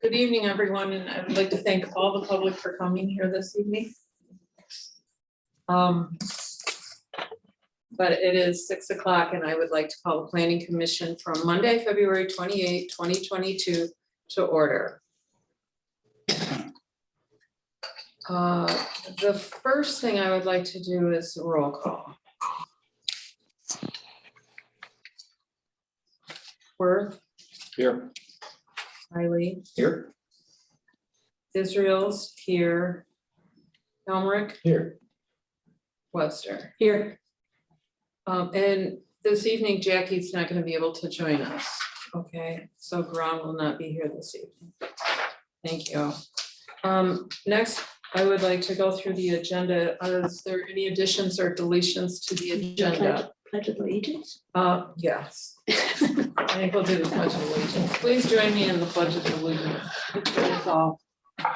Good evening, everyone, and I would like to thank all the public for coming here this evening. But it is 6 o'clock and I would like to call the Planning Commission from Monday, February 28, 2022 to order. The first thing I would like to do is roll call. Worth. Here. Riley. Here. Israel's here. Helmrich. Here. Webster. Here. And this evening, Jackie's not going to be able to join us. Okay, so Grom will not be here this evening. Thank you. Next, I would like to go through the agenda. Is there any additions or deletions to the agenda? Pledge of Allegiance. Yes. I think we'll do the Pledge of Allegiance. Please join me in the Pledge of Allegiance. That's all.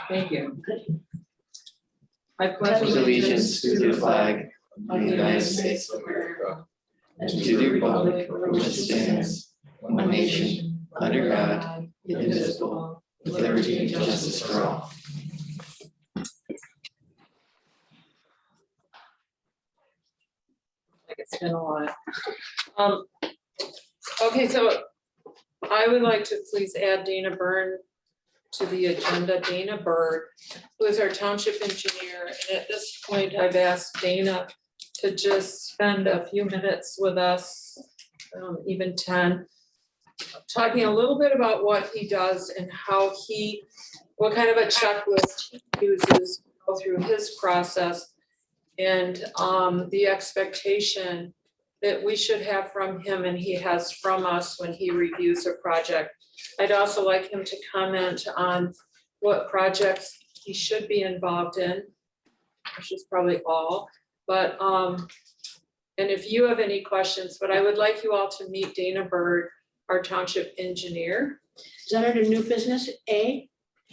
Thank you. I pledge Allegiance to the flag of the United States of America and to the republic for which it stands, one nation, under God, indivisible, with liberty and justice for all. It's been a while. Okay, so I would like to please add Dana Byrne to the agenda. Dana Byrne, who is our township engineer, and at this point, I've asked Dana to just spend a few minutes with us, even 10, talking a little bit about what he does and how what kind of a checklist he uses to go through his process, and the expectation that we should have from him and he has from us when he reviews a project. I'd also like him to comment on what projects he should be involved in, which is probably all, but and if you have any questions, but I would like you all to meet Dana Byrne, our township engineer. Is that under new business A?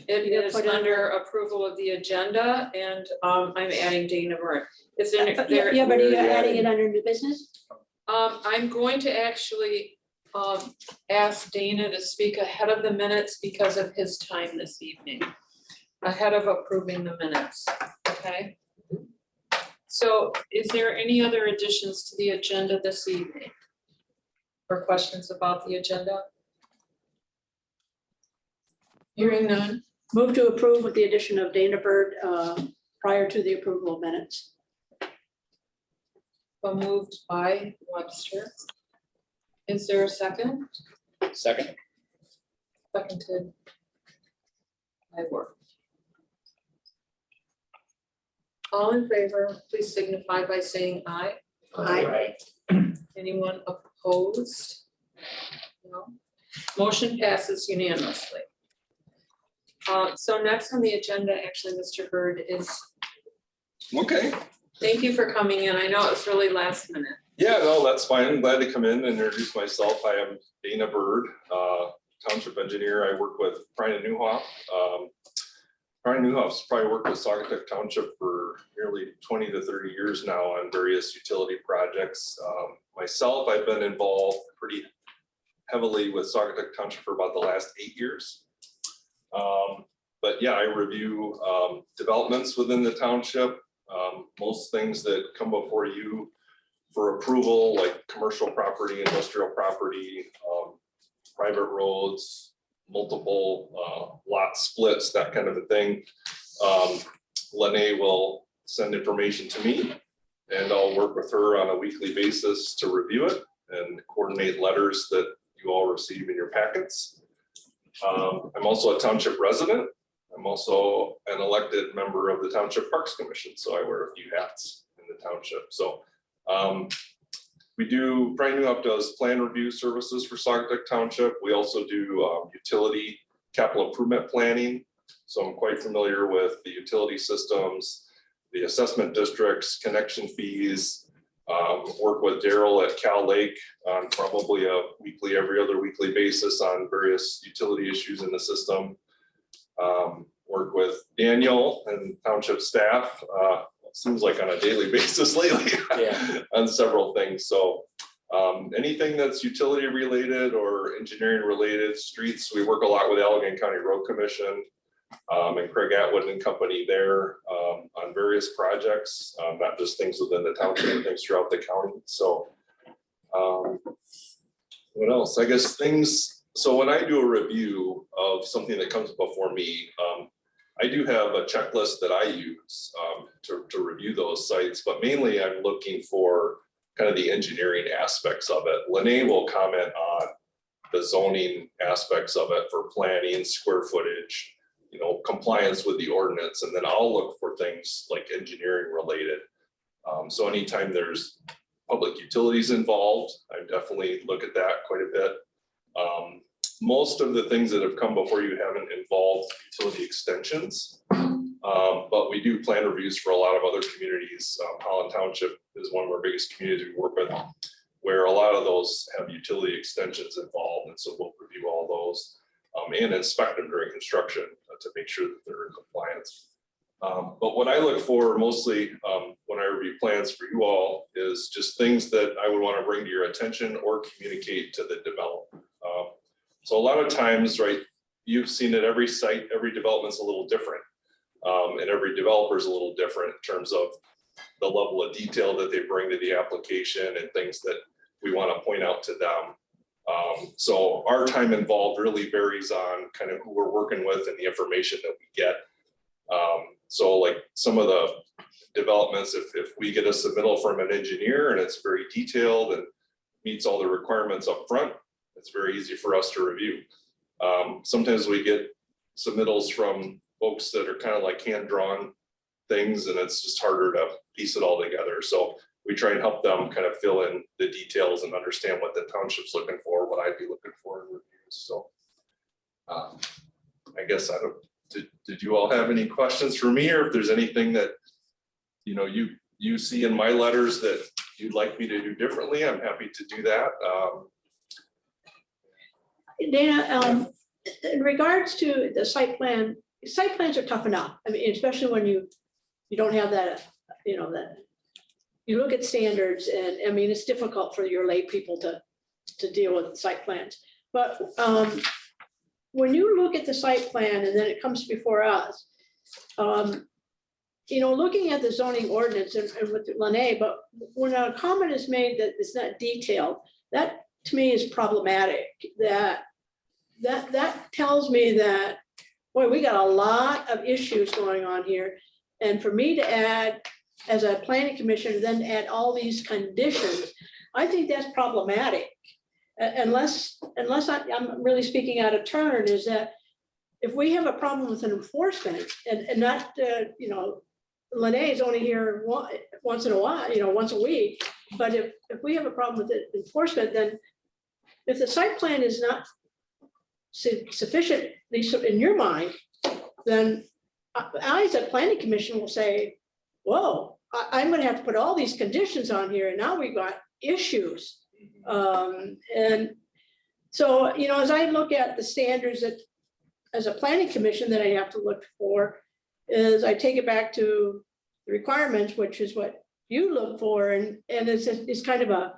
It is under approval of the agenda, and I'm adding Dana Byrne. Is there? Yeah, but are you adding it under new business? I'm going to actually ask Dana to speak ahead of the minutes because of his time this evening, ahead of approving the minutes, okay? So is there any other additions to the agenda this evening? Or questions about the agenda? Hearing none. Move to approve with the addition of Dana Bird prior to the approval of minutes. Moved by Webster. Is there a second? Second. Seconded by Worth. All in favor, please signify by saying aye. Aye. Anyone opposed? No. Motion passes unanimously. So next on the agenda, actually, Mr. Bird, is, Okay, thank you for coming in. I know it was really last minute. yeah, no, that's fine. I'm glad to come in and introduce myself. I am Dana Bird, township engineer. I work with Brian Newhoff. Brian Newhoff's probably worked with Saugatuck Township for nearly 20 to 30 years now on various utility projects. Myself, I've been involved pretty heavily with Saugatuck Township for about the last 8 years. But yeah, I review developments within the township. Most things that come before you for approval, like commercial property, industrial property, private roads, multiple lot splits, that kind of a thing. Lene will send information to me and I'll work with her on a weekly basis to review it and coordinate letters that you all receive in your packets. I'm also a township resident. I'm also an elected member of the Township Parks Commission, so I wear a few hats in the township. So Brian Newhoff does plan review services for Saugatuck Township. We also do utility capital improvement planning. So I'm quite familiar with the utility systems, the assessment districts, connection fees. Work with Daryl at Cal Lake on probably a weekly, every other weekly basis on various utility issues in the system. Work with Daniel and township staff, seems like on a daily basis lately. Yeah. On several things. So Anything that's utility related or engineering related, streets, we work a lot with Allegheny County Road Commission and Craig Atwood and company there on various projects, not just things within the township, but things throughout the county. So what else? I guess things, so when I do a review of something that comes before me, I do have a checklist that I use to review those sites, but mainly I'm looking for kind of the engineering aspects of it. Lene will comment on the zoning aspects of it for planning, square footage, you know, compliance with the ordinance, and then I'll look for things like engineering related. So anytime there's public utilities involved, I definitely look at that quite a bit. Most of the things that have come before you haven't involved utility extensions, but we do plan reviews for a lot of other communities. Holland Township is one of our biggest communities we work with, where a lot of those have utility extensions involved, and so we'll review all those and inspect them during construction to make sure that they're in compliance. But what I look for mostly when I review plans for you all is just things that I would want to bring to your attention or communicate to the developer. So a lot of times, right, you've seen it, every site, every development's a little different. And every developer is a little different in terms of the level of detail that they bring to the application and things that we want to point out to them. So our time involved really varies on kind of who we're working with and the information that we get. So like some of the developments, if we get a submittal from an engineer and it's very detailed and meets all the requirements up front, it's very easy for us to review. Sometimes we get submittals from folks that are kind of like hand-drawn things, and it's just harder to piece it all together. So we try and help them kind of fill in the details and understand what the township's looking for, what I'd be looking for in reviews. So I guess I don't, did you all have any questions for me, or if there's anything that, you know, you see in my letters that you'd like me to do differently, I'm happy to do that. Dana, in regards to the site plan, site plans are tough enough. I mean, especially when you don't have that, you know, that you look at standards, and I mean, it's difficult for your lay people to deal with site plans. But when you look at the site plan and then it comes before us, you know, looking at the zoning ordinance and with Lene, but when a comment is made that it's not detailed, that to me is problematic. That tells me that, boy, we got a lot of issues going on here. And for me to add, as a planning commission, then add all these conditions, I think that's problematic. Unless I'm really speaking out of turn, is that if we have a problem with an enforcement and not, you know, Lene is only here once in a while, you know, once a week. But if we have a problem with the enforcement, then if the site plan is not sufficient, at least in your mind, then I, as a planning commission, will say, whoa, I'm going to have to put all these conditions on here, and now we've got issues. And so, you know, as I look at the standards that, as a planning commission, that I have to look for, is I take it back to the requirements, which is what you look for, and it's kind of a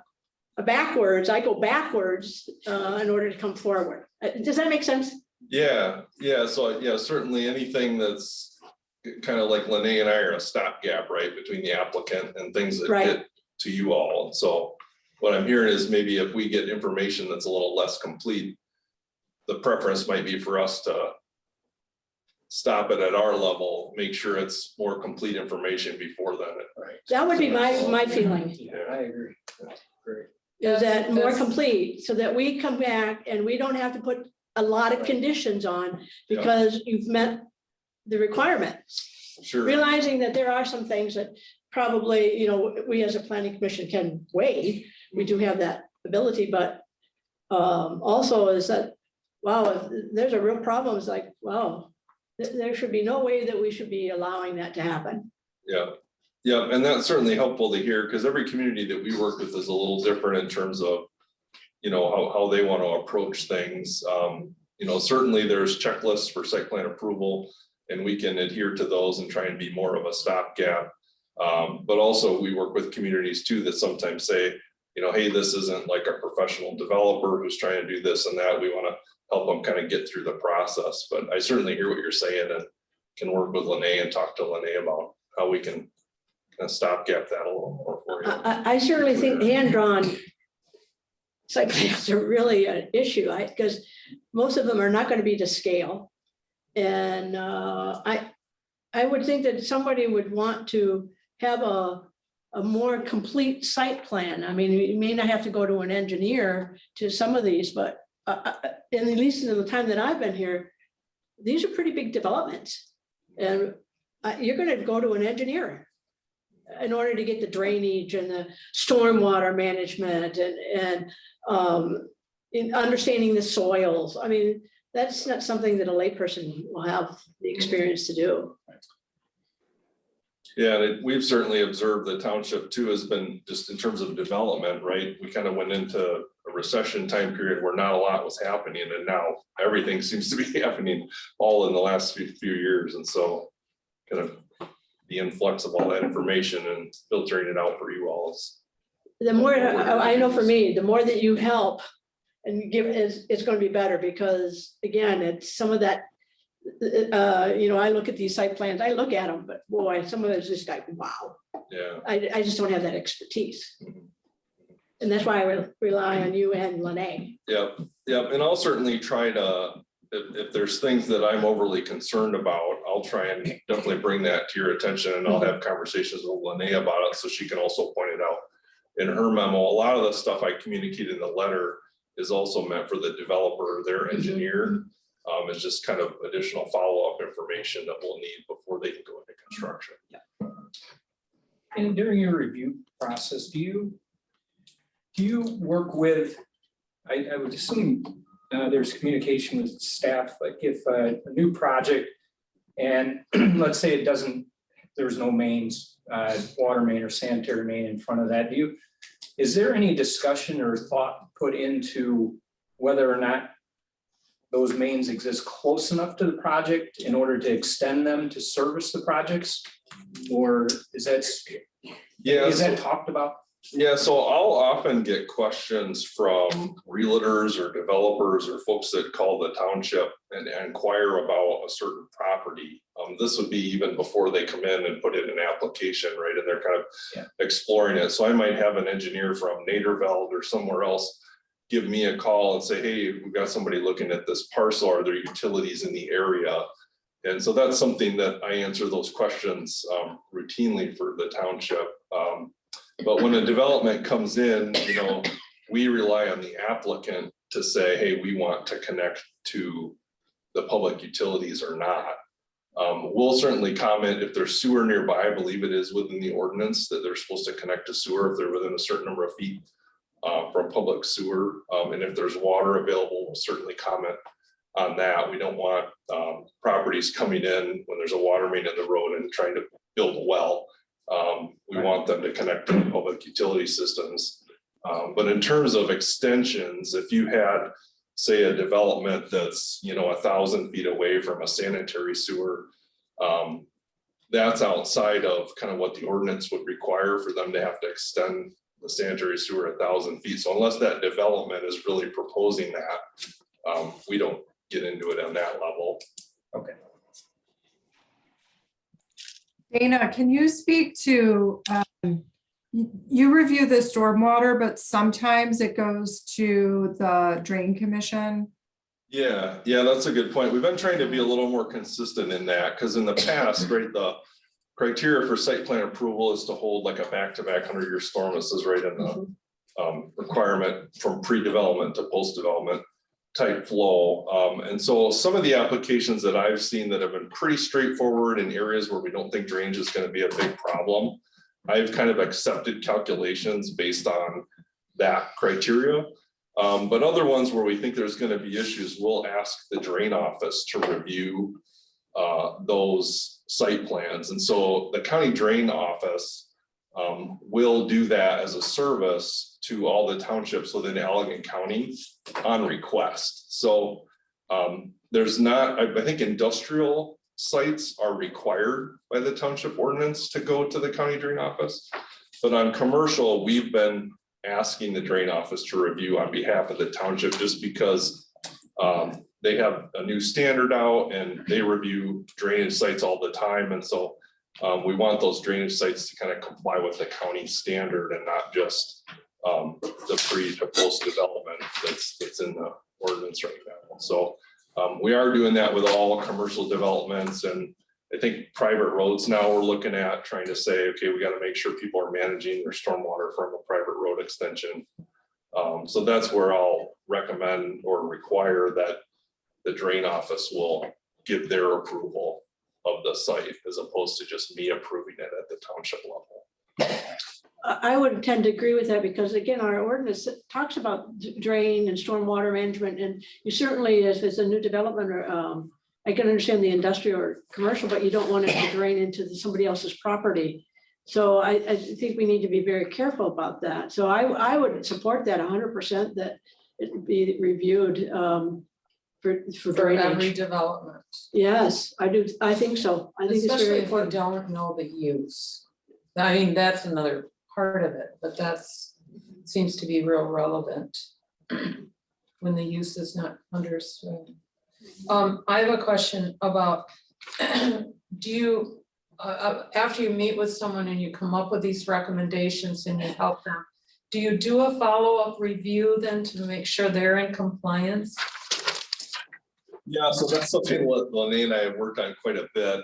backwards. I go backwards in order to come forward. Does that make sense? Yeah. So yeah, certainly anything that's kind of like Lene and I are a stopgap, right, between the applicant and things that get to you all. And so what I'm hearing is maybe if we get information that's a little less complete, the preference might be for us to stop it at our level, make sure it's more complete information before then. Right. That would be my feeling. Yeah, I agree. That's great. Is that more That's- complete, so that we come back and we don't have to put a lot of conditions on because you've met the requirements. Sure. Realizing that there are some things that probably, you know, we as a planning commission can waive. We do have that ability, but also is that, wow, if there's a real problem, it's like, wow, there should be no way that we should be allowing that to happen. Yeah, and that's certainly helpful to hear, because every community that we work with is a little different in terms of, you know, how they want to approach things. You know, certainly there's checklists for site plan approval, and we can adhere to those and try and be more of a stopgap. But also we work with communities too that sometimes say, you know, hey, this isn't like a professional developer who's trying to do this and that. We want to help them kind of get through the process. But I certainly hear what you're saying and can work with Lene and talk to Lene about how we can kind of stopgap that a little more for you. I certainly think hand-drawn site plans are really an issue, because most of them are not going to be to scale. And I would think that somebody would want to have a more complete site plan. I mean, you may not have to go to an engineer to some of these, but at least in the time that I've been here, these are pretty big developments. And you're going to go to an engineer in order to get the drainage and the stormwater management and in understanding the soils. I mean, that's not something that a layperson will have the experience to do. Yeah, and we've certainly observed the township too has been just in terms of development, right? We kind of went into a recession time period where not a lot was happening, and now everything seems to be happening all in the last few years. And so kind of the influx of all that information and filtering it out for you all is. The more, I know for me, the more that you help and give, it's going to be better, because again, it's some of that, you know, I look at these site plans, I look at them, but boy, some of those just like, wow. Yeah. I just don't have that expertise. And that's why I rely on you and Lene. Yep, yep, and I'll certainly try to, if there's things that I'm overly concerned about, I'll try and definitely bring that to your attention, and I'll have conversations with Lene about it so she can also point it out in her memo. A lot of the stuff I communicate in the letter is also meant for the developer, their engineer. It's just kind of additional follow-up information that we'll need before they can go into construction. And during your review process, do you work with, I would assume there's communication with staff, like if a new project and let's say it doesn't, there's no mains, water main or sanitary main in front of that, is there any discussion or thought put into whether or not those mains exist close enough to the project in order to extend them to service the projects? Or is that talked about? Yeah, so I'll often get questions from realtors or developers or folks that call the township and inquire about a certain property. This would be even before they come in and put in an application, right? And they're kind of exploring it. So I might have an engineer from Naderveld or somewhere else give me a call and say, hey, we've got somebody looking at this parcel. Are there utilities in the area? And so that's something that I answer those questions routinely for the township. But when a development comes in, you know, we rely on the applicant to say, hey, we want to connect to the public utilities or not. We'll certainly comment if there's sewer nearby. I believe it is within the ordinance that they're supposed to connect to sewer if they're within a certain number of feet from public sewer. And if there's water available, we'll certainly comment on that. We don't want properties coming in when there's a water main in the road and trying to build a well. We want them to connect to the public utility systems. But in terms of extensions, if you had, say, a development that's, you know, 1,000 feet away from a sanitary sewer, that's outside of kind of what the ordinance would require for them to have to extend the sanitary sewer 1,000 feet. So unless that development is really proposing that, we don't get into it on that level. Okay. Dana, can you speak to, you review the stormwater, but sometimes it goes to the drain commission? Yeah, that's a good point. We've been trying to be a little more consistent in that, because in the past, right, the criteria for site plan approval is to hold like a back-to-back 100-year storm. This is right in the requirement from pre-development to post-development type flow. And so some of the applications that I've seen that have been pretty straightforward in areas where we don't think drainage is going to be a big problem, I've kind of accepted calculations based on that criteria. But other ones where we think there's going to be issues, we'll ask the drain office to review those site plans. And so the county drain office will do that as a service to all the townships within Allegan County on request. So there's not, I think industrial sites are required by the township ordinance to go to the county drain office. But on commercial, we've been asking the drain office to review on behalf of the township, just because they have a new standard out and they review drainage sites all the time. And so we want those drainage sites to kind of comply with the county standard and not just the pre to post development that's in the ordinance right now. So we are doing that with all commercial developments, and I think private roads now we're looking at trying to say, okay, we got to make sure people are managing their stormwater from a private road extension. So that's where I'll recommend or require that the drain office will give their approval of the site as opposed to just me approving it at the township level. I would tend to agree with that because again, our ordinance talks about drain and stormwater management, and you certainly, if it's a new development or I can understand the industrial or commercial, but you don't want it to drain into somebody else's property. So I think we need to be very careful about that. So I would support that 100% that it be reviewed for For every drainage. development. Yes, I do. I think so. I think it's Especially very if you important. don't know the use. I mean, that's another part of it, but that's, seems to be real relevant when the use is not understood. I have a question about, do you, after you meet with someone and you come up with these recommendations and you help them, do you do a follow-up review then to make sure they're in compliance? Yeah, so that's something what Lene and I have worked on quite a bit,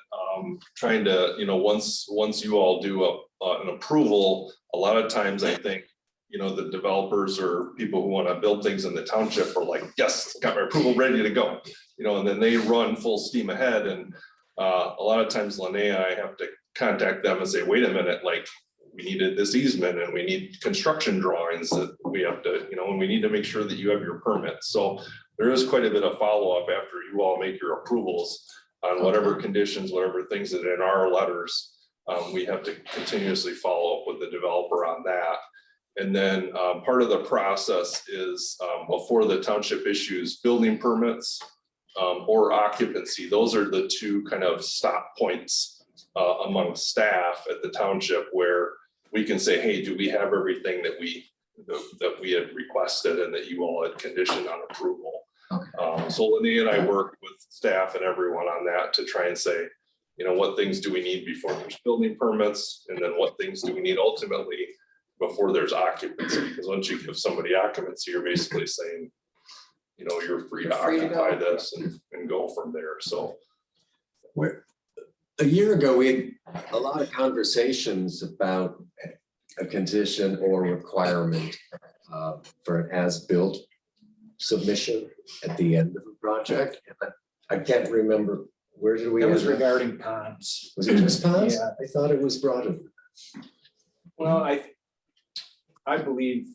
trying to, once you all do an approval, a lot of times I think, the developers or people who want to build things in the township are like, yes, got my approval ready to go, and then they run full steam ahead. And a lot of times Lene and I have to contact them and say, wait a minute, like we needed this easement and we need construction drawings that we have to, and we need to make sure that you have your permits. So there is quite a bit of follow-up after you all make your approvals on whatever conditions, whatever things that in our letters, we have to continuously follow up with the developer on that. And then part of the process is before the township issues building permits or occupancy, those are the two kind of stop points among staff at the township where we can say, hey, do we have everything that we had requested and that you all had conditioned on approval? Okay. So Lene and I work with staff and everyone on that to try and say, what things do we need before there's building permits? And then what things do we need ultimately before there's occupancy? Because once you give somebody occupancy, you're basically saying, you're free to occupy this and go from there. So. A year ago, we had a lot of conversations about a condition or requirement for an as-built submission at the end of a project. And I can't remember, where did we? That was end up? regarding ponds. Was it just ponds? Yeah. I thought it was broader. Well, I believe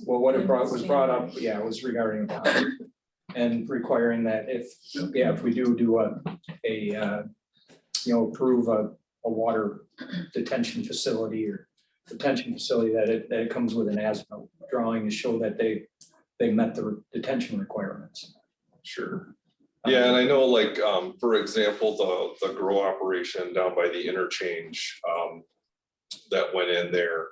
what it was brought up, yeah, was regarding ponds. And requiring that if we do approve a water detention facility or detention facility, that it comes with an as-built drawing to show that they met the detention requirements. Sure. Yeah, and I know, like, for example, the grow operation down by the interchange that went in there,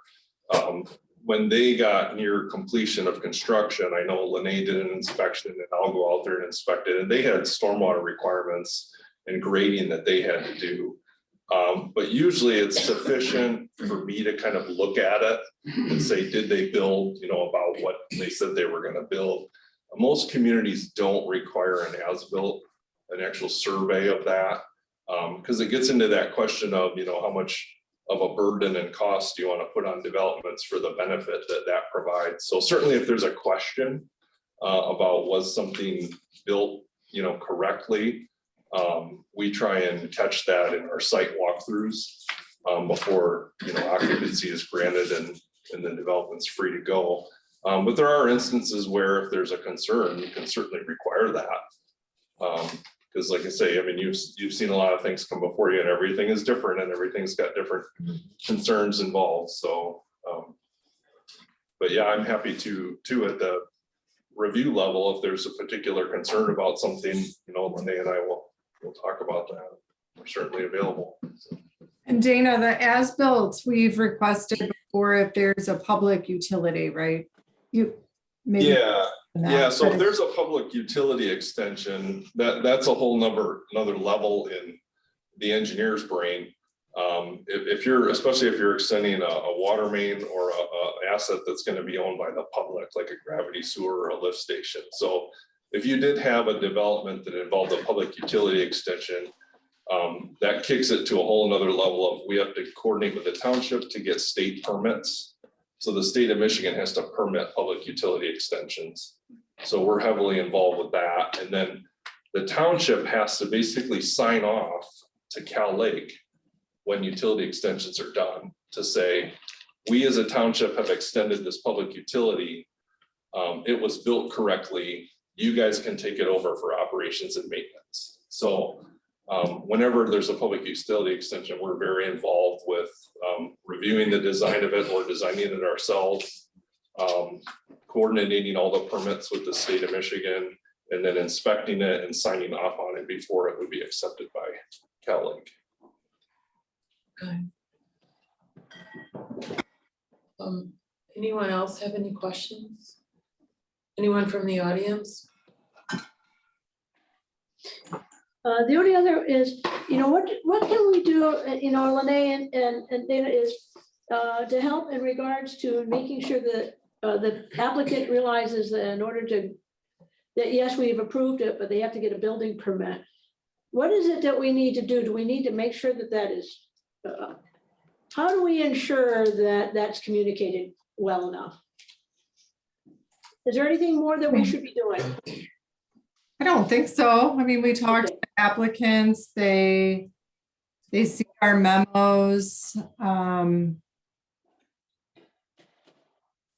when they got near completion of construction, I know Lene did an inspection and I'll go out there and inspect it, and they had stormwater requirements and grading that they had to do. But usually it's sufficient for me to kind of look at it and say, did they build, about what they said they were going to build? Most communities don't require an as-built, an actual survey of that, because it gets into that question of, how much of a burden and cost do you want to put on developments for the benefit that provides. So certainly if there's a question about was something built, correctly, we try and catch that in our site walkthroughs before, occupancy is granted and the development's free to go. But there are instances where if there's a concern, you can certainly require that. Because like I say, you've seen a lot of things come before you and everything is different and everything's got different concerns involved. So, but yeah, I'm happy to at the review level, if there's a particular concern about something, Lene and I will talk about that. We're certainly available. And Dana, the as-built we've requested or if there's a public utility, right? You maybe. Yeah, that, yeah, so but if it's- there's a public utility extension, that's a whole another level in the engineer's brain. If you're, especially if you're extending a water main or a asset that's gonna be owned by the public, like a gravity sewer or a lift station. So if you did have a development that involved a public utility extension, that kicks it to a whole nother level of, we have to coordinate with the township to get state permits. So the state of Michigan has to permit public utility extensions. So we're heavily involved with that. And then the township has to basically sign off to Cal Lake when utility extensions are done to say, we as a township have extended this public utility. It was built correctly. You guys can take it over for operations and maintenance. So whenever there's a public utility extension, we're very involved with reviewing the design of it or designing it ourselves, coordinating all the permits with the state of Michigan, and then inspecting it and signing off on it before it would be accepted by Cal Lake. Anyone else have any questions? Anyone from the audience? The only other is, what can we do, Lene and Dana, is to help in regards to making sure that the applicant realizes that in order to, that yes, we've approved it, but they have to get a building permit. What is it that we need to do? Do we need to make sure that that is, how do we ensure that that's communicated well enough? Is there anything more that we should be doing? I don't think so. I mean, we talked to applicants, they see our memos,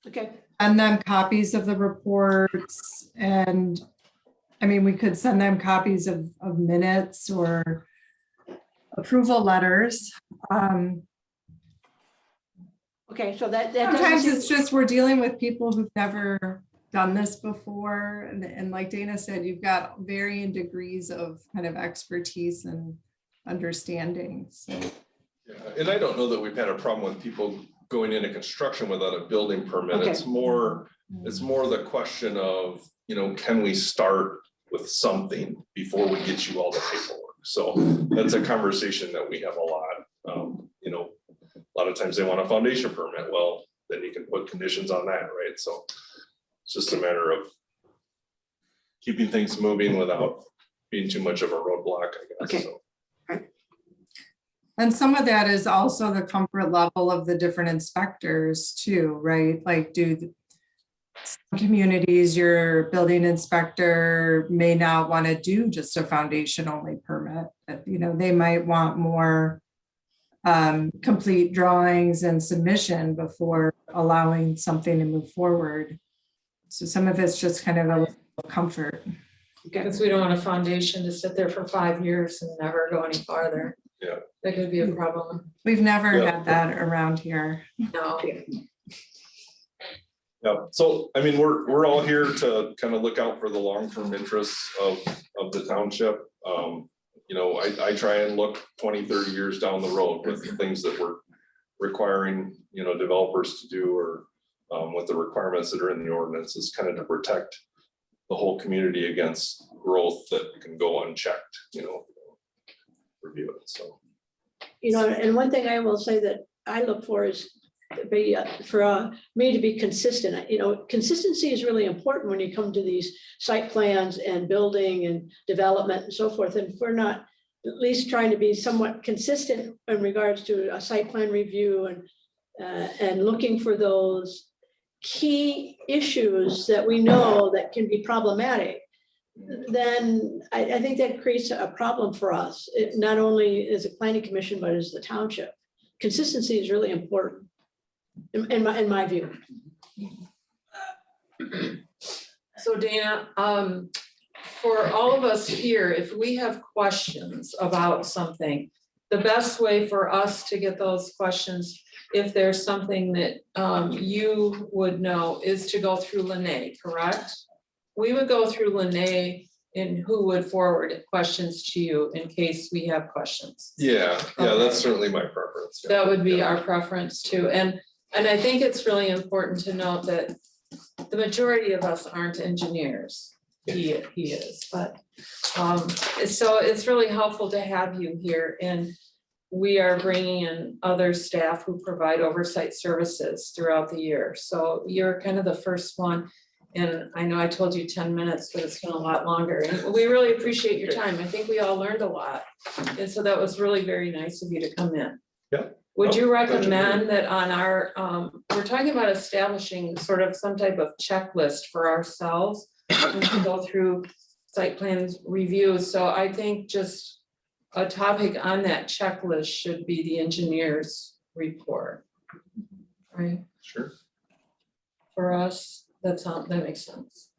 Okay, send them copies of the reports, and I mean, we could send them copies of minutes or approval letters. okay, so that doesn't Sometimes seem- it's just, we're dealing with people who've never done this before. And like Dana said, you've got varying degrees of kind of expertise and understanding. So Yeah, and I don't know that we've had a problem with people going into construction without a building permit. Okay. It's more the question of, can we start with something before we get you all the paperwork? So that's a conversation that we have a lot. A lot of times they want a foundation permit. Well, then you can put conditions on that, right? So it's just a matter of keeping things moving without being too much of a roadblock, I guess. Okay. So. and some of that is also the comfort level of the different inspectors too, right? Like some communities, your building inspector may not want to do just a foundation only permit. They might want more complete drawings and submission before allowing something to move forward. So some of it's just kind of a little comfort. Because we don't want a foundation to sit there for 5 years and never go any farther. Yeah. That could be a problem. We've never Yeah. had that around here. No. Yeah, so I mean, we're all here to kind of look out for the long-term interests of the township. I try and look 20, 30 years down the road with the things that we're requiring, developers to do, or with the requirements that are in the ordinance, is kind of to protect the whole community against growth that can go unchecked, review it, so. And one thing I will say that I look for is for me to be consistent. Consistency is really important when you come to these site plans and building and development and so forth. And if we're not at least trying to be somewhat consistent in regards to a site plan review and looking for those key issues that we know that can be problematic, then I think that creates a problem for us. Not only as a planning commission, but as the township. Consistency is really important in my view. So Dana, for all of us here, if we have questions about something, the best way for us to get those questions, if there's something that you would know, is to go through Lene, correct? We would go through Lene, and who would forward questions to you in case we have questions. Yeah, Okay. that's certainly my preference. Yeah. That would be Yeah. our preference too. And And I think it's really important to note that the majority of us aren't engineers. He is, but, so it's really helpful to have you here, and we are bringing in other staff who provide oversight services throughout the year. So you're kind of the first one. And I know I told you 10 minutes, but it's been a lot longer. And we really appreciate your time. I think we all learned a lot. And so that was really very nice of you to come in. Yeah. Would you Oh, recommend that on our, we're talking about establishing sort of some type of checklist for ourselves when we go through site plans reviews. So I think just a topic on that checklist should be the engineer's report. Right, Sure. for us, that makes sense.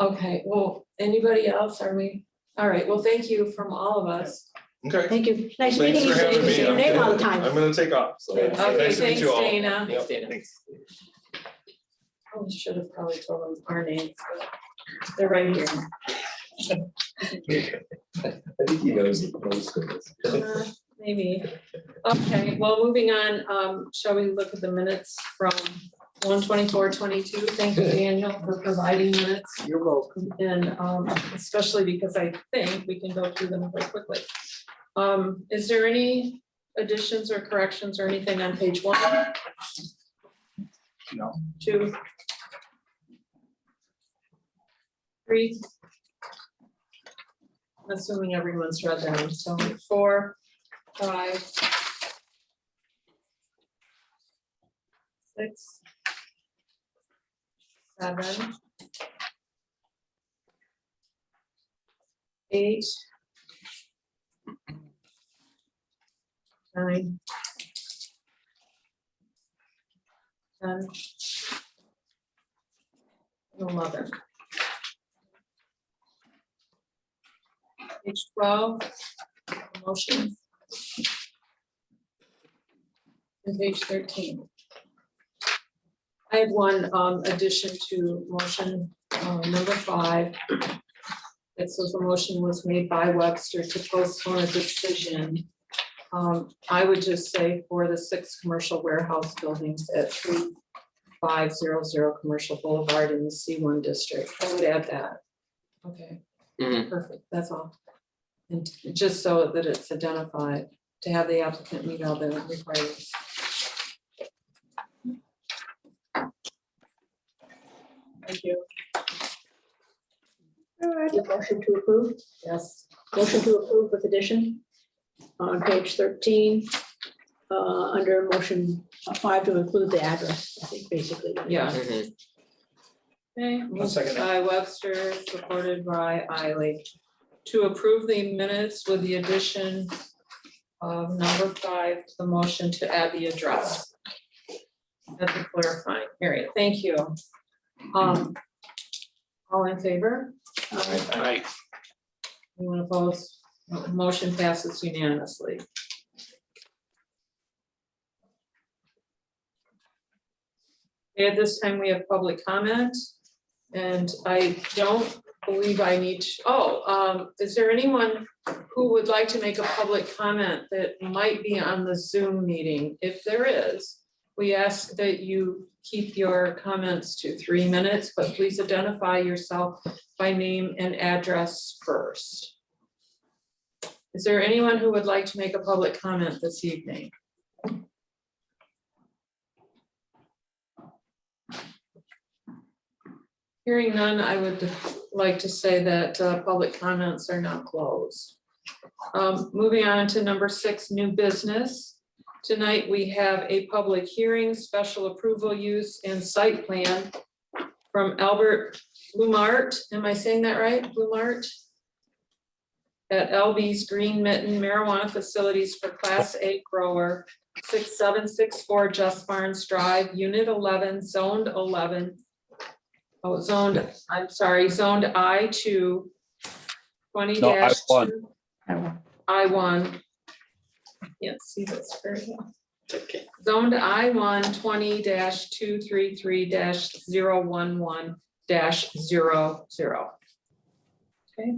Okay, well, anybody else, are we? All right, well, thank you from all of us. Okay. Thank you. Nice Thanks meeting you. for having me. Say your name all the time. I'm gonna take off. So Okay, Okay, nice to meet thanks, you all. Dana. Thanks, Dana. Thanks. I should have probably told them our names, but they're right here. I think he knows most of this. Maybe. Okay, well, moving on, shall we look at the minutes from 1/24/22? Thank you, Daniel, for providing minutes. You're welcome. And especially because I think we can go through them quite quickly. Is there any additions or corrections or anything on page 1? No. 2, 3. Assuming everyone's read them, so 4, 5, 6, 7, 8, 9, 10, 11. Page 12, motion. And page 13. I have one addition to motion number 5. It says the motion was made by Webster to postpone a decision. I would just say for the 6 commercial warehouse buildings at 3500 Commercial Boulevard in the C1 district. I would add that. Okay, perfect, that's all. And just so that it's identified, to have the applicant meet all the requirements. Thank you. All right, a motion to approve. Yes. Motion to approve with addition on page 13, under motion 5 to include the address, I think, basically. Yeah. Mhm. Okay, I'll moved second that. by Webster, supported by Eiley. To approve the minutes with the addition of number 5, the motion to add the address. That's a clarifying area. Thank you. All in favor? Right. Anyone opposed? Motion passes unanimously. At this time, we have public comment, and I don't believe I need to, is there anyone who would like to make a public comment that might be on the Zoom meeting? If there is, we ask that you keep your comments to 3 minutes, but please identify yourself by name and address first. Is there anyone who would like to make a public comment this evening? Hearing none, I would like to say that public comments are now closed. Moving on to number 6, new business. Tonight, we have a public hearing, special approval use and site plan from Albert Blumart. Am I saying that right? Blumart? At LB's Green Mitten Marijuana Facilities for Class A grower, 6764 Just Barnes Drive, Unit 11, Zoned 11. Oh, zoned I2, 20-2. No, I1. I1. Can't see this very well. Okay. Zoned I1 20-233-011-00. Okay.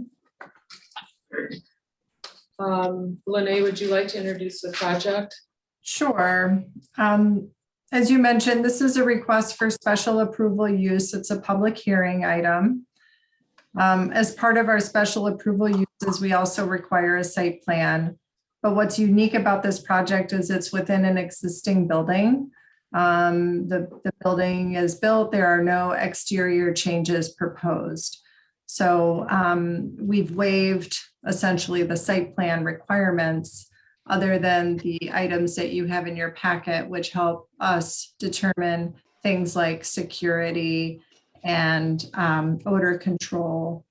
Lene, would you like to introduce the project? Sure. As you mentioned, this is a request for special approval use. It's a public hearing item. As part of our special approval uses, we also require a site plan. But what's unique about this project is it's within an existing building. The building is built, there are no exterior changes proposed. So we've waived essentially the site plan requirements other than the items that you have in your packet, which help us determine things like security and odor control.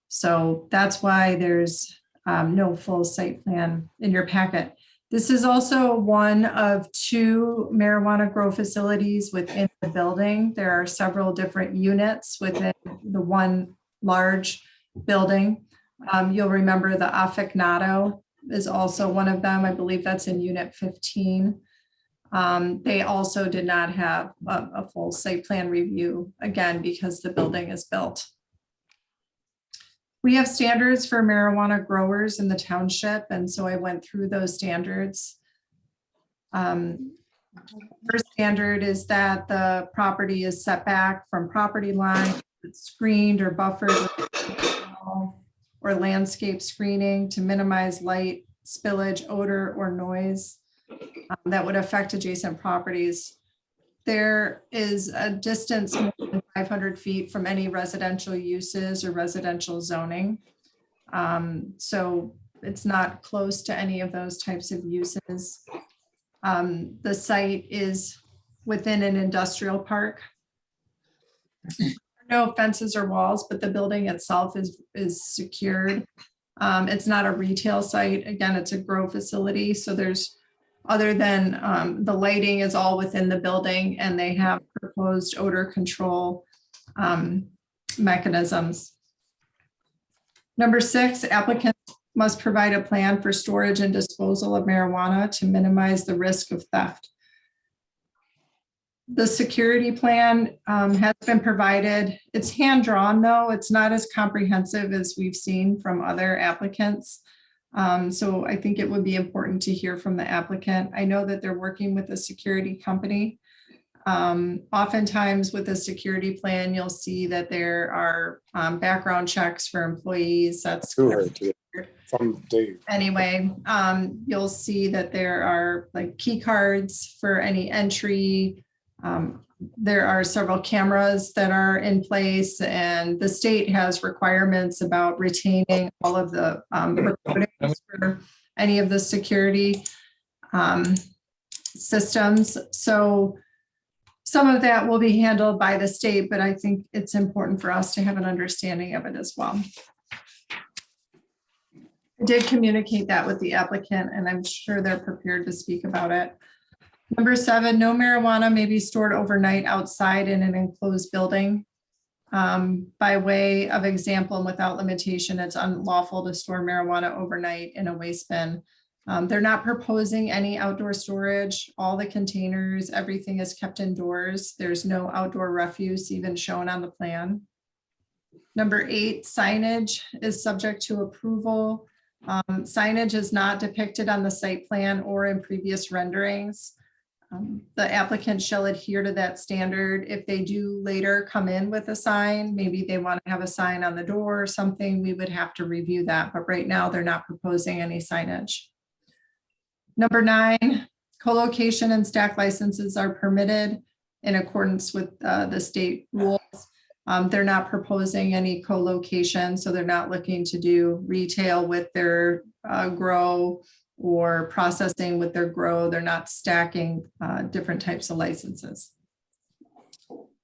So that's why there's no full site plan in your packet. This is also one of 2 marijuana grow facilities within the building. There are several different units within the one large building. You'll remember the Afficnato is also one of them. I believe that's in unit 15. They also did not have a full site plan review, again, because the building is built. We have standards for marijuana growers in the township, and so I went through those standards. First standard is that the property is set back from property line, it's screened or buffered with or landscape screening to minimize light, spillage, odor, or noise that would affect adjacent properties. There is a distance more than 500 feet from any residential uses or residential zoning. So it's not close to any of those types of uses. The site is within an industrial park. No fences or walls, but the building itself is secured. It's not a retail site. Again, it's a grow facility. So there's, other than the lighting is all within the building, and they have proposed odor control mechanisms. Number 6, applicants must provide a plan for storage and disposal of marijuana to minimize the risk of theft. The security plan has been provided. It's hand-drawn though. It's not as comprehensive as we've seen from other applicants. So I think it would be important to hear from the applicant. I know that they're working with a security company. Oftentimes with a security plan, you'll see that there are background checks for employees. That's from Dave. anyway. You'll see that there are like key cards for any entry. There are several cameras that are in place, and the state has requirements about retaining all of the recordings for any of the security systems. So some of that will be handled by the state, but I think it's important for us to have an understanding of it as well. I did communicate that with the applicant, and I'm sure they're prepared to speak about it. Number 7, no marijuana may be stored overnight outside in an enclosed building. By way of example, and without limitation, it's unlawful to store marijuana overnight in a waste bin. They're not proposing any outdoor storage. All the containers, everything is kept indoors. There's no outdoor refuse even shown on the plan. Number 8, signage is subject to approval. Signage is not depicted on the site plan or in previous renderings. The applicant shall adhere to that standard. If they do later come in with a sign, maybe they want to have a sign on the door or something, we would have to review that. But right now they're not proposing any signage. Number 9, co-location and stack licenses are permitted in accordance with the state rules. They're not proposing any co-location, so they're not looking to do retail with their grow or processing with their grow. They're not stacking different types of licenses.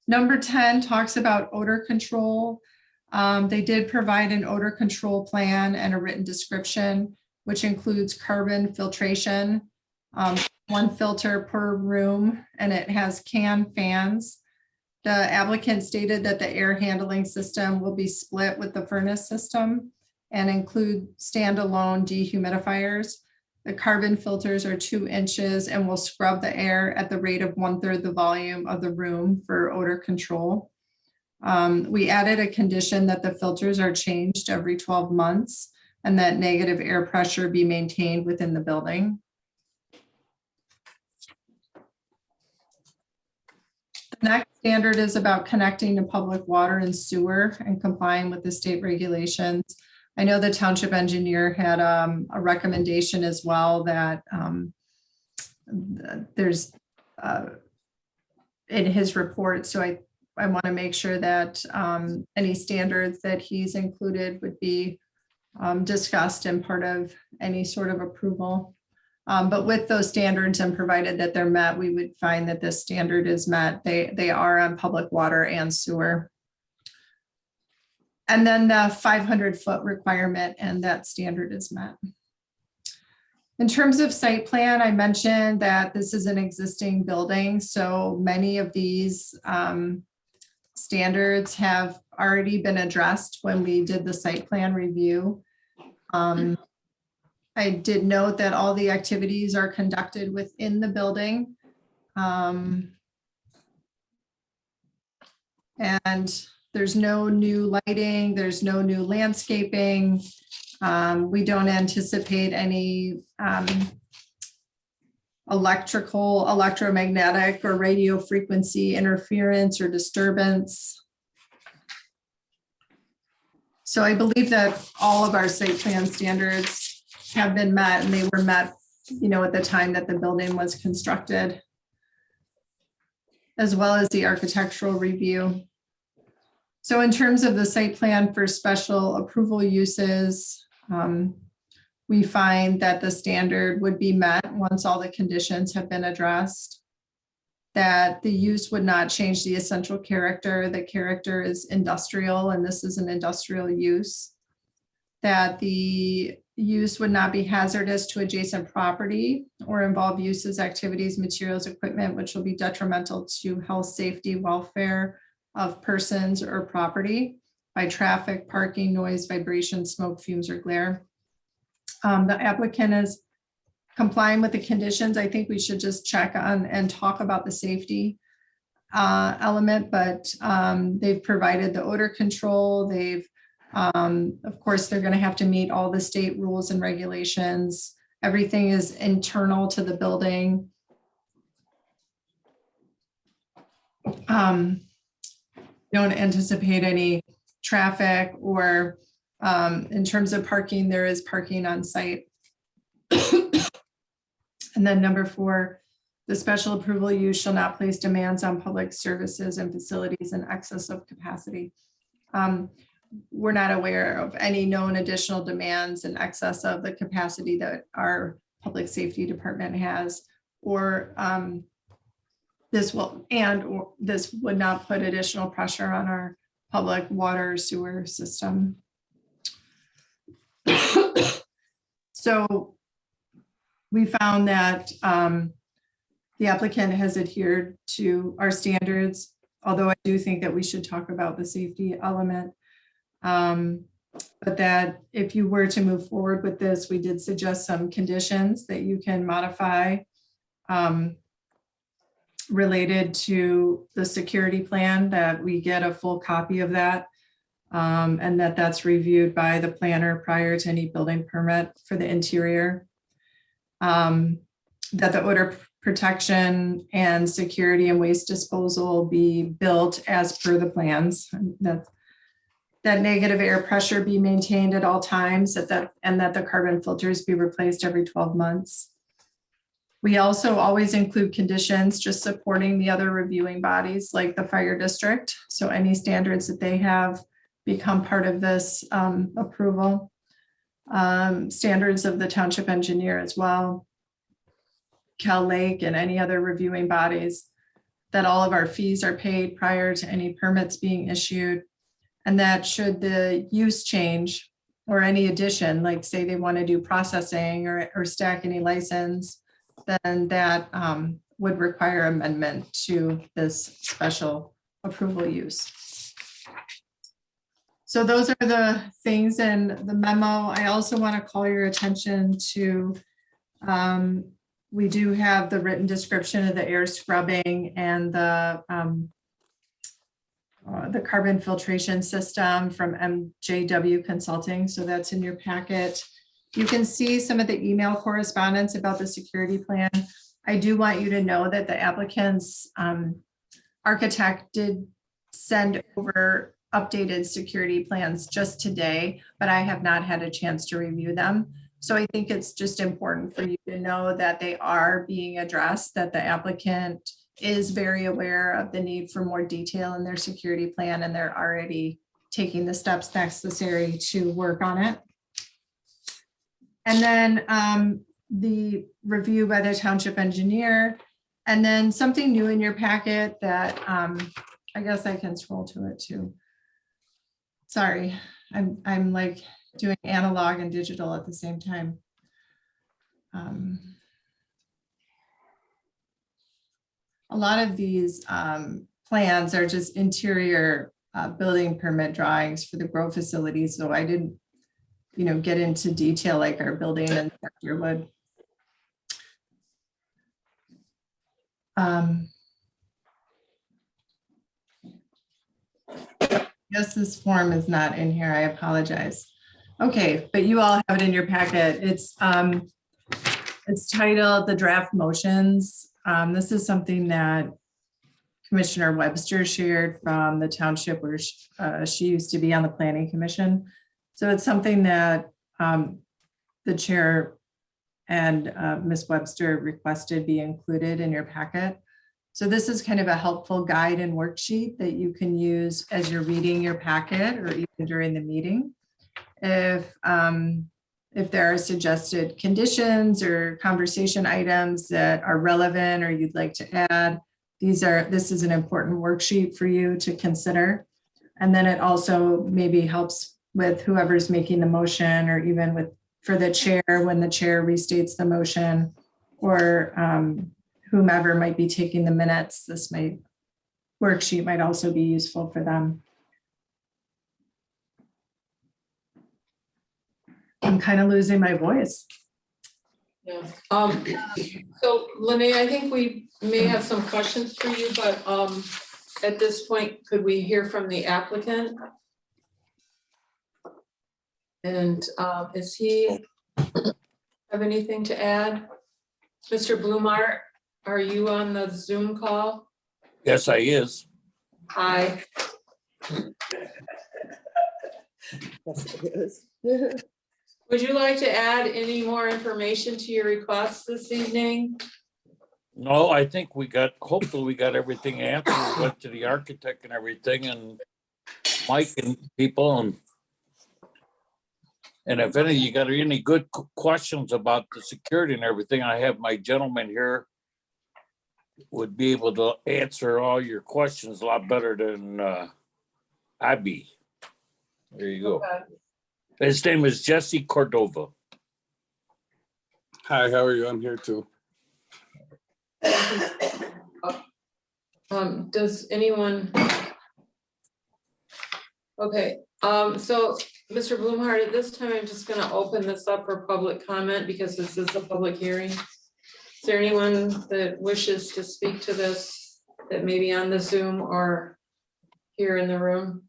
Number 10 talks about odor control. They did provide an odor control plan and a written description, which includes carbon filtration, 1 filter per room, and it has can fans. The applicant stated that the air handling system will be split with the furnace system and include standalone dehumidifiers. The carbon filters are 2 inches and will scrub the air at the rate of 1/3 the volume of the room for odor control. We added a condition that the filters are changed every 12 months and that negative air pressure be maintained within the building. next standard is about connecting to public water and sewer and complying with the state regulations. I know the township engineer had a recommendation as well that there's in his report. So I want to make sure that any standards that he's included would be discussed and part of any sort of approval. But with those standards and provided that they're met, we would find that this standard is met. They are on public water and sewer. And then the 500-foot requirement and that standard is met. In terms of site plan, I mentioned that this is an existing building. So many of these standards have already been addressed when we did the site plan review. I did note that all the activities are conducted within the building. And there's no new lighting, there's no new landscaping. We don't anticipate any electromagnetic or radio frequency interference or disturbance. So I believe that all of our site plan standards have been met, and they were met, at the time that the building was constructed, as well as the architectural review. So in terms of the site plan for special approval uses, we find that the standard would be met once all the conditions have been addressed, that the use would not change the essential character. The character is industrial, and this is an industrial use, that the use would not be hazardous to adjacent property or involve uses, activities, materials, equipment, which will be detrimental to health, safety, welfare of persons or property by traffic, parking, noise, vibration, smoke, fumes, or glare. The applicant is complying with the conditions. I think we should just check on and talk about the safety element, but they've provided the odor control. They've of course, they're going to have to meet all the state rules and regulations. Everything is internal to the building. Don't anticipate any traffic or in terms of parking, there is parking on site. And then number 4, the special approval use shall not place demands on public services and facilities in excess of capacity. We're not aware of any known additional demands in excess of the capacity that our public safety department has, or this would not put additional pressure on our public water sewer system. So we found that the applicant has adhered to our standards, although I do think that we should talk about the safety element. But that if you were to move forward with this, we did suggest some conditions that you can modify related to the security plan, that we get a full copy of that, and that's reviewed by the planner prior to any building permit for the interior. That the odor protection and security and waste disposal be built as per the plans. That negative air pressure be maintained at all times, and that the carbon filters be replaced every 12 months. We also always include conditions just supporting the other reviewing bodies like the fire district. So any standards that they have become part of this approval. Standards of the township engineer as well. Cal Lake and any other reviewing bodies, that all of our fees are paid prior to any permits being issued. And that should the use change or any addition, like say they want to do processing or stack any license, then that would require amendment to this special approval use. So those are the things in the memo. I also want to call your attention to, we do have the written description of the air scrubbing and the carbon filtration system from MJW Consulting. So that's in your packet. You can see some of the email correspondence about the security plan. I do want you to know that the applicants architect did send over updated security plans just today, but I have not had a chance to review them. So I think it's just important for you to know that they are being addressed, that the applicant is very aware of the need for more detail in their security plan, and they're already taking the steps necessary to work on it. And then the review by the township engineer, and then something new in your packet that I guess I can scroll to it too. Sorry, I'm like doing analog and digital at the same time. A lot of these plans are just interior building permit drawings for the grow facilities, so I didn't, get into detail like our building inspector would. Yes, this form is not in here. I apologize. Okay, but you all have it in your packet. It's titled the draft motions. This is something that Commissioner Webster shared from the township where she used to be on the planning commission. So it's something that the chair and Ms. Webster requested be included in your packet. So this is kind of a helpful guide and worksheet that you can use as you're reading your packet or even during the meeting. If there are suggested conditions or conversation items that are relevant or you'd like to add, this is an important worksheet for you to consider. And then it also maybe helps with whoever's making the motion, or even for the chair when the chair restates the motion, or whomever might be taking the minutes. This worksheet might also be useful for them. I'm kind of losing my voice. Yeah. So Lene, I think we may have some questions for you, but at this point, could we hear from the applicant? And is he have anything to add? Mr. Blumart, are you on the Zoom call? Yes, I is. Hi. Yes, it is. Would you like to add any more information to your request this evening? No, I think hopefully we got everything answered. We went to the architect and everything, and Mike and people, and if you got any good questions about the security and everything, I have my gentleman here would be able to answer all your questions a lot better than I be. There you go. Okay. His name is Jesse Cordova. Hi, how are you? I'm here too. Does anyone? Okay, so Mr. Blumhardt, at this time, I'm just gonna open this up for public comment because this is a public hearing. Is there anyone that wishes to speak to this that may be on the Zoom or here in the room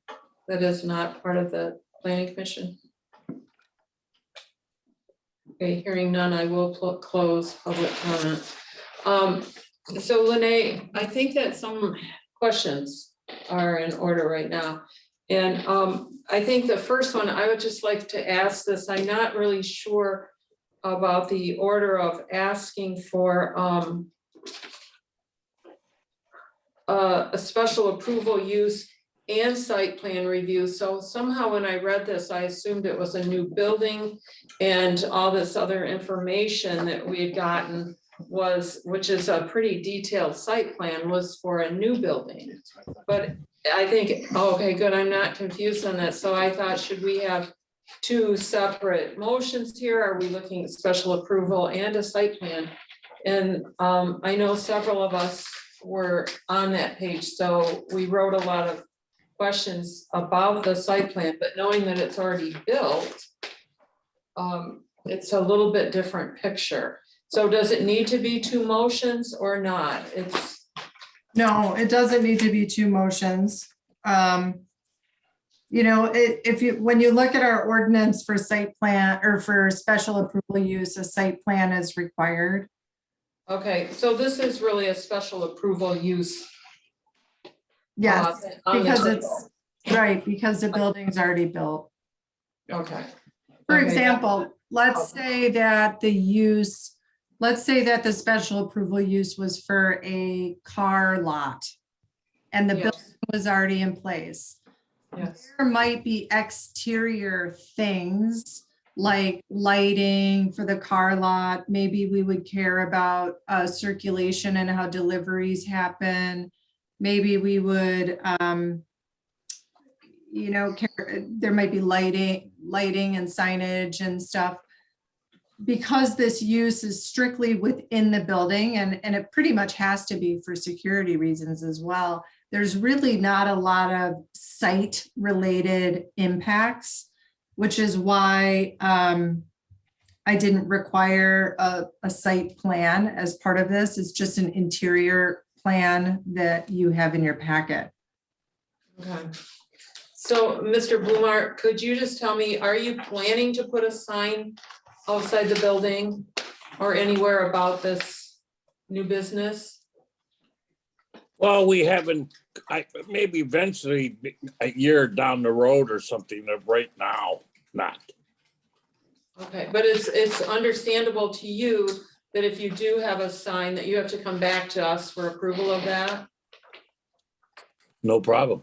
that is not part of the planning commission? Okay, hearing none, I will close public comment. So Lene, I think that some questions are in order right now. And I think the first one, I would just like to ask this, I'm not really sure about the order of asking for a special approval use and site plan review. So somehow when I read this, I assumed it was a new building and all this other information that we had gotten which is a pretty detailed site plan, was for a new building. But I think, okay, good, I'm not confused on that. So I thought, should we have two separate motions here? Are we looking at special approval and a site plan? And I know several of us were on that page, so we wrote a lot of questions about the site plan, but knowing that it's already built, it's a little bit different picture. So does it need to be two motions or not? No, it doesn't need to be two motions. When you look at our ordinance for site plan or for special approval use, a site plan is required. Okay, so this is really a special approval use Yes, on the because table. it's, right, because the building's already built. Okay. For Okay. example, let's say that the use, let's say that the special approval use was for a car lot and the building Yes, was already in place. yes, There might be exterior things like lighting for the car lot. Maybe we would care about circulation and how deliveries happen. Maybe we would, there might be lighting and signage and stuff. Because this use is strictly within the building and it pretty much has to be for security reasons as well. There's really not a lot of site related impacts, which is why I didn't require a site plan as part of this. It's just an interior plan that you have in your packet. okay. So, Mr. Blumart, could you just tell me, are you planning to put a sign outside the building or anywhere about this new business? Well, we haven't, maybe eventually a year down the road or something, right now, not. Okay, but it's understandable to you that if you do have a sign that you have to come back to us for approval of that? No problem.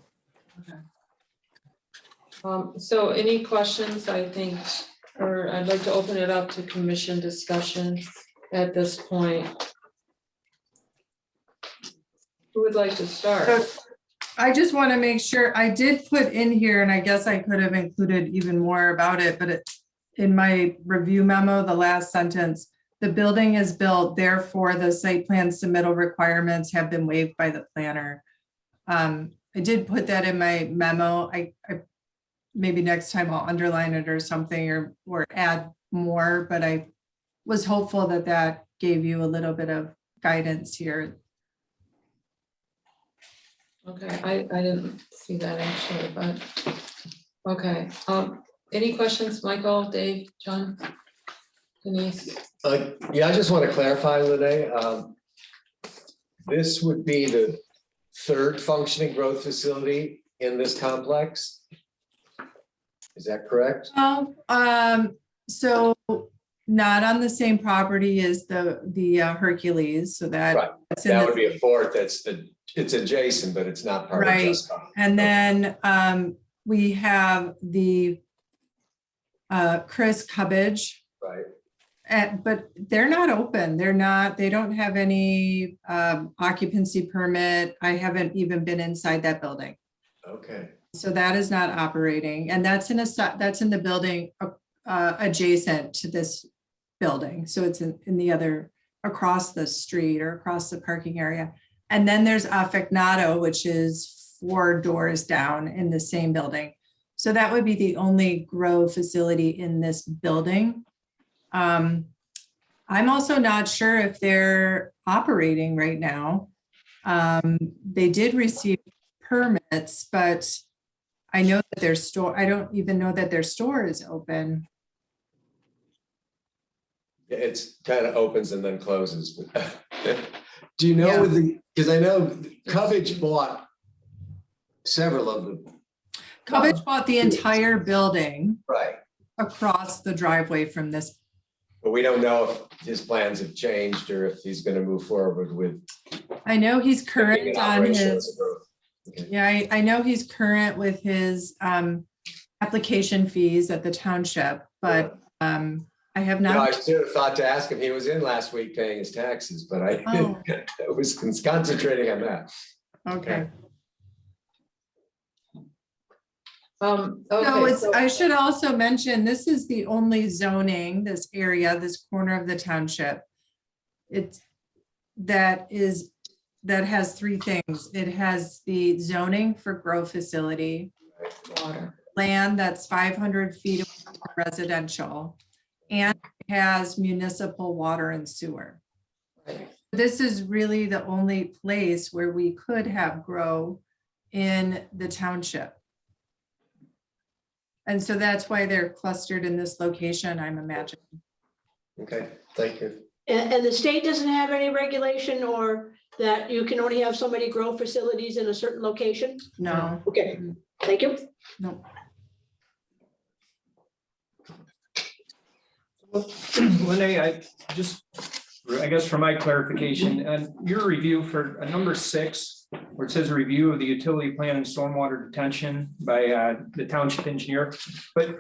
So any questions, I think, or I'd like to open it up to commission discussion at this point. Who would like to start? I just want to make sure, I did put in here, and I guess I could have included even more about it, but in my review memo, the last sentence, the building is built, therefore the site plan submittal requirements have been waived by the planner. I did put that in my memo. I maybe next time I'll underline it or something or add more, but I was hopeful that that gave you a little bit of guidance here. Okay, I didn't see that actually, but, okay. Any questions, Michael, Dave, John, Denise? Yeah, I just want to clarify, Lene. This would be the third functioning growth facility in this complex. Is that correct? Well, so not on the same property as the Hercules, so Right. that's in That the, would be a fourth. It's adjacent, but it's not part of Right. just. and then we have the Chris Cubbage, Right. but they're not open. They don't have any occupancy permit. I haven't even been inside that building. Okay. So that is not operating, and that's in the building adjacent to this building. So it's in the other, across the street or across the parking area. And then there's Affectato, which is 4 doors down in the same building. So that would be the only grow facility in this building. I'm also not sure if they're operating right now. They did receive permits, but I know that their store, I don't even know that their store is open. It's kind of opens and then closes. Do you know Yeah. with the, because I know Cubbage bought several of them. Cubbage bought the entire building Right. across the driveway from this. But we don't know if his plans have changed or if he's going to move forward with. I know he's making current it on operational as a his, growth. Okay. yeah, I know he's current with his application fees at the township, but I have You know, I not. should have thought to ask him. He was in last week paying his taxes, but I Oh. I was concentrating on that. Okay. So Okay, it's, I should also mention, this is the only zoning, this area, this corner of the township. That has 3 things. It has the zoning for grow facility, water. land that's 500 feet residential, and it has municipal water and sewer. Right. This is really the only place where we could have grow in the township. And so that's why they're clustered in this location, I'm imagining. Okay, thank you. And the state doesn't have any regulation or that you can only have so many grow facilities in a certain location? No, Okay, thank you. no. Lene, I guess for my clarification, and your review for number 6, where it says review of the utility plan and stormwater detention by the township engineer, but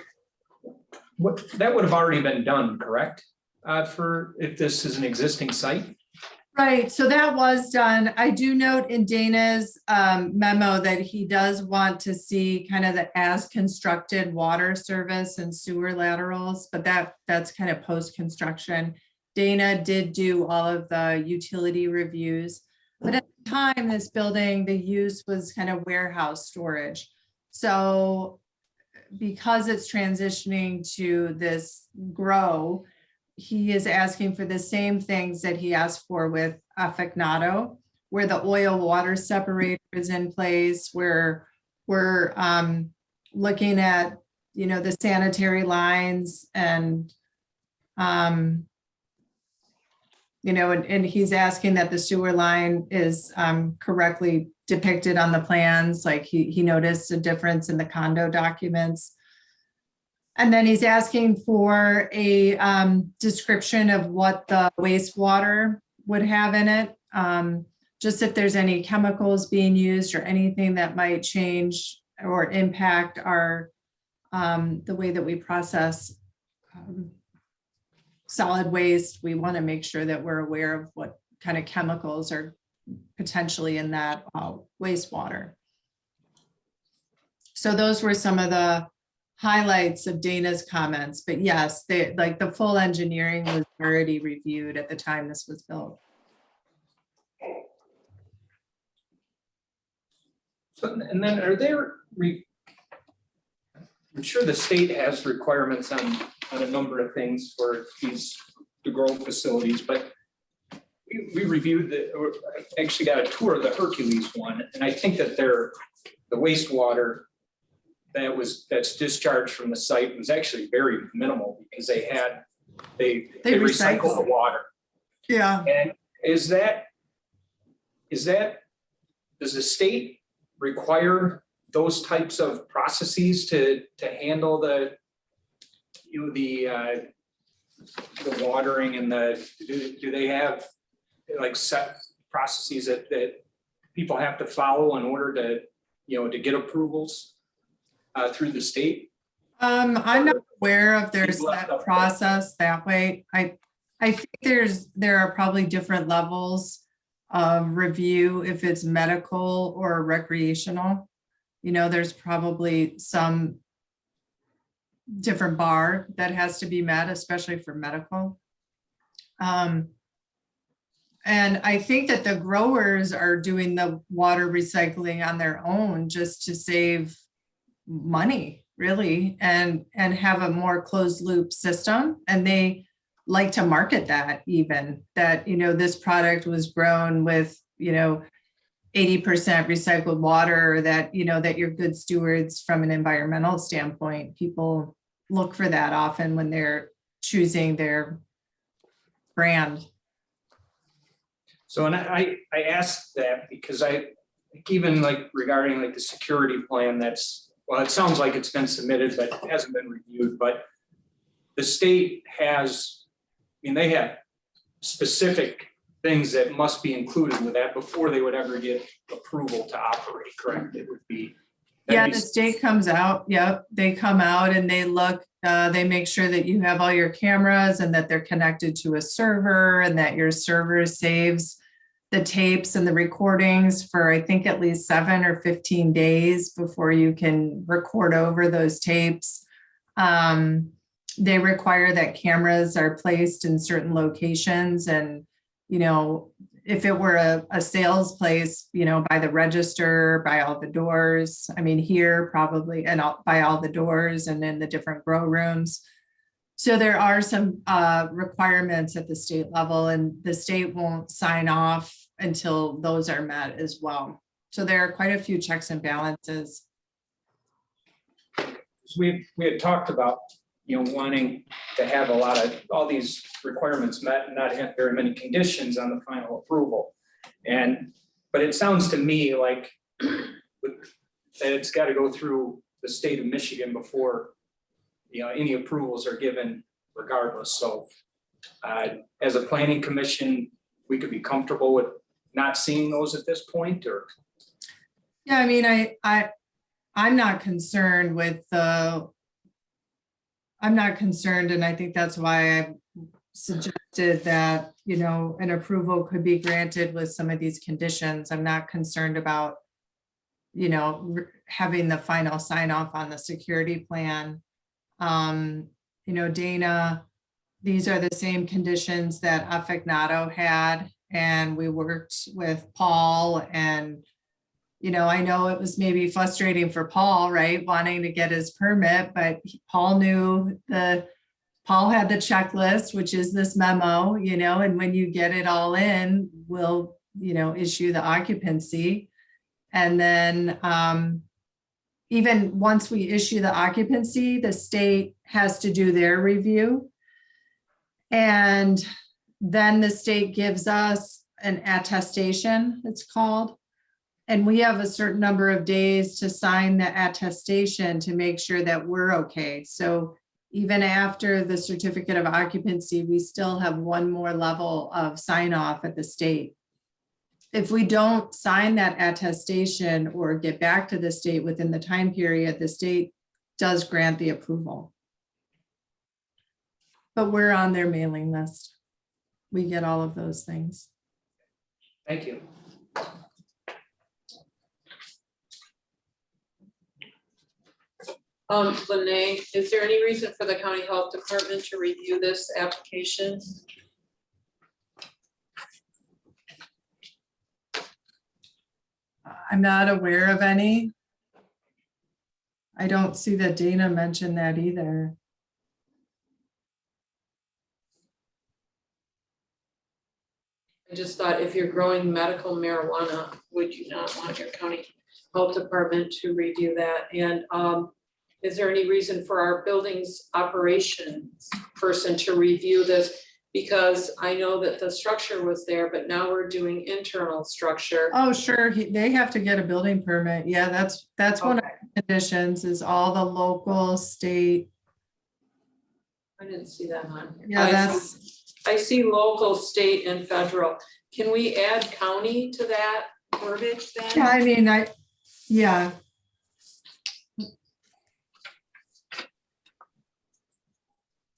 that would have already been done, correct? For if this is an existing site? Right, so that was done. I do note in Dana's memo that he does want to see kind of the as constructed water service and sewer laterals, but that's kind of post-construction. Dana did do all of the utility reviews, but at the time, this building, the use was kind of warehouse storage. So because it's transitioning to this grow, he is asking for the same things that he asked for with Aficionado, where the oil water separator is in place, where we're looking at, you know, the sanitary lines and, you know, and he's asking that the sewer line is correctly depicted on the plans, like he noticed a difference in the condo documents. And then he's asking for a description of what the wastewater would have in it. Just if there's any chemicals being used or anything that might change or impact our, the way that we process solid waste. We want to make sure that we're aware of what kind of chemicals are potentially in that wastewater. So those were some of the highlights of Dana's comments, but yes, they like the full engineering was already reviewed at the time this was built. So, and then are there, I'm sure the state has requirements on a number of things for the grow facilities, but we reviewed or actually got a tour of the Hercules one, and I think that the wastewater that's discharged from the site was actually very minimal because they recycle the water. Yeah. And does the state require those types of processes to handle the watering and do they have like set processes that people have to follow in order to get approvals through the state? I'm not aware of their set process that way. I think there are probably different levels of review if it's medical or recreational. You know, there's probably some different bar that has to be met, especially for medical. And I think that the growers are doing the water recycling on their own just to save money, really, and have a more closed loop system. And they like to market that even, that, you know, this product was grown with, you know, 80% recycled water, or that, you know, that you're good stewards from an environmental standpoint. People look for that often when they're choosing their brand. So, and I asked that because even like regarding like the security plan well, it sounds like it's been submitted, but it hasn't been reviewed, but the state has, they have specific things that must be included with that before they would ever get approval to operate, correct? It would be. Yeah, the state comes out, yep, they come out and they look, they make sure that you have all your cameras and that they're connected to a server and that your server saves the tapes and the recordings for, I think, at least 7 or 15 days before you can record over those tapes. They require that cameras are placed in certain locations, and, you know, if it were a sales place, you know, by the register, by all the doors, I mean, here probably, and by all the doors and in the different grow rooms. So there are some requirements at the state level, and the state won't sign off until those are met as well. So there are quite a few checks and balances. We had talked about, wanting to have all these requirements met and not have very many conditions on the final approval. But it sounds to me like that it's got to go through the state of Michigan before, any approvals are given regardless. So as a planning commission, we could be comfortable with not seeing those at this point, or? Yeah, I mean, I'm not concerned with I'm not concerned, and I think that's why I suggested that, an approval could be granted with some of these conditions. I'm not concerned about, having the final sign off on the security plan. Dana, these are the same conditions that Affignado had, and we worked with Paul, and I know it was maybe frustrating for Paul, right, wanting to get his permit, but Paul had the checklist, which is this memo, and when you get it all in, we'll, issue the occupancy. And then even once we issue the occupancy, the state has to do their review. And then the state gives us an attestation, it's called. And we have a certain number of days to sign the attestation to make sure that we're okay. So even after the certificate of occupancy, we still have one more level of sign off at the state. If we don't sign that attestation or get back to the state within the time period, the state does grant the approval. But we're on their mailing list. We get all of those things. Thank you. Lene, is there any reason for the county health department to review this application? I'm not aware of any. I don't see that Dana mentioned that either. I just thought if you're growing medical marijuana, would you not want your county health department to review that? And is there any reason for our buildings operations person to review this? Because I know that the structure was there, but now we're doing internal structure. Oh, sure. They have to get a building permit. Yeah, that's one of the conditions is all the local, state. I didn't see that on here. Yeah, I see local, state, and federal. Can we add county to that verbiage then? yeah, I mean, yeah.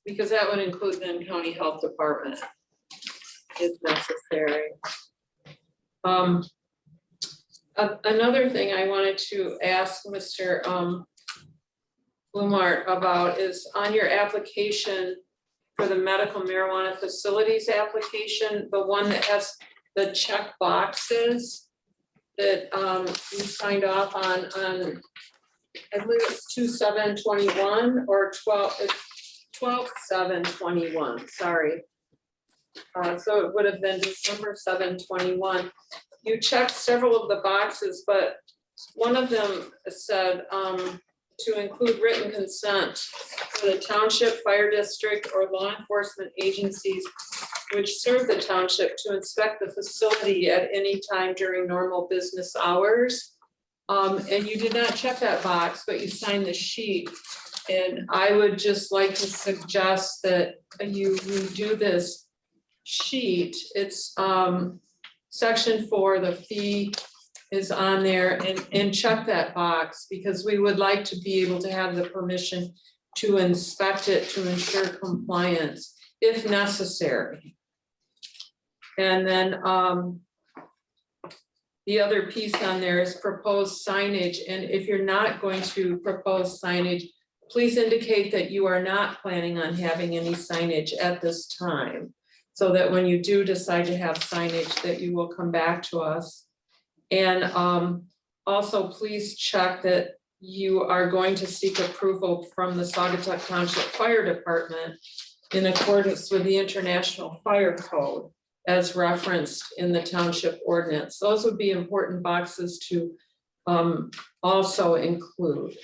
Because that would include then county health department if necessary. Another thing I wanted to ask Mr. Blumart about is on your application for the medical marijuana facilities application, the one that has the check boxes that you signed off on, I believe it's 2/7/21 or 12/7/21, sorry. So it would have been December 7/21. You checked several of the boxes, but one of them said to include written consent for the township, fire district, or law enforcement agencies which serve the township to inspect the facility at any time during normal business hours. And you did not check that box, but you signed the sheet. And I would just like to suggest that you redo this sheet. It's section 4, the fee is on there, and check that box, because we would like to be able to have the permission to inspect it to ensure compliance if necessary. And then the other piece on there is proposed signage. And if you're not going to propose signage, please indicate that you are not planning on having any signage at this time, so that when you do decide to have signage, that you will come back to us. And also please check that you are going to seek approval from the Saugatuck Township Fire Department in accordance with the International Fire Code as referenced in the township ordinance. Those would be important boxes to also include.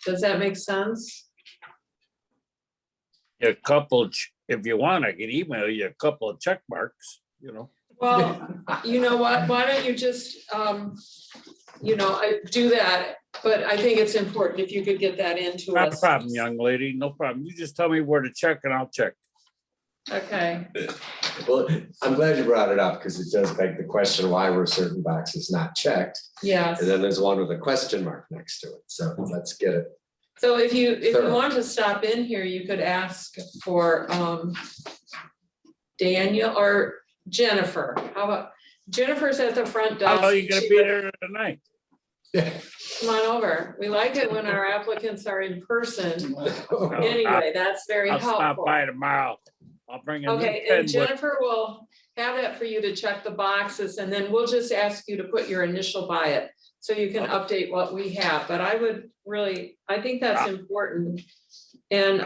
Does that make sense? A couple, if you want, I can email you a couple of check marks, Well, you know what, why don't you just, I do that, but I think it's important if you could get that into Not a us. problem, young lady, no problem. You just tell me where to check and I'll check. Okay, Well, I'm glad you brought it up because it does beg the question, why were certain boxes not checked? yes. And then there's one with a question mark next to it. So let's get it. So if you Thorough. want to stop in here, you could ask for Daniel or Jennifer. How about, Jennifer's at the front desk. How are you gonna She be would- there tonight? Come on over. We like it when our applicants are in person. Anyway, that's very I'll stop helpful. by tomorrow. I'll bring a new Okay, pen and with. Jennifer will have that for you to check the boxes, and then we'll just ask you to put your initial by it. So you can update what we have, but I would really, I think that's important. And,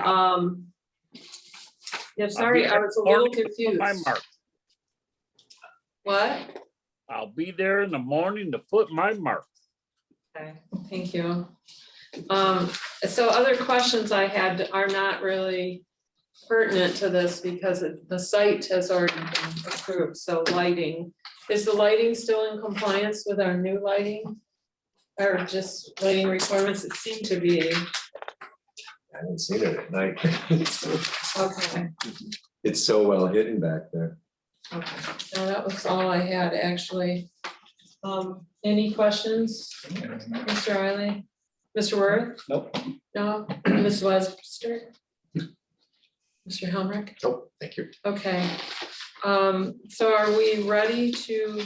yeah, sorry, I was a little Morning to put my confused. mark. What? I'll be there in the morning to put my mark. Okay, thank you. So other questions I had are not really pertinent to this because the site has already been approved, so lighting. Is the lighting still in compliance with our new lighting? Or just lighting requirements? It seemed to be, I haven't seen it at night. okay, It's so well hidden back there. okay. No, that was all I had, actually. Any questions, Mr. Riley? Mr. Worth? Nope. No? Ms. Webster? Mr. Helmrich? Oh, thank you. Okay, so are we ready to?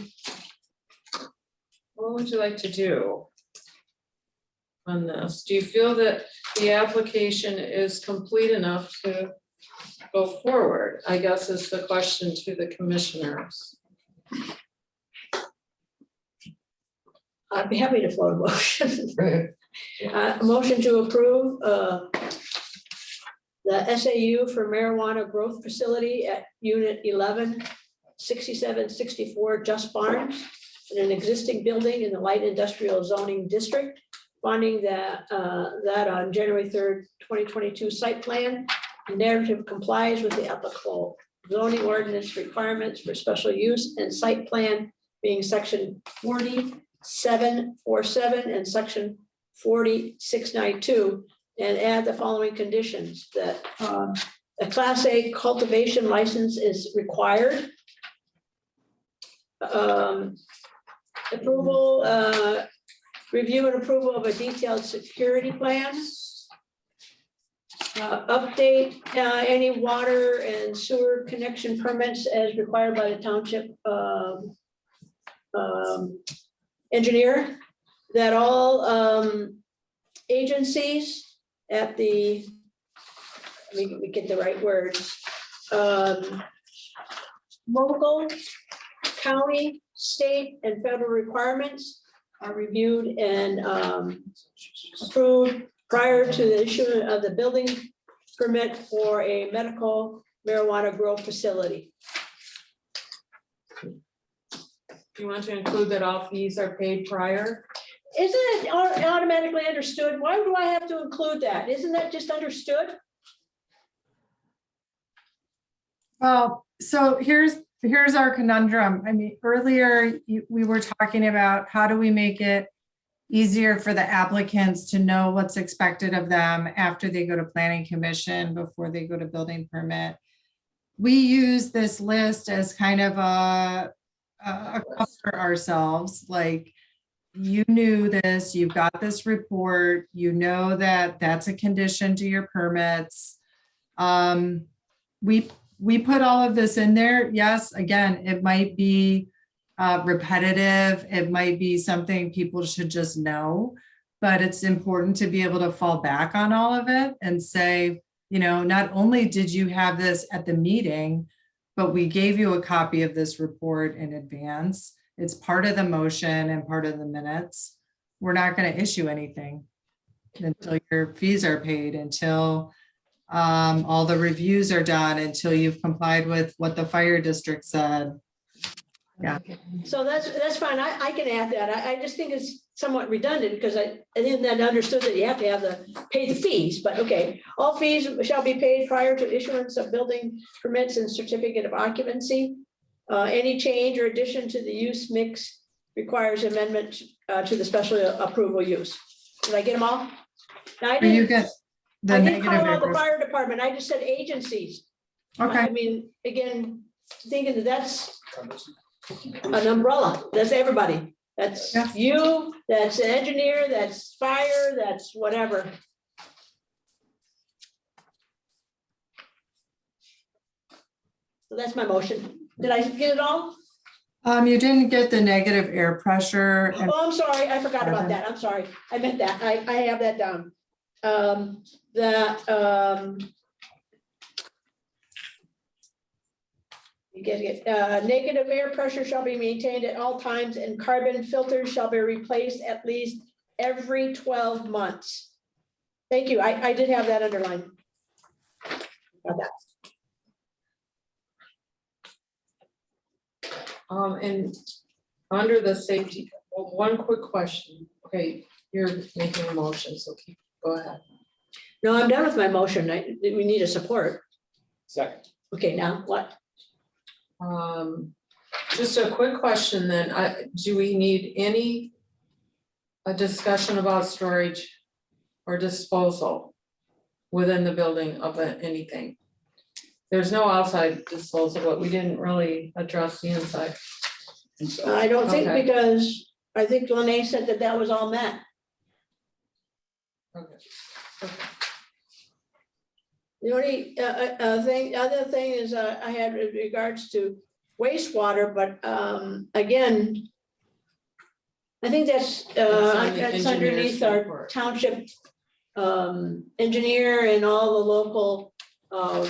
What would you like to do on this? Do you feel that the application is complete enough to go forward? I guess is the question to the commissioners. I'd be happy to float a motion. A motion to approve the SAU for marijuana growth facility at unit 116764 Just Barnes in an existing building in the light industrial zoning district, finding that on January 3rd, 2022 site plan, the narrative complies with the applicable zoning ordinance requirements for special use and site plan being section 4747 and section 4692, and add the following conditions: that a Class A cultivation license is required. Approval, review and approval of a detailed security plan. Update any water and sewer connection permits as required by the township engineer. That all agencies at the, let me get the right words, local, county, state, and federal requirements are reviewed and approved prior to the issuance of the building permit for a medical marijuana grow facility. You want to include that all fees are paid prior? Isn't it automatically understood? Why do I have to include that? Isn't that just understood? Well, so here's our conundrum. I mean, earlier we were talking about how do we make it easier for the applicants to know what's expected of them after they go to planning commission, before they go to building permit. We use this list as kind of a cover ourselves, like, you knew this, you've got this report, you know that that's a condition to your permits. We put all of this in there. Yes, again, it might be repetitive. It might be something people should just know, but it's important to be able to fall back on all of it and say, not only did you have this at the meeting, but we gave you a copy of this report in advance. It's part of the motion and part of the minutes. We're not going to issue anything until your fees are paid, until all the reviews are done, until you've complied with what the fire district said. Yeah. So that's fine. I can add that. I just think it's somewhat redundant because I didn't then understood that you have to pay the fees, but okay. All fees shall be paid prior to issuance of building permits and certificate of occupancy. Any change or addition to the use mix requires amendment to the special approval use. Did I get them all? Now, I Or you didn't, get the I didn't negative. call out the air- fire department, I just said agencies. Okay, I mean, again, thinking that that's an umbrella, that's everybody. That's Yeah. you, that's an engineer, that's fire, that's whatever. So that's my motion. Did I get it all? you didn't get the negative air pressure and Oh, I'm sorry, I forgot about that. I'm sorry. I meant that. I have that down. You get it. Negative air pressure shall be maintained at all times and carbon filters shall be replaced at least every 12 months. Thank you. I did have that underlined. Got that. And under the safety, one quick question. Okay, you're making a motion, so go ahead. No, I'm done with my motion. We need a support. Second. Okay, now what? Just a quick question then, do we need a discussion about storage or disposal within the building of anything? There's no outside disposal, but we didn't really address the inside. I don't think Okay. because I think Lene said that that was all met. Okay. The only other thing is I had with regards to wastewater, but again, I think that's on the that's engineer's underneath our report. township engineer and all the local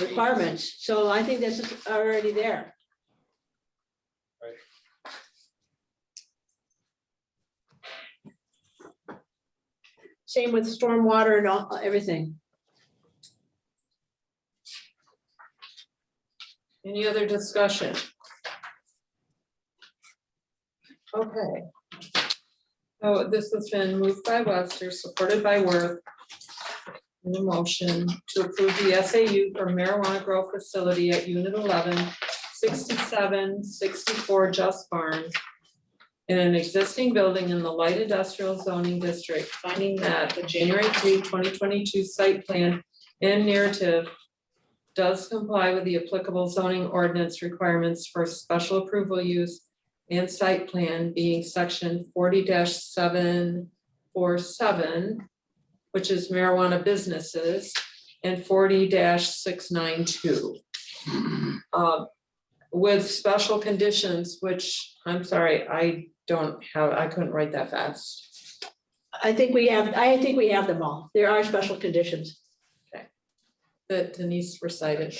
requirements. So I think that's already there. Same with stormwater and all, everything. Any other discussion? Okay. So this has been moved by Webster, supported by Worth. In the motion to approve the SAU for marijuana grow facility at Unit 11, 6764 Just Barns in an existing building in the light industrial zoning district, finding that the January 3, 2022 site plan and narrative does comply with the applicable zoning ordinance requirements for special approval use and site plan being section 40-747, which is marijuana businesses, and 40-692. With special conditions, which I'm sorry, I couldn't write that fast. I think we have them all. There are special conditions. That Denise recited.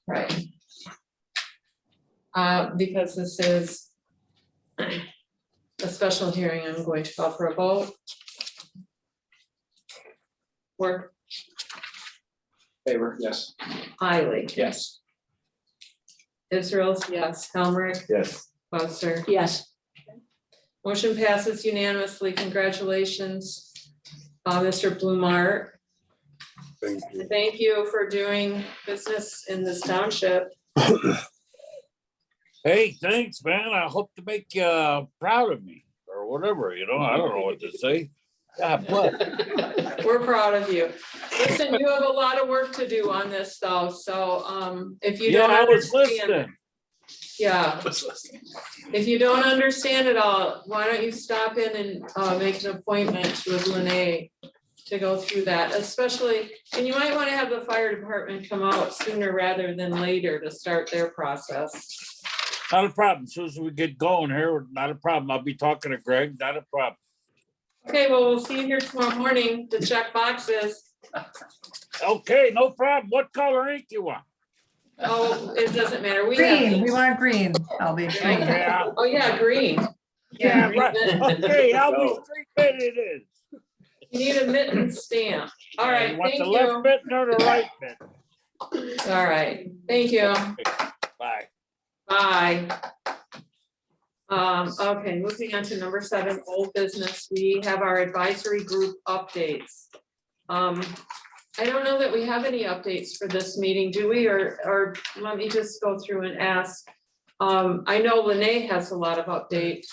Right. Because this is a special hearing, I'm going to call for a vote. Work, Favor, yes. Hiley, Yes. Israel's yes, Helmrich, Yes. Webster. Yes. Motion passes unanimously. Congratulations, Mr. Blumart. Thank you. Thank you for doing business in this township. Hey, thanks, man. I hope to make you proud of me or whatever, I don't know what to say. God bless. We're proud of you. Listen, you have a lot of work to do on this though, so if you Yeah, don't I was understand, listening. yeah. If you don't understand it all, why don't you stop in and make an appointment with Lene to go through that, especially, and you might want to have the fire department come out sooner rather than later to start their process. Not a problem. As soon as we get going here, not a problem. I'll be talking to Greg, not a problem. Okay, well, we'll see you here tomorrow morning to check boxes. Okay, no problem. What color ink you want? Oh, it doesn't matter. We green, have we want green, Albie. Green. Okay, oh yeah, green. yeah, right. Okay, how many street bit it is? You need a mitten stamp. All right, You want thank the you. left mitten or the right mitten? All right, thank you. Bye. Bye. Okay, moving on to number 7, old business. We have our advisory group updates. I don't know that we have any updates for this meeting, do we? Or let me just go through and ask. I know Lene has a lot of update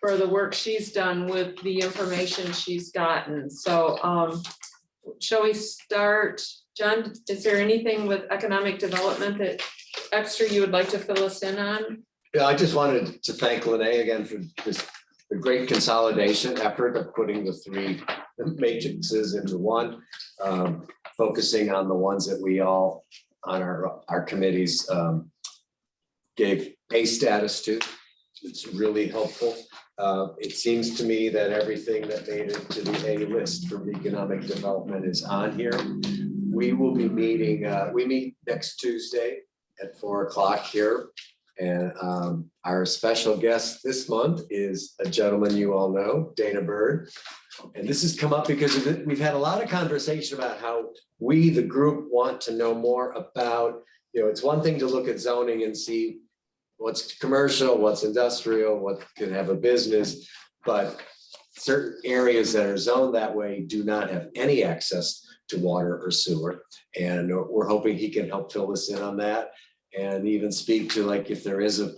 for the work she's done with the information she's gotten, so, shall we start? John, is there anything with economic development that extra you would like to fill us in on? Yeah, I just wanted to thank Lene again for this, the great consolidation effort of putting the three matrices into one, focusing on the ones that we all on our committees gave pay status to. It's really helpful. It seems to me that everything that made it to the A list for economic development is on here. We will be meeting, we meet next Tuesday at 4 o'clock here. And our special guest this month is a gentleman you all know, Dana Bird. And this has come up because of it. We've had a lot of conversation about how we, the group, want to know more about, it's one thing to look at zoning and see what's commercial, what's industrial, what could have a business, but certain areas that are zoned that way do not have any access to water or sewer. And we're hoping he can help fill us in on that. And even speak to, like, if there is a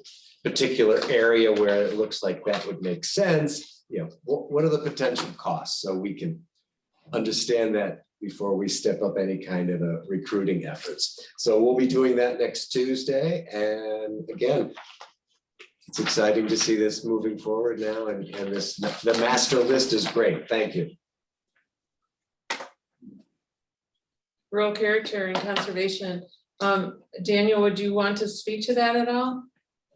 particular area where it looks like that would make sense, what are the potential costs? So we can understand that before we step up any kind of a recruiting efforts. So we'll be doing that next Tuesday. And again, it's exciting to see this moving forward now. And the master list is great. Thank you. Rural character and conservation. Daniel, would you want to speak to that at all?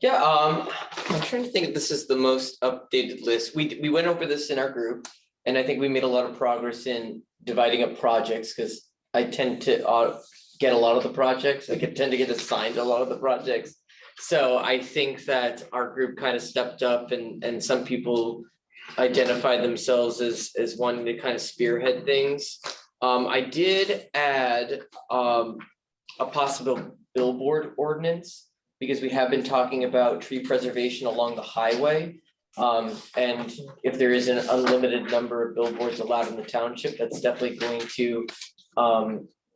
Yeah, I'm trying to think if this is the most updated list. We went over this in our group, and I think we made a lot of progress in dividing up projects, because I tend to get a lot of the projects. I tend to get assigned a lot of the projects. So I think that our group kind of stepped up, and some people identified themselves as wanting to kind of spearhead things. I did add a possible billboard ordinance, because we have been talking about tree preservation along the highway. And if there is an unlimited number of billboards allowed in the township, that's definitely going to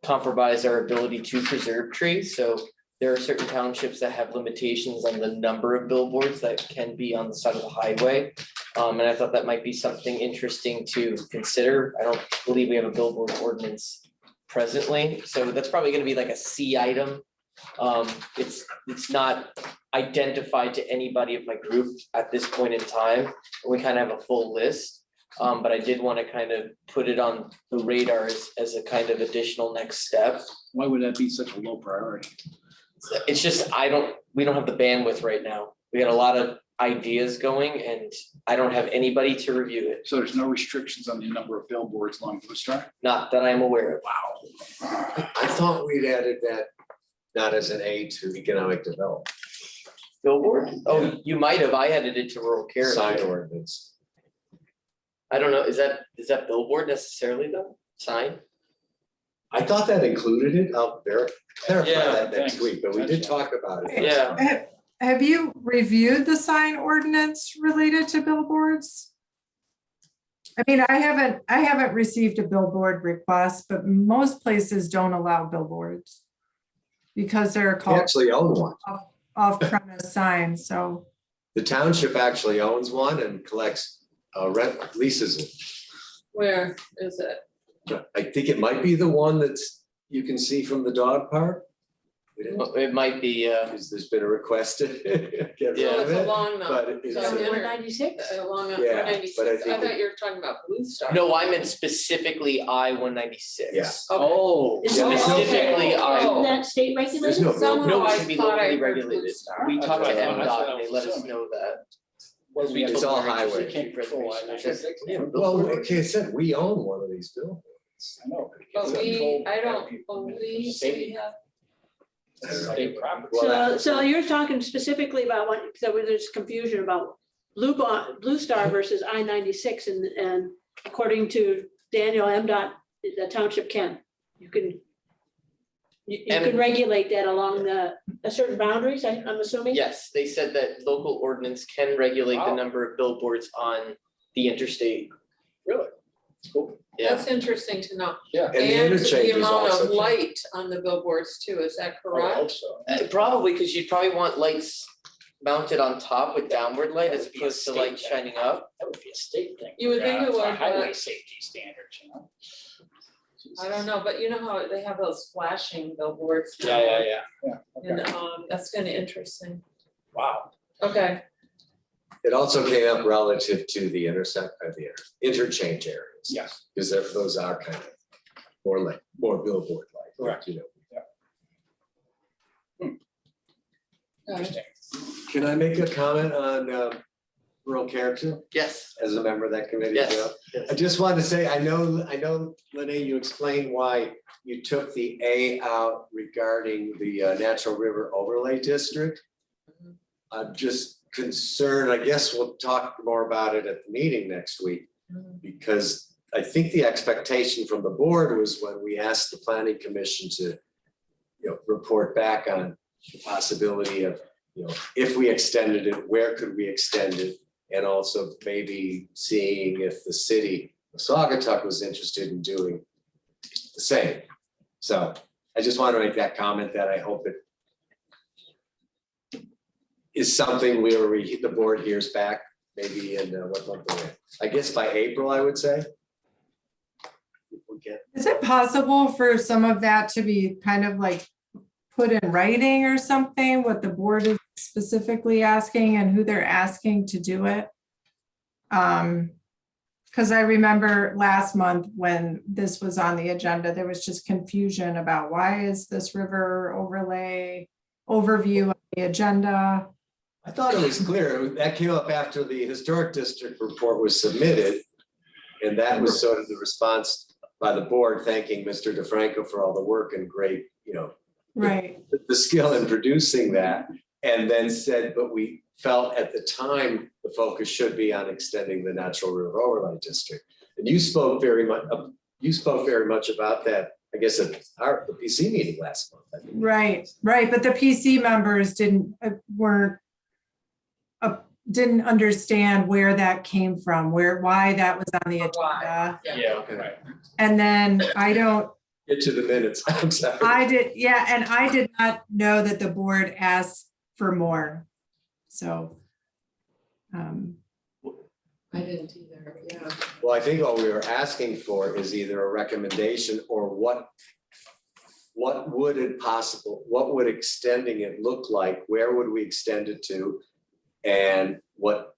compromise our ability to preserve trees. So there are certain townships that have limitations on the number of billboards that can be on the side of the highway. And I thought that might be something interesting to consider. I don't believe we have a billboard ordinance presently, so that's probably going to be like a C item. It's not identified to anybody of my group at this point in time. We kind of have a full list, but I did want to kind of put it on the radar as a kind of additional next step. Why would that be such a low priority? It's just, we don't have the bandwidth right now. We got a lot of ideas going, and I don't have anybody to review it. So there's no restrictions on the number of billboards along Blue Star? Not that I'm aware of. Wow. I thought we'd added that not as an aid to economic development. Billboard? Oh, you might have. I added it to rural character. Sign ordinance. I don't know. Is that billboard necessarily though? Sign? I thought that included it. I'll clarify Yeah, that next thanks. week, but we did talk about it. Yeah. Have you reviewed the sign ordinance related to billboards? I mean, I haven't received a billboard request, but most places don't allow billboards because they're We called actually own one. off-premise signs, so. The township actually owns one and collects rent leases it. Where is it? I think it might be the one that's, you can see from the dog park. It might be, Because there's been a request to get rid Yeah. Oh, of it's it. along but the, it's so a- inner- 196? along Yeah, 196. but I I think thought you were talking about Blue Star. no, I meant specifically I-196. Yeah. Okay. Oh, Is Yeah, that- specifically okay. I. Isn't that state There's regulated? no Somehow No, it I should be thought I locally heard Blue regulated. Star. We talked to That's what I MDOT, and they was let us assuming. know that. What we It's all highway. Can't control I-96. Yeah. Well, like I said, we own one of these billboards. I know. But It's we, controlled I by don't people. believe we State- have. State property. So you're talking specifically about what, so there's confusion about Blue Star versus I-96, and according to Daniel MDOT, the township can, you can regulate that along a certain boundaries, I'm assuming? Yes, they said that local ordinance can regulate the Wow. number of billboards on the interstate. Really? Cool. Yeah, That's interesting to know. Yeah. And the And the interchanges amount also of change. light on the billboards too, is that I would hope correct? so. probably, because you'd probably want lights mounted on top with downward light as opposed to light shining up? That would be a state thing. You would think it for would, Highway but- safety standards, you know? I don't know, but you know how they have those flashing billboards now? Yeah, And, okay, that's kind of interesting. wow. Okay, It also came up relative to the interchange areas. Yes, Because those are kind of more billboard like. Correct. You know. okay. interesting. Can I make a comment on rural character Yes. as a member of that committee? Yes. Joe? I just wanted to say, I know, Lene, you explained why you took the A out regarding the Natural River Overlay District. I'm just concerned, I guess we'll talk more about it at the meeting next week, because I think the expectation from the board was when we asked the planning commission to, report back on the possibility of, if we extended it, where could we extend it? And also maybe seeing if the city of Saugatuck was interested in doing the same. So I just want to make that comment that I hope it is something where the board hears back, maybe in what month are we in? I guess by April, I would say. If we get- Is it possible for some of that to be kind of like put in writing or something, what the board is specifically asking and who they're asking to do it? Because I remember last month when this was on the agenda, there was just confusion about why is this river overlay overview on the agenda? I thought it was clear. That came up after the historic district report was submitted. And that was sort of the response by the board thanking Mr. DeFranco for all the work and great, Right, the skill in producing that. And then said, but we felt at the time, the focus should be on extending the Natural River Overlay District. And you spoke very much about that, I guess, at the PC meeting last month. I think. right. But the PC members didn't understand where that came from, why that was on the agenda. Yeah, Okay. right. And then Get to the minutes. I'm sorry. I did not know that the board asked for more. So. I didn't either, yeah. Well, I think all we were asking for is either a recommendation or what would extending it look like? Where would we extend it to? And what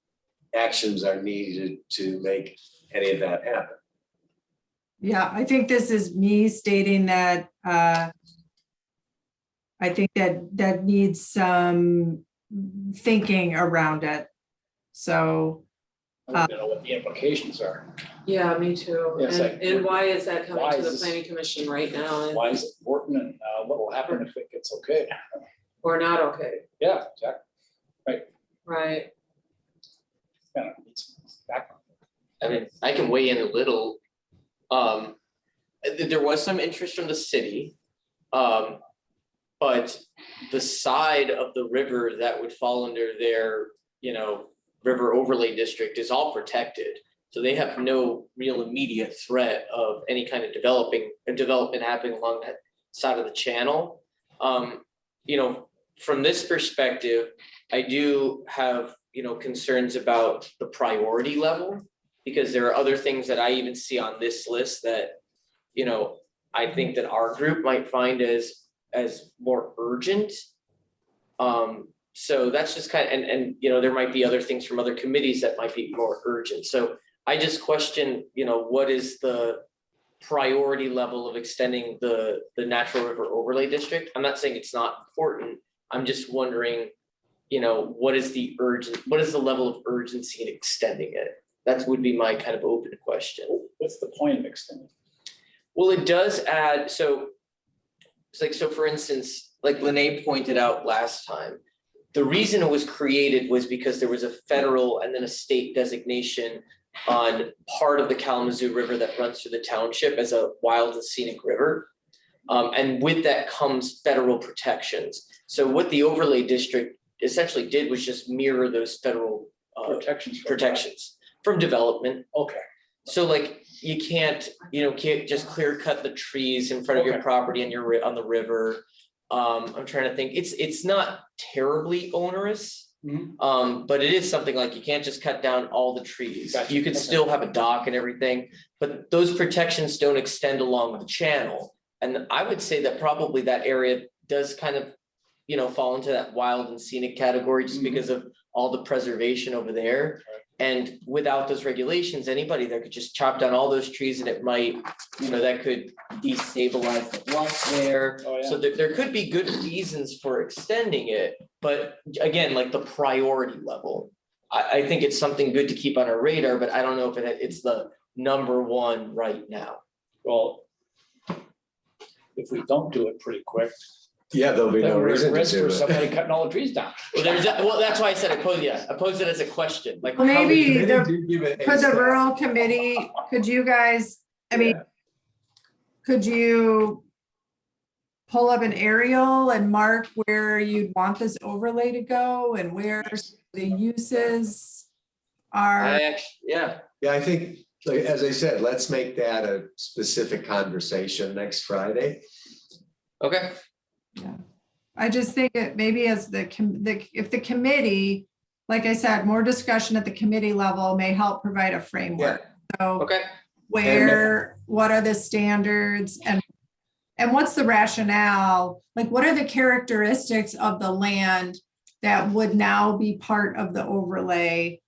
actions are needed to make any of that happen? Yeah, I think this is me stating that I think that needs some thinking around it. So, I don't know what the implications are. Yeah, me too. Yeah, it's like- And why is that coming Why to is the this- planning commission right now and- Why is it important and what will happen if it gets okay? or not okay? Yeah, exactly. Right, Kind of needs some background. I mean, I can weigh in a little. There was some interest from the city. But the side of the river that would fall under their, river overlay district is all protected. So they have no real immediate threat of any kind of development happening along that side of the channel. From this perspective, I do have, concerns about the priority level, because there are other things that I even see on this list that, I think that our group might find as more urgent. So that's just kind of, and there might be other things from other committees that might be more urgent. So I just question, what is the priority level of extending the Natural River Overlay District? I'm not saying it's not important. I'm just wondering, what is the level of urgency in extending it? That would be my kind of open question. What's the point of extending? Well, it does add, so it's like, so for instance, like Lene pointed out last time, the reason it was created was because there was a federal and then a state designation on part of the Kalamazoo River that runs through the township as a wild and scenic river. And with that comes federal protections. So what the overlay district essentially did was just mirror those federal protections from development. Okay. So like you can't just clear cut the trees in front of your Okay. property and on the river. I'm trying to think, it's not terribly onerous. But it is something like you can't just cut down all the trees. Gotcha. You could Okay. still have a dock and everything, but those protections don't extend along the channel. And I would say that probably that area does kind of, fall into that wild and scenic category just because of all the preservation over there. And without those regulations, anybody there could just chop down all those trees and it might, that could destabilize the bluff there. Oh, yeah. So there could be good reasons for extending it, but again, like the priority level. I think it's something good to keep on our radar, but I don't know if it's the number one right now. Well, if we don't do it pretty quick, Yeah, there'll be then no we're reason at to risk do for it. somebody cutting all the trees down. Well, that's why I said I posed it as a question, like. Well, how we- maybe the, Do give it a could the stat. rural committee, could you guys, I mean, could you pull up an aerial and mark where you'd want this overlay to go and where the uses are? Yeah, Yeah, I think, like, as I said, let's make that a specific conversation next Friday. okay, I just think it maybe as if the committee, like I said, more discussion at the committee level may help provide a framework. So okay. what are the standards and what's the rationale? Like, what are the characteristics of the land that would now be part of the overlay?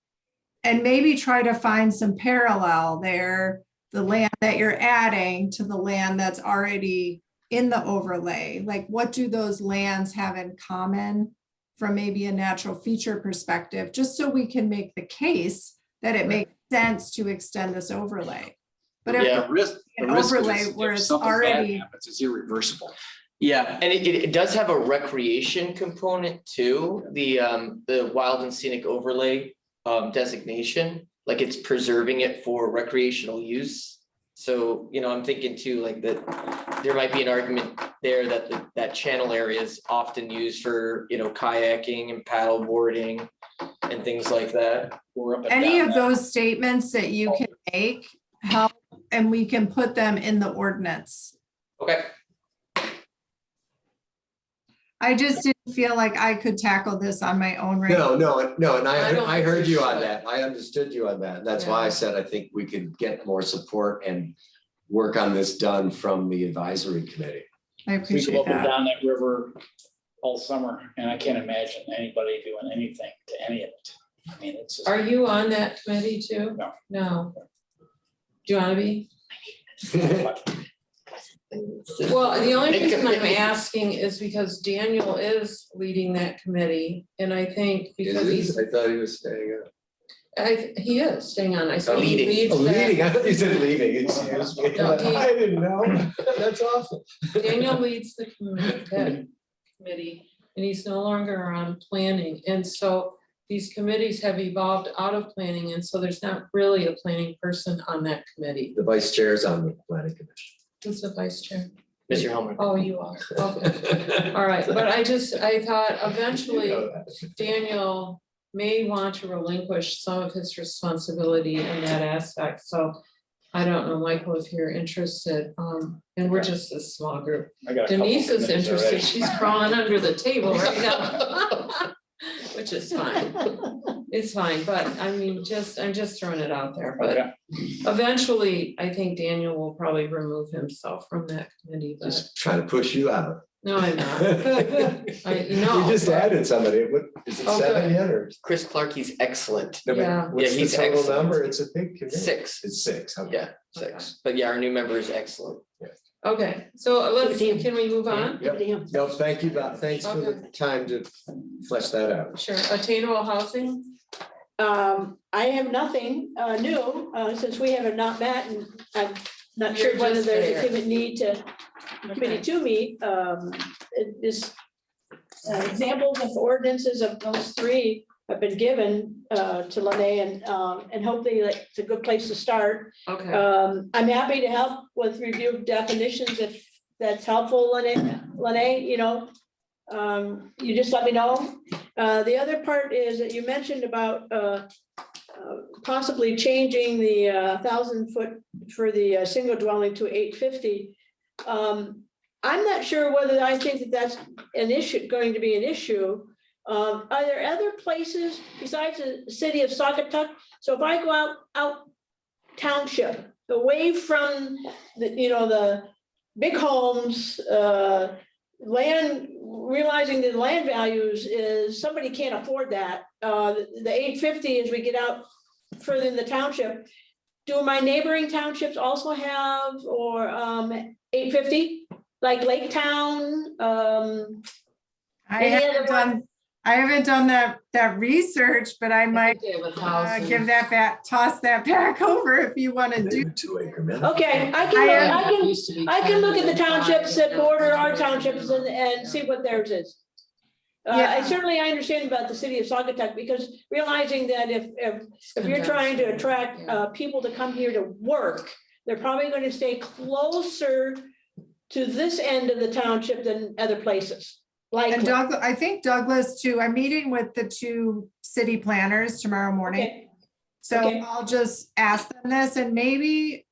And maybe try to find some parallel there, the land that you're adding to the land that's already in the overlay. Like, what do those lands have in common from maybe a natural feature perspective, just so we can make the case that it makes sense to extend this overlay. But if Yeah. The risk an is overlay if where it's something bad already, happens, it's irreversible. Yeah, and it does have a recreation component too, the wild and scenic overlay designation, like it's preserving it for recreational use. So, I'm thinking too, like that, there might be an argument there that that channel area is often used for, kayaking and paddle boarding and things like that. We're up and any down of that. those statements that you can make help, and we can put them in the ordinance. Okay, I just didn't feel like I could tackle this on my own right. No, and I don't I think heard we you on should. that. I understood you on that. That's why I said I think we could get more support and work on this done from the advisory committee. I We go appreciate up and that. down that river all summer, and I can't imagine anybody doing anything to any of it. I mean, it's just. Are you on that committee too? No. No. Do you want to be? Well, the only reason I'm asking is because Daniel is leading that committee, and I think because he's, I thought he was staying up. he is staying on, I said he Leading. leads Oh, that. leading, I thought you said leaving, excuse me. No, he- I didn't know, that's awesome. Daniel leads the committee, and he's no longer on planning, and so these committees have evolved out of planning, and so there's not really a planning person on that committee. The vice chair's on the planning commission. Who's the vice chair? Mr. Helmer. Oh, you are, okay, all right, but I thought eventually You know that. Daniel may want to relinquish some of his responsibility in that aspect, so I don't know, Michael, if you're interested, and we're just a small group. I got a couple Denise is committees interested, already. she's crawling under the table right now. Which is fine, it's fine, but I mean, I'm just throwing it out there, but Okay, eventually, I think Daniel will probably remove himself from that committee, but Just trying to push you out. no, I'm not. We No. just added somebody, what, is it Oh, 7 good. yet or? Chris Clark, he's excellent. No, but Yeah. What's Yeah, the he's total excellent. number? It's a big committee. 6, It's 6, okay. yeah, 6, but yeah, our new member is excellent. Okay, so can we move on? Yep. No, thank you, Bob. Thanks for the time to flesh that out. Sure, attainable housing, I have nothing new, since we have not met, and I'm not You're sure whether just there's a there. committee to meet. It is examples of ordinances of those three have been given to Lene, and hopefully it's a good place to start. okay, I'm happy to help with review of definitions if that's helpful, Lene, you just let me know. The other part is that you mentioned about possibly changing the 1,000-foot for the single dwelling to 850. I'm not sure whether I think that that's an issue, going to be an issue. Are there other places besides the city of Saugatuck? So if I go out township, away from the, the big homes, land, realizing that land values is, somebody can't afford that. The 850 as we get out further in the township. Do my neighboring townships also have, or 850, like Lake Town? I Any other haven't done that research, but I might They have 1,000. give that back, toss that back over if you want to do. 2 acre minimum. Okay, I can look at the townships that border our townships and see what theirs is. Yeah. I understand about the city of Saugatuck, because realizing that if you're trying to attract people to come here to work, they're probably going to stay closer to this end of the township than other places. And Likely. I think Douglas too, I'm meeting with the 2 city planners tomorrow morning. Okay. So Okay. I'll just ask them this, and maybe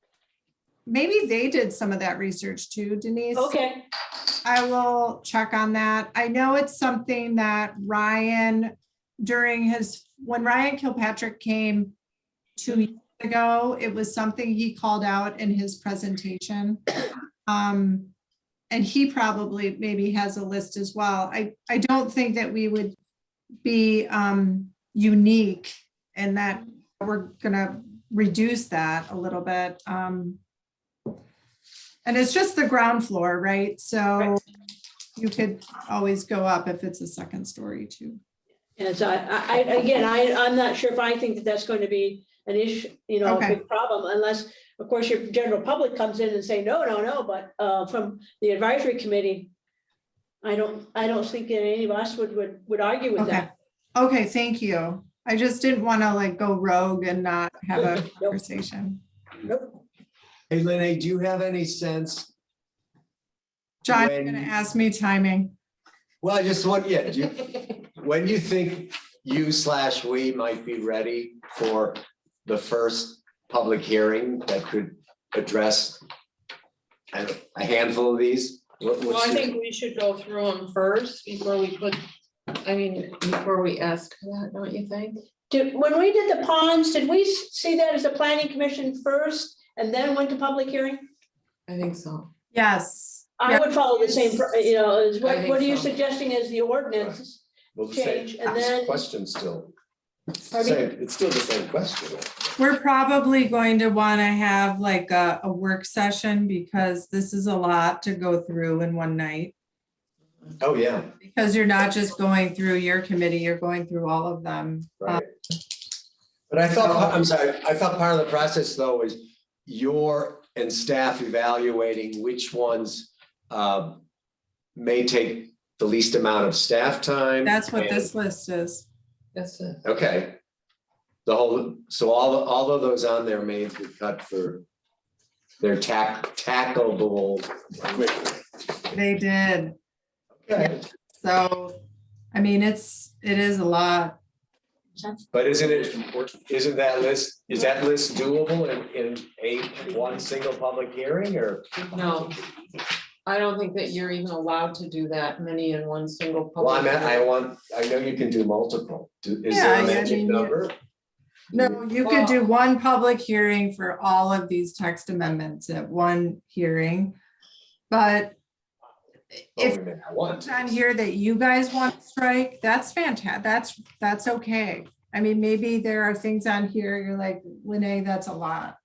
they did some of that research too, Denise. Okay, I will check on that. I know it's something that Ryan, when Ryan Kilpatrick came 2 years ago, it was something he called out in his presentation. And he probably maybe has a list as well. I don't think that we would be unique in that we're gonna reduce that a little bit. And it's just the ground floor, right? So you could always go up if it's a second story too. and so I'm not sure if I think that that's going to be an issue, a Okay. big problem, unless, of course, your general public comes in and say, no, but from the advisory committee, I don't think that any of us would argue with Okay. that. Okay, thank you. I just didn't want to like go rogue and not have a Nope. conversation. Nope. Hey, Lene, do you have any sense? John, you're when- gonna ask me timing. Well, I just want, when you think you/we might be ready for the first public hearing that could address a handful of these? Well, I think we should go through them first before we before we ask for that, don't you think? When we did the ponds, did we see that as a planning commission first and then went to public hearing? I think so. Yes. I would follow the same, as I think what are you so. suggesting as the ordinance? Well, the same Change, and then- question still. Pardon me? It's still the same question. We're probably going to want to have like a work session because this is a lot to go through in one night. Oh, yeah, Because you're not just going through your committee, you're going through all of them. right. But I thought part of the process though was your and staff evaluating which ones may take the least amount of staff time. That's what and- this list is. That's it. Okay. So all of those on there may be cut for their tackleable. They did. Okay. So, I mean, it is a lot. But is that list doable in one single public hearing or? No, I don't think that you're even allowed to do that many in one single Well, public. I know you can do multiple. Is Yeah, there a I magic mean, number? No, you could do one public hearing for all of these text amendments at one hearing. But if I want. it's on here that you guys want to strike, that's fantastic. That's okay. I mean, maybe there are things on here, you're like, Lene, that's a lot.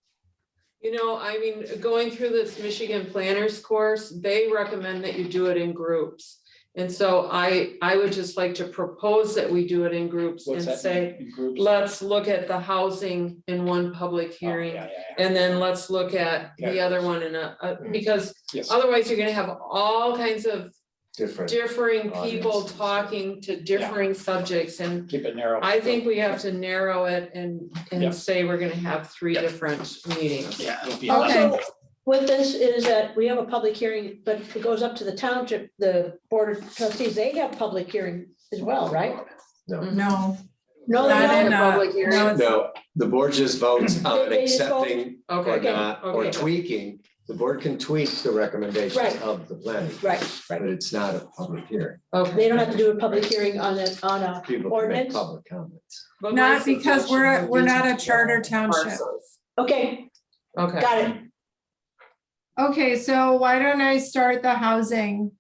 Going through this Michigan planners course, they recommend that you do it in groups. And so I would just like to propose that we do it in groups and What's that say, mean in groups? let's look at the housing in one public Oh, hearing. yeah. And then let's look at the other one in because Yes. otherwise you're gonna have all kinds of Different. differing people Audiences. talking to differing subjects. And Keep it narrow. I think we have to narrow it and Yeah. say we're gonna have 3 different meetings. Yeah. it'll be- Also, with this is that we have a public hearing, but it goes up to the township, the board of trustees, they have public hearing as well, right? No. No, Not they in don't. a- public hearing. no, it's- No, the board just votes on They just vote? accepting or Okay, not, or okay. tweaking The board can tweak the recommendations Right. of the planning, Right, but it's not a public hearing. they don't have to do a public hearing on a People can make ordinance. public comments. But Not my because we're suggestion would be not to a charter do township. parcels. Okay, Okay. got it. Okay, so why don't I start the housing?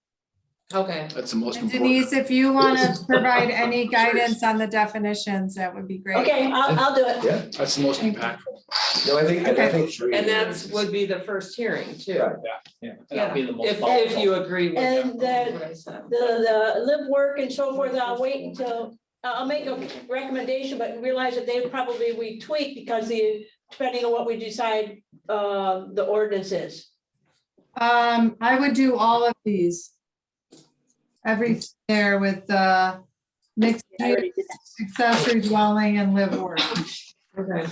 Okay, That's the most And important. Denise, if you want to provide any guidance on the definitions, that would be great. Okay, I'll do it. Yeah, That's the most impactful. no, I think. three and years that's would be the first hearing too. Right. Yeah, and that'll be the most If powerful. you agree with And what I said. The live, work and so forth, I'll wait until, I'll make a recommendation, but realize that they probably we tweak because depending on what we decide, the ordinance is. I would do all of these. Every there with the mixed I use, already did that. accessory dwelling and live work. Okay,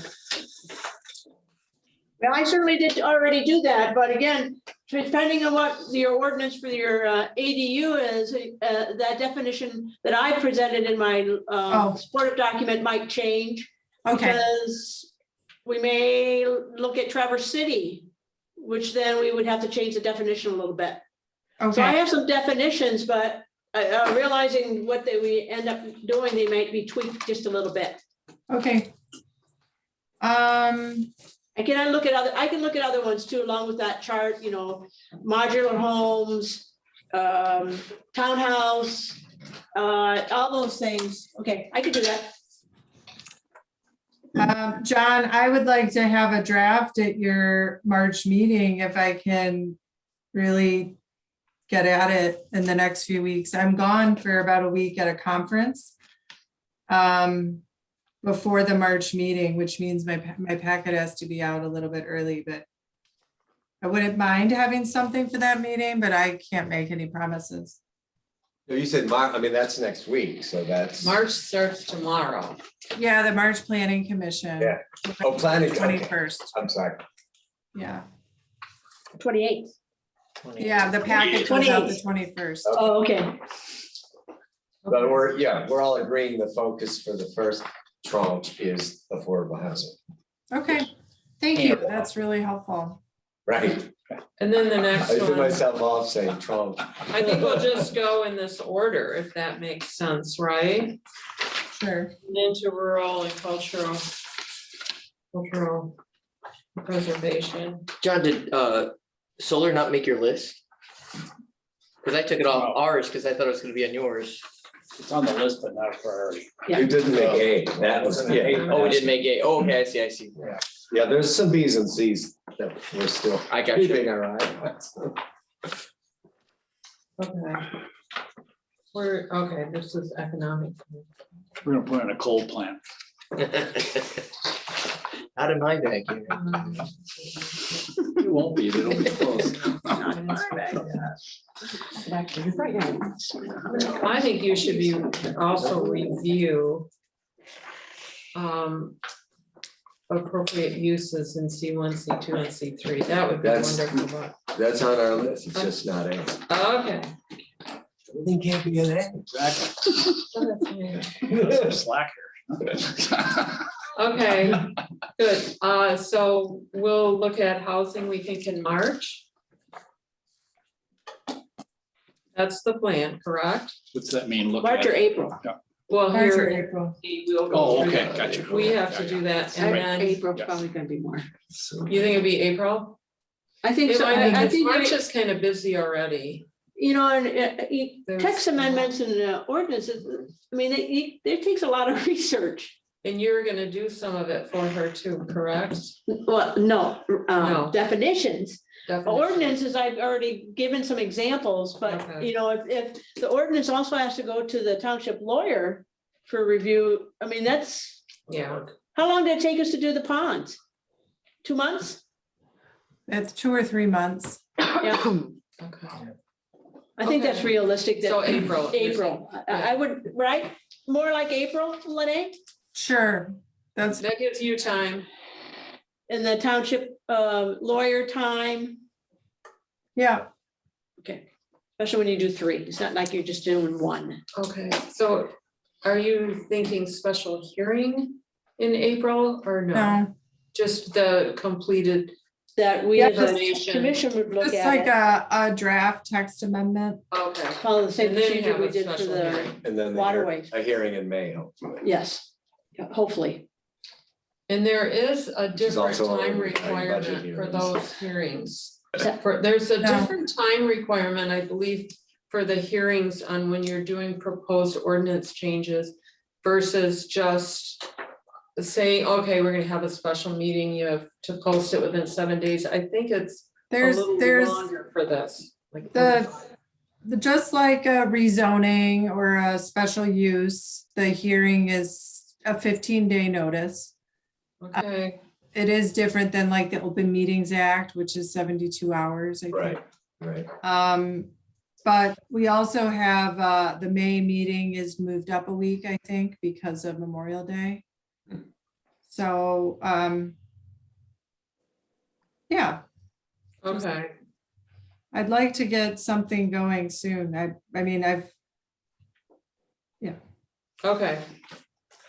Well, I certainly did already do that, but again, depending on what your ordinance for your ADU is, that definition that I presented in my Oh. supportive document might change. Okay, Because we may look at Traverse City, which then we would have to change the definition a little bit. So I okay, have some definitions, but realizing what we end up doing, they might be tweaked just a little bit. okay. I can look at other ones too, along with that chart, modular homes, townhouse, all those things. Okay, I could do that. John, I would like to have a draft at your March meeting if I can really get at it in the next few weeks. I'm gone for about a week at a conference before the March meeting, which means my packet has to be out a little bit early, but I wouldn't mind having something for that meeting, but I can't make any promises. No, you said I mean, that's next week, so that's. March starts tomorrow. Yeah, the March Planning Commission. Yeah. Oh, planning. okay. 21st, I'm sorry. yeah. 28th. Yeah, the packet comes out the 21st. Oh, okay. But we're all agreeing the focus for the first tranche is affordable housing, Okay, thank you. That's really helpful. right? And then the I next threw one, myself off saying tranche. I think we'll just go in this order, if that makes sense, right? Sure. And into rural and cultural preservation. John, did solar not make your list? Because I took it off ours because I thought it was gonna be on yours. It's on the list, but not a priority. You didn't make A, that was. Oh, we didn't make it. Oh, okay, I see. Yeah, there's some Bs and Cs that we're still I got you. keeping our eye on. Okay. Okay, this is economic. We're gonna put in a coal plant. Not in my backyard. It won't be, it'll be close. I think you should be also review appropriate uses in C1, C2, and C3. That would be That's- wonderful. but- That's on our list, it's just not A. Okay. Everything can't be an A. Exactly. So that's fine. Some slack here. Okay, good. So we'll look at housing, we think in March. That's the plan, correct? What's that mean? Look March at or it. April? Well, March or here, April. we'll go Oh, through okay, that. gotcha. We have to Yeah, do that, yeah. and Right. then, April's Yes. probably gonna be more. you think it'd be April? I think so. I mean, I 'cause think, March is kind of busy already. and text amendments and ordinances, I mean, it takes a lot of research. And you're gonna do some of it for her too, correct? Well, no, No. definitions. Definitely. Ordinances, I've already given some examples, but Okay. if the ordinance also has to go to the township lawyer for review, I mean, that's, Yeah, how long did it take us to do the ponds? 2 months? It's 2 or 3 months. Yeah, okay. I think that's Okay. realistic. that- So April. April, I would, right? More like April, Lene? Sure, that's, That gives you time. And the township lawyer time, yeah, okay, especially when you do 3. It's not like you're just doing 1. Okay, so are you thinking special hearing in April or no? no, Just the completed that we Yeah, as a information. commission would look Just at like it, a draft text amendment. Okay. follow the same And then procedure have we a did for special the, hearing. And then Waterways. a hearing in May, hopefully. yes, yeah, hopefully. And there is a different also time on budget requirement for hearings. those hearings. Except- There's a No. different time requirement, I believe, for the hearings on when you're doing proposed ordinance changes versus just say, okay, we're gonna have a special meeting, you have to post it within 7 days. I think it's a There's little longer for this. Like just like a rezoning or a special use, the hearing is a 15-day notice. Okay, It is different than like the Open Meetings Act, which is 72 hours, I think. Right. But we also have, the May meeting is moved up a week, I think, because of Memorial Day. So, yeah, okay, I'd like to get something going soon. I mean, okay.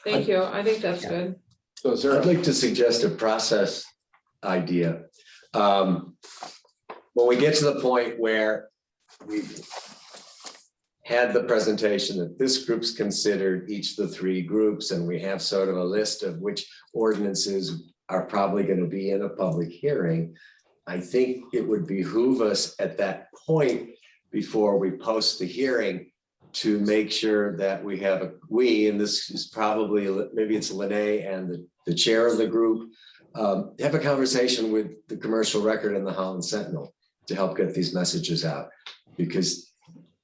Thank you. I think that's good. So is there, I'd like to suggest a process idea. When we get to the point where we've had the presentation that this group's considered each of the three groups, and we have sort of a list of which ordinances are probably going to be in a public hearing, I think it would behoove us at that point, before we post the hearing, to make sure that we have and this is probably, maybe it's Lene and the chair of the group, have a conversation with the Commercial Record and the Holland Sentinel to help get these messages out. Because,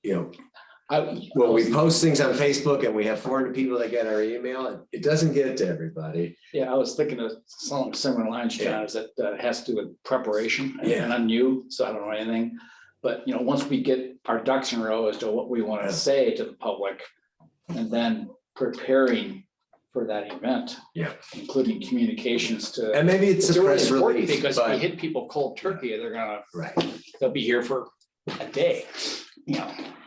when we post things on Facebook and we have 400 people that get our email, it doesn't get to everybody. Yeah, I was thinking of some similar lines, John, is that has to do with preparation. Yeah. And I'm new, so I don't know anything. But, once we get our ducks in a row as to what we want to say to the public, and then preparing for that event. Yeah. Including communications to. And maybe it's a really press important release, Because if we but hit people cold turkey, they're gonna, right, they'll be here for a day,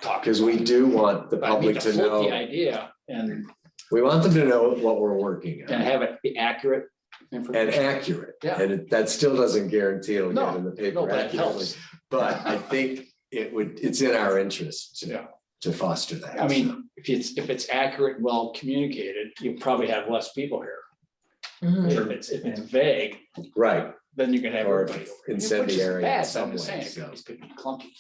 talking. because we do want the But I mean, public to float the know, idea and we want them to know what we're working on. have it be accurate And information. accurate, Yeah. and that still doesn't guarantee it'll get in the No, paper but it accurately, helps. but I think it's in our interest Yeah. to foster that. I mean, if it's accurate, and well communicated, you probably have less people here. Mhm. If it's vague, Right, then you're gonna have or everybody. over here, which is incendiary in bad, but some I'm way, just saying, so. it's pretty clunky.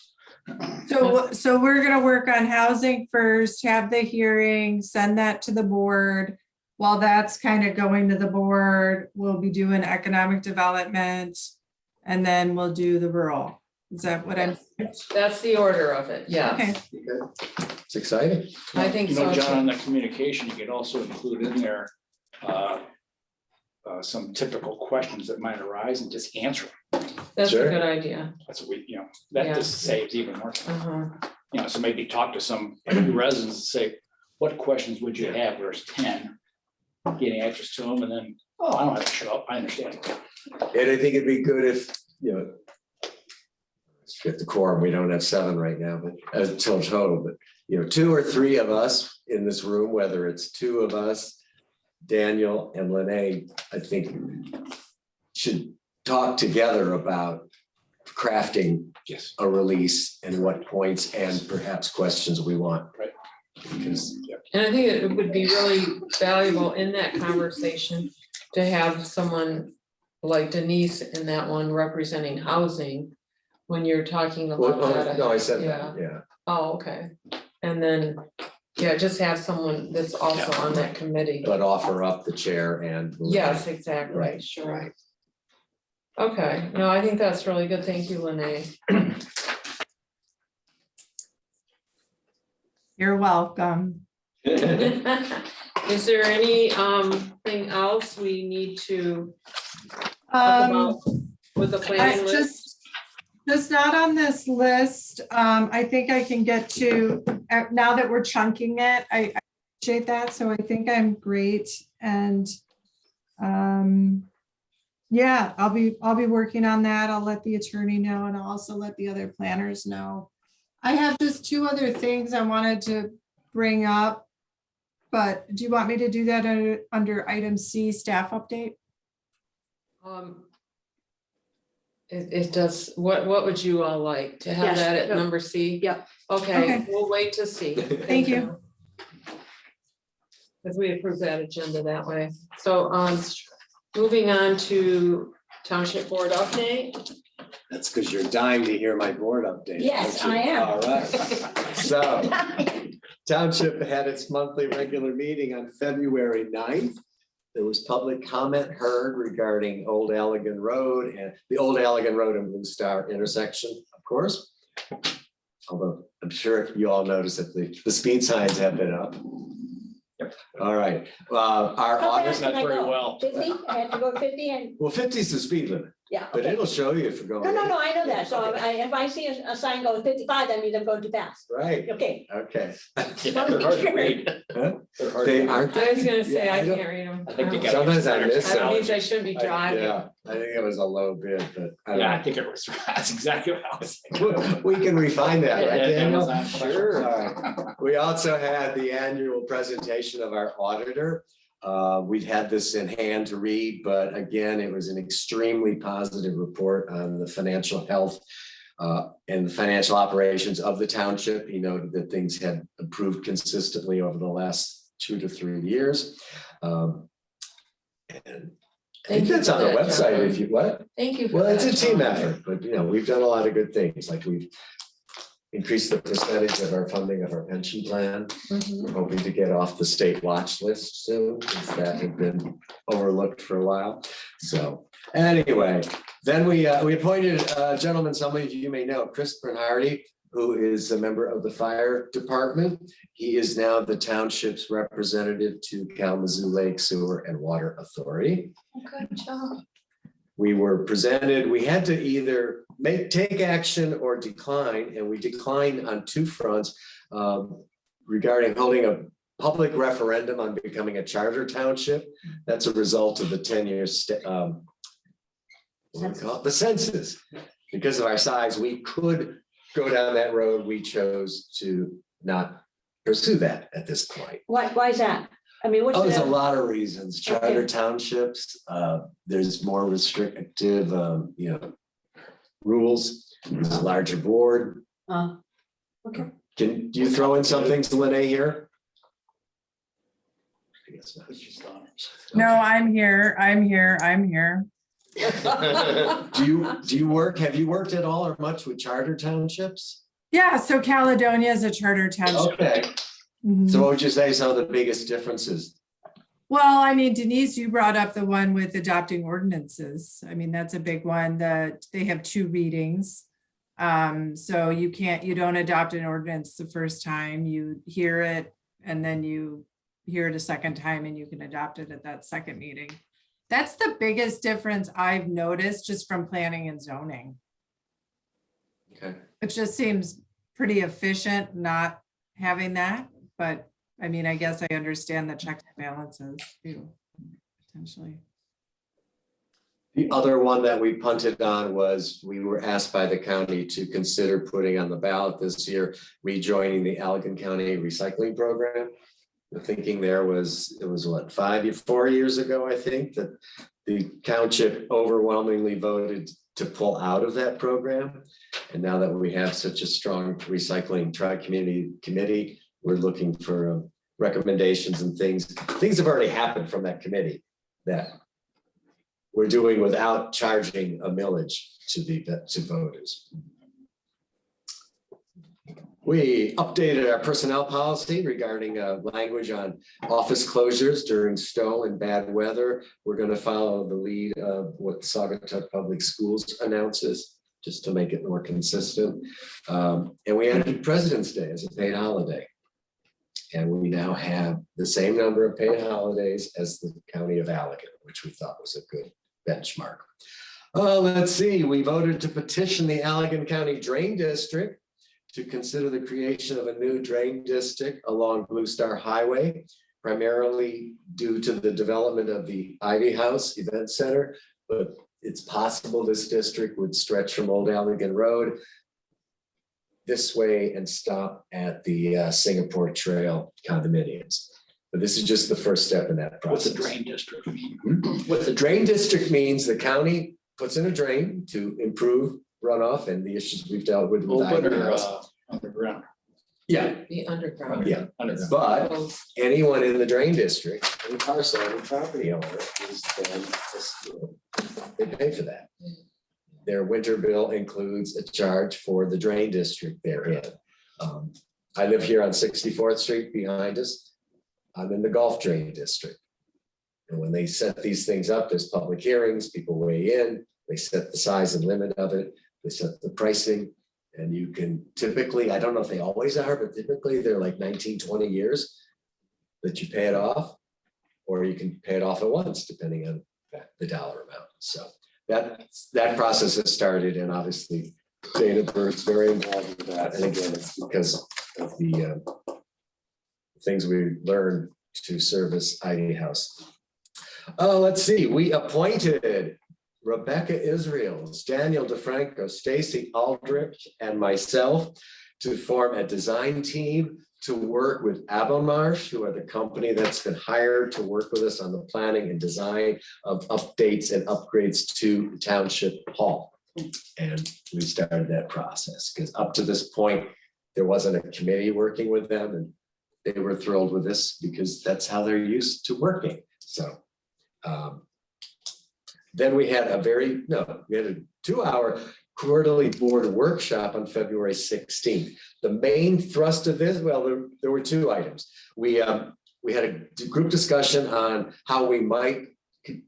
so we're gonna work on housing first, have the hearing, send that to the board. While that's kind of going to the board, we'll be doing economic development, and then we'll do the rural. Is that what I'm? That's the order of it, yeah. Okay. It's exciting. I think You know, so, John, too. on the communication, you could also include in there some typical questions that might arise and just answer them. That's a Sure. good idea. That's what we, Yeah. that just saves even more time. Uh-huh. So maybe talk to some residents and say, what questions would you have? There's 10. Getting answers to them and then, oh, I don't have to show up. I understand. And I think it'd be good if, let's get the quorum, we don't have 7 right now, but until total, but 2 or 3 of us in this room, whether it's 2 of us, Daniel and Lene, I think should talk together about crafting Yes. a release and what points and perhaps questions we want. Right. Because And I think it would be really valuable in that conversation to have someone like Denise in that one representing housing. When you're talking about that. no, I said Yeah. that, yeah. Oh, okay. And then, yeah, just have someone that's also on that committee. But offer up the chair and. Yes, exactly, Right, sure. right. Okay, no, I think that's really good. Thank you, Lene. You're welcome. Is there any thing else we need to talk about with the planning list? Just not on this list. I think I can get to, now that we're chunking it, I appreciate that. So I think I'm great. And yeah, I'll be working on that. I'll let the attorney know, and I'll also let the other planners know. I have just 2 other things I wanted to bring up, but do you want me to do that under item C, staff update? It does, what would you all like to have Yes, that at yeah. number C? Yeah. Okay, Okay. we'll wait to see. Thank you. Because we approve that agenda that way. So, moving on to Township Board update. That's because you're dying to hear my board update. Yes, aren't you? I am. All right. So Township had its monthly regular meeting on February 9th. There was public comment heard regarding Old Allegan Road and the Old Allegan Road and Blue Star intersection, of course. Although I'm sure you all noticed that the speed signs have been up. All right, our How audit, fast can I very go? well. 50? I have to go 50 and, well, 50 is the speed limit, yeah. but okay. it'll show you if you're going. No, I know that. So if I see a sign going 55, that means I'm going too fast. Right, Okay. okay. Yeah, they're hard to read. Huh? They're hard to They read. aren't I was they? gonna say, Yeah, I don't- can't read them. I think they got- Sometimes I miss That them. means I shouldn't be driving. Yeah, I think it was a low bid, but I Yeah, I don't think it was, that's exactly what I was know. thinking. We can refine that, right, Daniel? Amazon, sure. All right. We also had the annual presentation of our auditor. We'd had this in hand to read, but again, it was an extremely positive report on the financial health and the financial operations of the township. He noted that things had improved consistently over the last 2 to 3 years. And I think that's on the website if you, what? Thank you. for Well, it's a that, team John. effort, but we've done a lot of good things, like we've increased the percentage of our funding of our pension plan. Mhm. We're hoping to get off the state watch list soon, since that had been overlooked for a while. So anyway, then we appointed a gentleman, some of you may know, Chris Bernhardi, who is a member of the fire department. He is now the township's representative to Kalamazoo Lake Sewer and Water Authority. Good job. We were presented, we had to either take action or decline, and we declined on 2 fronts regarding holding a public referendum on becoming a charter township. That's a result of the 10-year the census. Because of our size, we could go down that road. We chose to not pursue that at this point. Why is that? I mean, what's Oh, there's a the, lot of reasons. Charter Okay. townships, there's more restrictive, rules, there's a larger board. okay. Do you throw in some things, Lene, here? I guess not. No, I'm here. Do you work, have you worked at all or much with charter townships? Yeah, so Caledonia is a charter township. Okay, Mhm. so what would you say some of the biggest differences? Well, I mean, Denise, you brought up the one with adopting ordinances. I mean, that's a big one that they have 2 readings. So you don't adopt an ordinance the first time, you hear it and then you hear it a second time and you can adopt it at that second meeting. That's the biggest difference I've noticed just from planning and zoning. Okay. It just seems pretty efficient not having that, but I mean, I guess I understand the checks and balances too, potentially. The other one that we punted on was, we were asked by the county to consider putting on the ballot this year, rejoining the Allegan County recycling program. The thinking there was, it was what, 4 years ago, I think, that the township overwhelmingly voted to pull out of that program. And now that we have such a strong recycling tri-community committee, we're looking for recommendations and things. Things have already happened from that committee that we're doing without charging a millage to voters. We updated our personnel policy regarding language on office closures during snow and bad weather. We're going to follow the lead of what Saugatuck Public Schools announces, just to make it more consistent. And we added President's Day as a paid holiday. And we now have the same number of paid holidays as the county of Allegan, which we thought was a good benchmark. Let's see, we voted to petition the Allegan County Drain District to consider the creation of a new drain district along Blue Star Highway, primarily due to the development of the Ivy House Event Center. But it's possible this district would stretch from Old Allegan Road this way and stop at the Singapore Trail condominiums. But this is just the first step in that What's process. the drain district mean? What the drain district means, the county puts in a drain to improve runoff and the issues we've dealt with. Open Ivy or House. underground? Yeah, The underground. yeah, Underground. but Oh, anyone in the drain district, any parcel, any property owner is then, they pay for that. Their winter bill includes a charge for the drain district they're in. I live here on 64th Street behind us. I'm in the Gulf Drain District. And when they set these things up, there's public hearings, people weigh in, they set the size and limit of it, they set the pricing. And you can typically, I don't know if they always are, but typically they're like 19, 20 years that you pay it off. Or you can pay it off at once, depending on the dollar amount. So that process has started, and obviously Dana Bird's very involved with that. And again, it's because of the things we learned to service Ivy House. Let's see, we appointed Rebecca Israels, Daniel DeFranco, Stacy Aldrich, and myself to form a design team to work with Abelmarsh, who are the company that's been hired to work with us on the planning and design of updates and upgrades to Township Hall. And we started that process because up to this point, there wasn't a committee working with them, and they were thrilled with this because that's how they're used to working. So then we had a 2-hour quarterly board workshop on February 16th. The main thrust of this, well, there were 2 items. We had a group discussion on how we might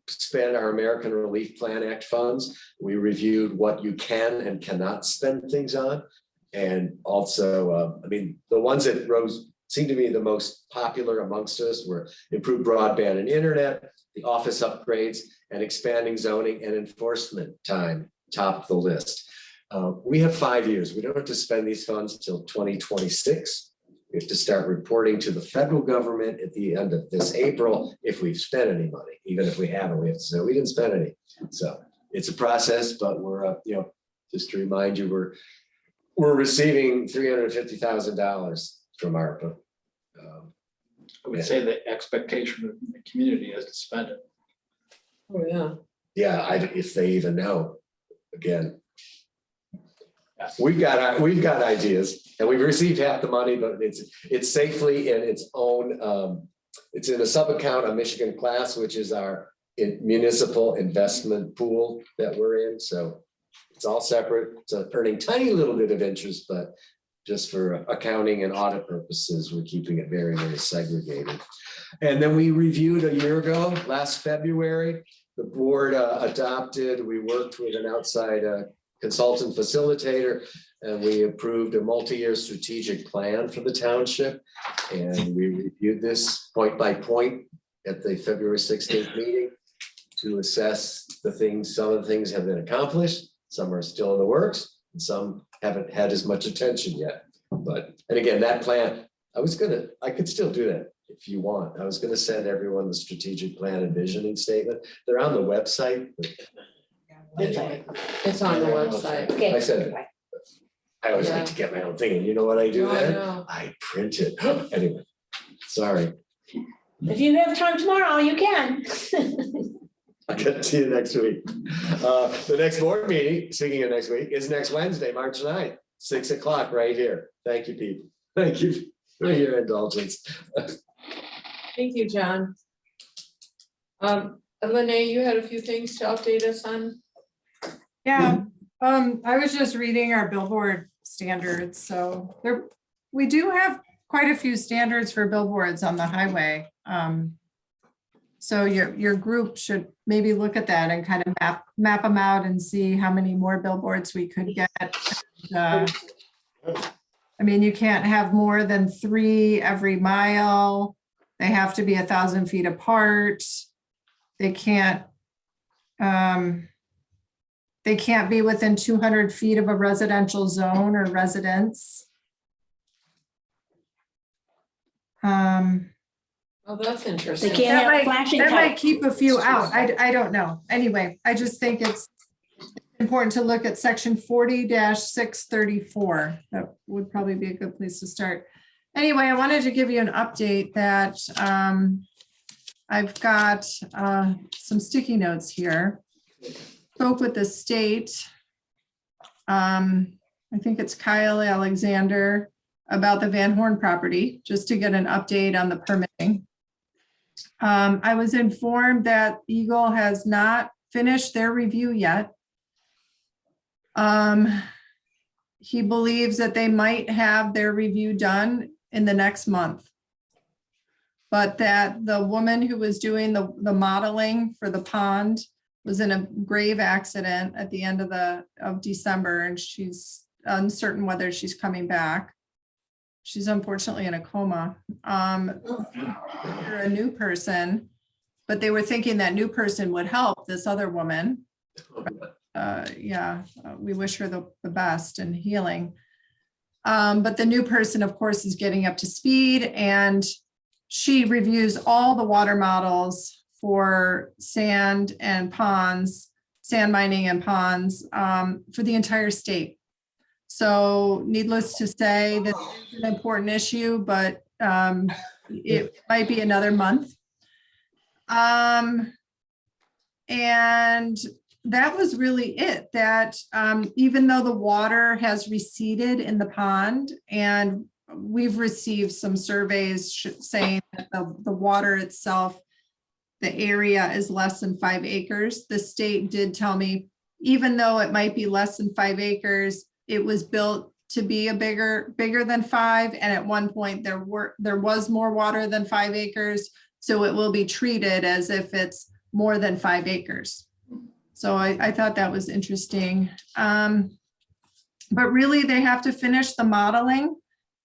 spend our American Relief Plan Act funds. We reviewed what you can and cannot spend things on. And also, the ones that seemed to be the most popular amongst us were improved broadband and internet, the office upgrades, and expanding zoning and enforcement time top the list. We have 5 years. We don't have to spend these funds until 2026. We have to start reporting to the federal government at the end of this April if we've spent any money. Even if we haven't, we have to say we didn't spend any. So it's a process, but we're just to remind you, we're receiving $350,000 from ARPA. I would say the expectation of the community is to spend it. Oh, yeah. Yeah, if they even know. Again, we've got ideas, and we've received half the money, but it's safely in its own. It's in a sub-account of Michigan Class, which is our municipal investment pool that we're in. So it's all separate. It's earning tiny little bit of interest, but just for accounting and audit purposes, we're keeping it very, very segregated. And then we reviewed a year ago, last February. The board adopted, we worked with an outside consultant facilitator, and we approved a multi-year strategic plan for the township. And we reviewed this point by point at the February 16th meeting to assess the things. Some of the things have been accomplished, some are still in the works, and some haven't had as much attention yet. And again, that plan, I could still do that if you want. I was going to send everyone the strategic plan and visioning statement. They're on the website. Anyway, It's on the website. I said, I always like to get my own thing. And you know what I do I then? know. I print it. Anyway, sorry. If you have time tomorrow, you can. I'll get to you next week. The next board meeting, speaking of next week, is next Wednesday, March 9th, 6 o'clock right here. Thank you, people. Thank you for your indulgence. Thank you, John. Lene, you had a few things to update us on? Yeah, I was just reading our billboard standards, so we do have quite a few standards for billboards on the highway. So your group should maybe look at that and kind of map them out and see how many more billboards we could get. You can't have more than 3 every mile. They have to be 1,000 feet apart. They can't be within 200 feet of a residential zone or residence. Oh, that's interesting. They can't have flashing That might lights. keep a few out. I don't know. Anyway, I just think it's important to look at section 40-634. That would probably be a good place to start. Anyway, I wanted to give you an update that I've got some sticky notes here. spoke with the state. I think it's Kyle Alexander about the Van Horn property, just to get an update on the permitting. I was informed that Eagle has not finished their review yet. He believes that they might have their review done in the next month. But that the woman who was doing the modeling for the pond was in a grave accident at the end of December, and she's uncertain whether she's coming back. She's unfortunately in a coma. They're a new person, but they were thinking that new person would help this other woman. We wish her the best and healing. But the new person, of course, is getting up to speed, and she reviews all the water models for sand and ponds, sand mining and ponds for the entire state. So needless to say, this is an important issue, but it might be another month. And that was really it, that even though the water has receded in the pond, and we've received some surveys saying that the water itself, the area is less than 5 acres. The state did tell me, even though it might be less than 5 acres, it was built to be a bigger than 5. And at one point there was more water than 5 acres. So it will be treated as if it's more than 5 acres. So I thought that was interesting. But really they have to finish the modeling.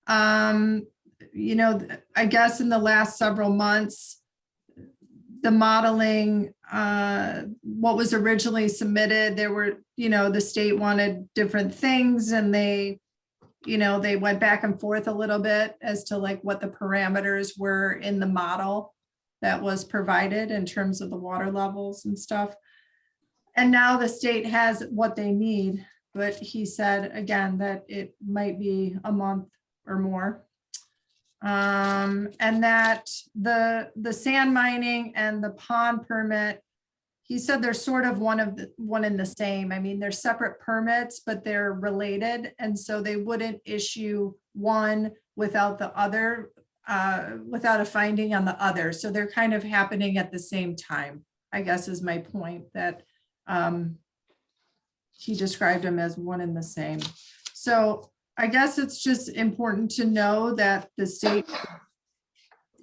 You know, I guess in the last several months, the modeling, what was originally submitted, there were, you know, the state wanted different things, and they, you know, they went back and forth a little bit as to like what the parameters were in the model that was provided in terms of the water levels and stuff. And now the state has what they need, but he said again that it might be a month or more. And that the sand mining and the pond permit, he said they're sort of one and the same. I mean, they're separate permits, but they're related. And so they wouldn't issue one without the other, without a finding on the other. So they're kind of happening at the same time, I guess is my point, that he described them as one and the same. So I guess it's just important to know that the state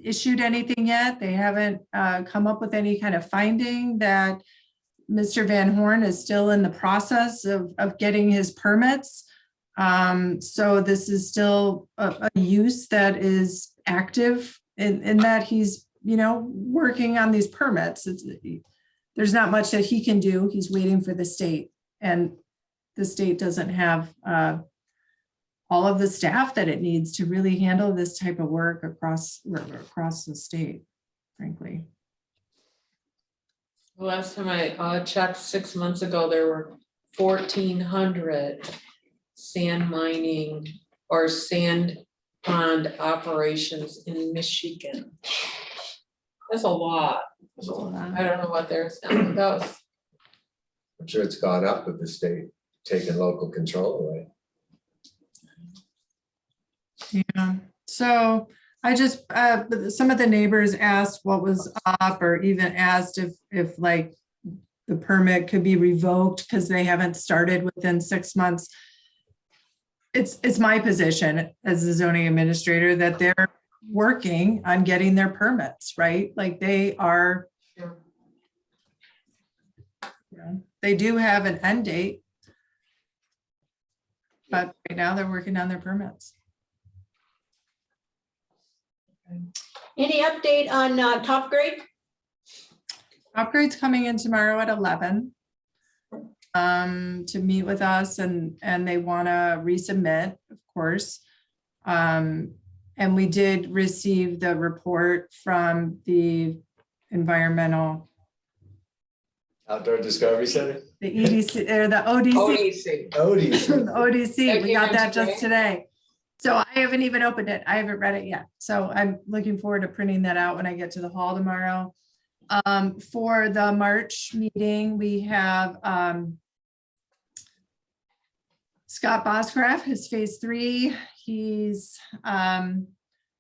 issued anything yet. They haven't come up with any kind of finding that Mr. Van Horn is still in the process of getting his permits. So this is still a use that is active in that he's, you know, working on these permits. There's not much that he can do. He's waiting for the state, and the state doesn't have all of the staff that it needs to really handle this type of work across the state, frankly. Last time I checked 6 months ago, there were 1,400 sand mining or sand pond operations in Michigan. That's a lot. I don't know what their sound goes. I'm sure it's gone up with the state taking local control away. Yeah, so I just, some of the neighbors asked what was up, or even asked if like the permit could be revoked because they haven't started within 6 months. It's my position as the zoning administrator that they're working on getting their permits, right? Like they are, you know, they do have an end date, but right now they're working on their permits. Any update on top grade? Upgrade's coming in tomorrow at 11 to meet with us, and they want to resubmit, of course. And we did receive the report from the environmental, Outdoor Discovery Center? the EDC or the ODC. ODC. ODC, we came got in that just today? today. So I haven't even opened it. I haven't read it yet. So I'm looking forward to printing that out when I get to the hall tomorrow. For the March meeting, we have Scott Boscraft, his phase 3. He's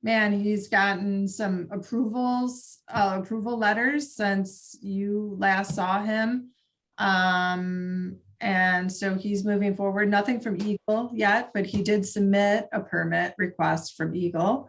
he's gotten some approval letters since you last saw him. And so he's moving forward. Nothing from Eagle yet, but he did submit a permit request from Eagle.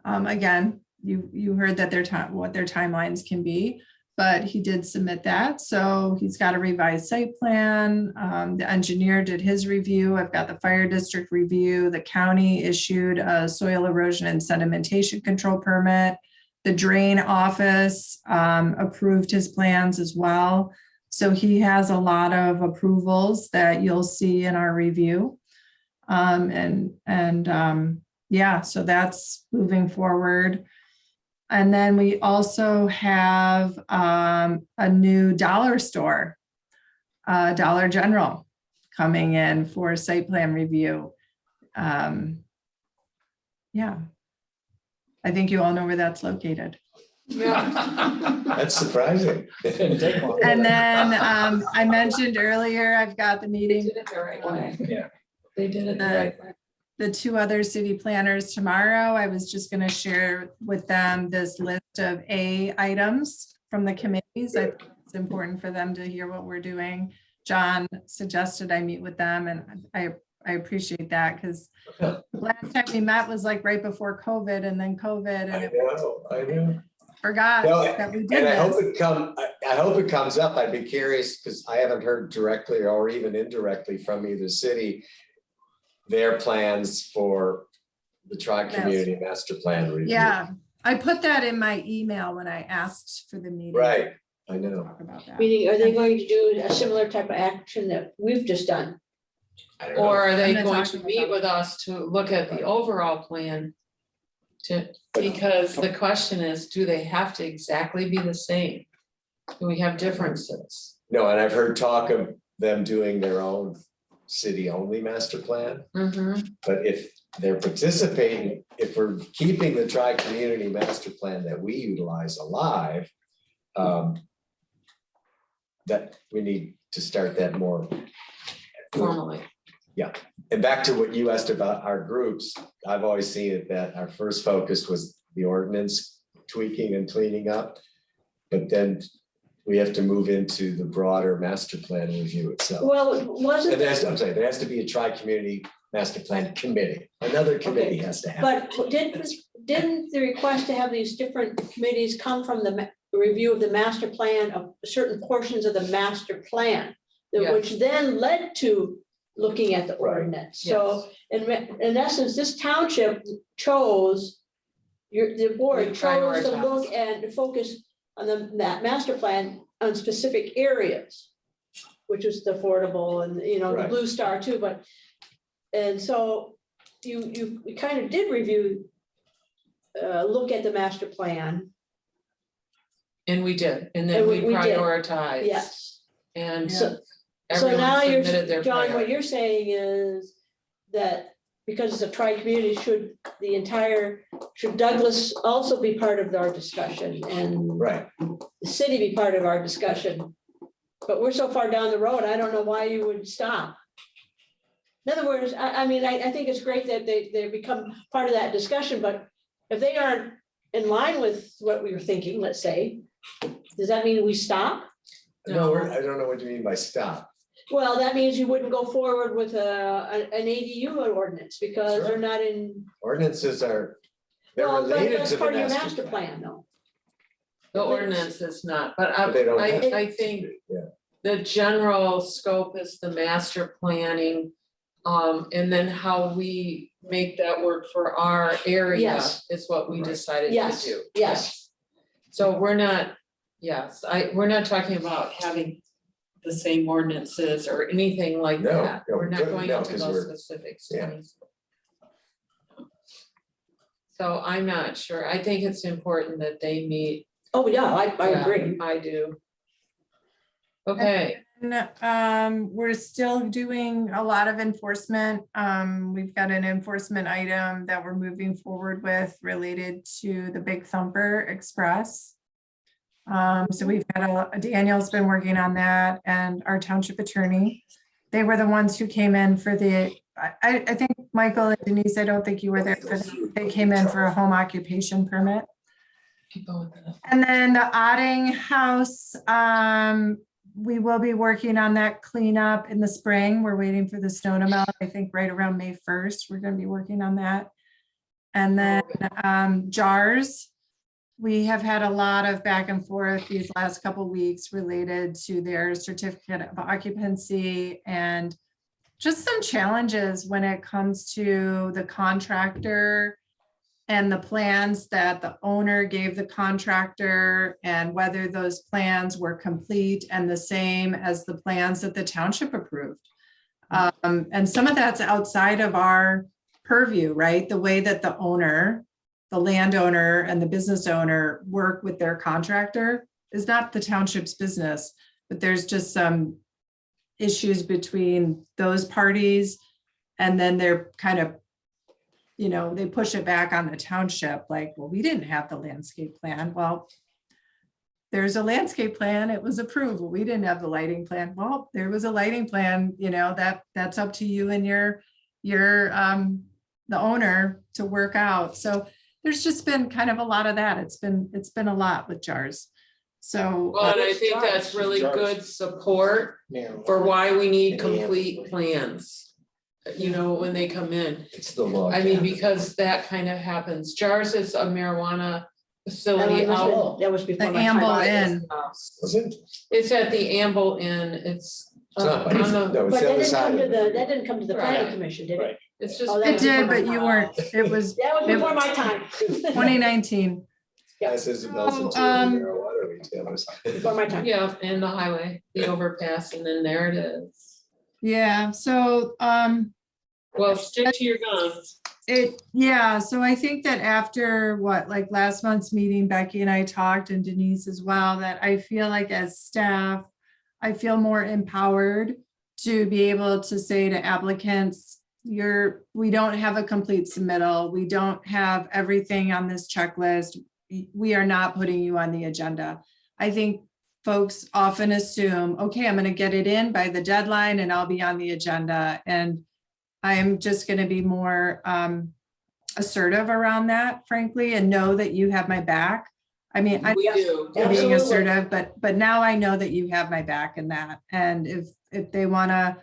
Again, you heard that what their timelines can be, but he did submit that. So he's got a revised site plan. The engineer did his review. I've got the fire district review. The county issued a soil erosion and sedimentation control permit. The drain office approved his plans as well. So he has a lot of approvals that you'll see in our review. Yeah, so that's moving forward. And then we also have a new dollar store, Dollar General, coming in for site plan review. Yeah, I think you all know where that's located. That's surprising. Didn't take long. And then I mentioned earlier, I've got the They meeting, did it the right way. Yeah. They did it the right way. the 2 other city planners tomorrow. I was just going to share with them this list of A items from the committees. I think it's important for them to hear what we're doing. John suggested I meet with them, and I appreciate that, because last time we met was like right before COVID, and then COVID, and I know. forgot No, that we did And I hope this. I hope it comes up. I'd be curious, because I haven't heard directly or even indirectly from either city their plans for the tri-community master plan review. Yeah, I put that in my email when I asked for the meeting. Right, I to know. Talk about that. Meaning, are they going to do a similar type of action that we've just done? I don't know. Or are I'm they not going talking to meet about- with us to look at the overall plan? Because the question is, do they have to exactly be the same? Do we have differences? No, and I've heard talk of them doing their own city-only master plan. But if they're participating, if we're keeping the tri-community master plan that we utilize alive, that we need to start that more. Formally. And back to what you asked about our groups, I've always seen it that our first focus was the ordinance tweaking and cleaning up. But then we have to move into the broader master plan review itself. Well, And I'm sorry, there has to be a tri-community master plan committee. Another committee has to happen. but didn't the request to have these different committees come from the review of the master plan of certain portions of the master plan? Which then led to looking at the ordinance. So in essence, this township chose, the board We chose to prioritize. look and focus on that master plan on specific areas, which is the affordable and, the Right. Blue Star too, but, and so you kind of did review, look at the master plan, And we did, and then And we we did. prioritized. yes. And So everyone now submitted their John, what priority. you're saying is that because it's a tri-community, should Douglas also be part of our discussion and Right, the city be part of our discussion? But we're so far down the road, I don't know why you would stop. In other words, I mean, I think it's great that they become part of that discussion, but if they aren't in line with what we were thinking, let's say, does that mean we stop? no, I don't know what you mean by stop. Well, that means you wouldn't go forward with an ADU ordinance because Sure. they're not in, Ordinances they're well, but related that's to the part of your master master plan. plan, though. The ordinance is not, but But they don't have to I think Yeah. the general scope is the master planning. And then how we make that work for our area Yes. is what we Right. decided to Yes, do. yes. So we're not talking about having the same ordinances or anything like No, that. no, We're not going no, into 'cause those we're- specifics. yeah. Tony. So I'm not sure. I think it's important that they meet. Oh, yeah, I Yeah, agree. I do. Okay, We're still doing a lot of enforcement. We've got an enforcement item that we're moving forward with related to the Big Thumper Express. So we've had Daniel's been working on that and our township attorney. They were the ones who came in for I think Michael and Denise, I don't think you were there for they came in for a home occupation permit. Keep going with that. And then the Otting House, we will be working on that cleanup in the spring. We're waiting for the snow to melt. I think right around May 1st, we're gonna be working on that. And then JARS, we have had a lot of back and forth these last couple weeks related to their certificate of occupancy and just some challenges when it comes to the contractor and the plans that the owner gave the contractor and whether those plans were complete and the same as the plans that the township approved. And some of that's outside of our purview, right? The way that the owner, the landowner and the business owner work with their contractor is not the township's business, but there's just some issues between those parties. And then they're kind of, you know, they push it back on the township, like, well, we didn't have the landscape plan. Well, there's a landscape plan, it was approved. Well, we didn't have the lighting plan. Well, there was a lighting plan, you know, that's up to you and your the owner to work out. So there's just been kind of a lot of that. It's been a lot with JARS. So. Well, and I think that's really good support for why we need complete plans. You know, when they come in, It's the law. I mean, because that kind of happens. JARS is a marijuana facility out. That was The before my Amble time. Inn. Was it? It's at the Amble Inn. It's It's not, on the, no, it's But the that other didn't side come of to the, it. that didn't come to the planning Right. commission, did it? Right. it's just. Oh, that It did, but you weren't, it was That was before my time. 2019. Yes, Isabel's and two Um, marijuana retailers. Before my time. Yeah, and the highway, the overpass, and then there it is. Yeah, so Well, stick to your guns. so I think that after like last month's meeting, Becky and I talked and Denise as well, that I feel like as staff, I feel more empowered to be able to say to applicants, we don't have a complete submittal. We don't have everything on this checklist. We are not putting you on the agenda. I think folks often assume, okay, I'm going to get it in by the deadline and I'll be on the agenda. And I'm just going to be more assertive around that, frankly, and know that you have my back. I mean, I'm We do. being Absolutely. assertive, but now I know that you have my back in that. And if they want to,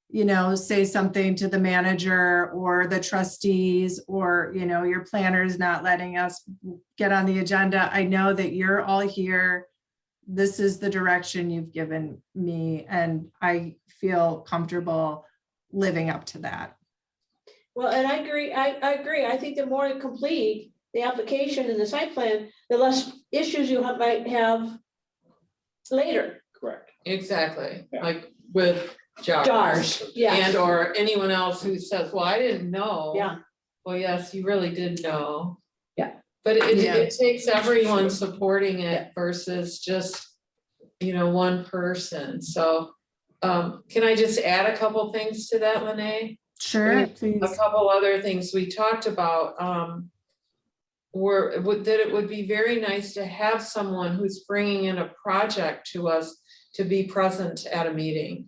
you know, say something to the manager or the trustees, or, you know, your planner's not letting us get on the agenda, I know that you're all here. This is the direction you've given me, and I feel comfortable living up to that. Well, and I agree, I agree. I think the more complete the application and the site plan, the less issues you might have later. Correct. Exactly, Yeah. like with JARS. JARS, yeah. And or anyone else who says, well, I didn't know. Yeah. Well, yes, you really did know. Yeah. But Yeah. it takes everyone supporting it versus just, you know, one person. So can I just add a couple things to that, Lene? Sure, please. A couple other things we talked about that it would be very nice to have someone who's bringing in a project to us to be present at a meeting.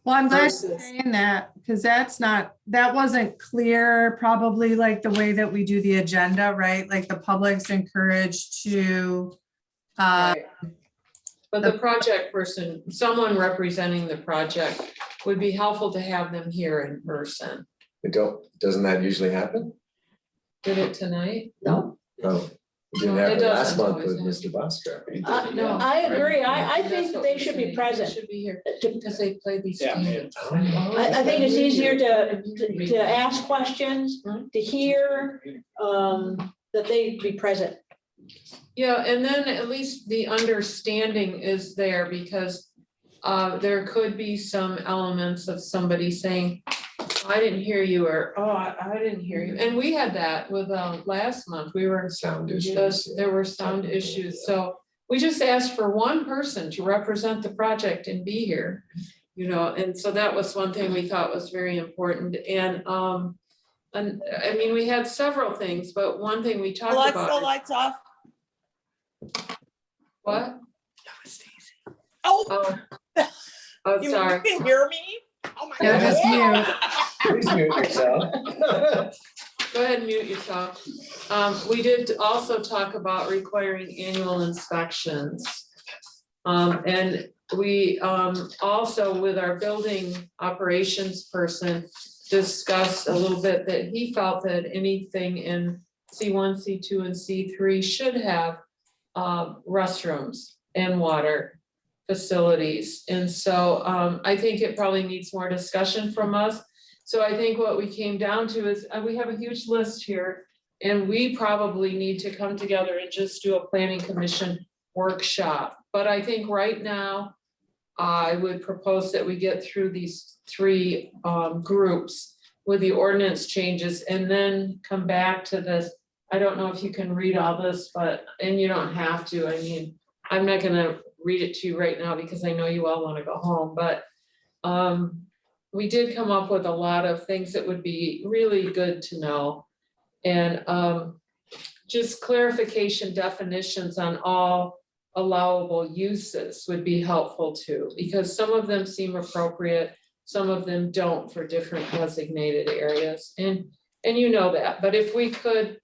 Well, I'm glad you're versus- saying that, because that wasn't clear, probably like the way that we do the agenda, right? Like the public's encouraged to, Right. But the project person, someone representing the project, would be helpful to have them here in person. Doesn't that usually happen? Did it tonight? No, No. It didn't No, it happen last doesn't month always with Mr. Bostra. No. I agree. I That's think what they we're should be saying. present. They should be here To- because they play these Yeah. games. I think it's easier to ask questions, to hear, that they be present. Yeah, and then at least the understanding is there, because there could be some elements of somebody saying, I didn't hear you, or, oh, I didn't hear you. And we had that with last month. We were, Sound issues. there were sound issues. So we just asked for one person to represent the project and be here, you know, and so that was one thing we thought was very important. And I mean, we had several things, but one thing we talked about. Lights off. What? Oh, Oh, you sorry. can hear me? Oh my Yeah, God. just mute. Please mute yourself. Go ahead and mute yourself. We did also talk about requiring annual inspections. And we also with our building operations person discussed a little bit that he felt that anything in C1, C2, and C3 should have restrooms and water facilities. And so I think it probably needs more discussion from us. So I think what we came down to is we have a huge list here, and we probably need to come together and just do a planning commission workshop. But I think right now, I would propose that we get through these three groups with the ordinance changes and then come back to this. I don't know if you can read all this, but, and you don't have to, I mean, I'm not gonna read it to you right now because I know you all wanna go home, but we did come up with a lot of things that would be really good to know. And just clarification definitions on all allowable uses would be helpful too, because some of them seem appropriate, some of them don't for different designated areas. And you know that, but if we could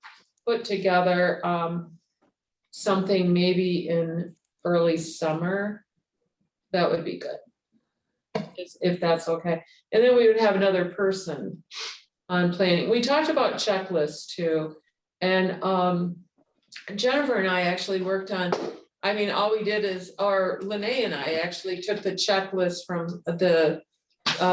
put together something maybe in early summer, that would be good. If that's okay. And then we would have another person on planning. We talked about checklists too. And Jennifer and I actually worked on, I mean, all we did is, or Lene and I actually took the checklist from the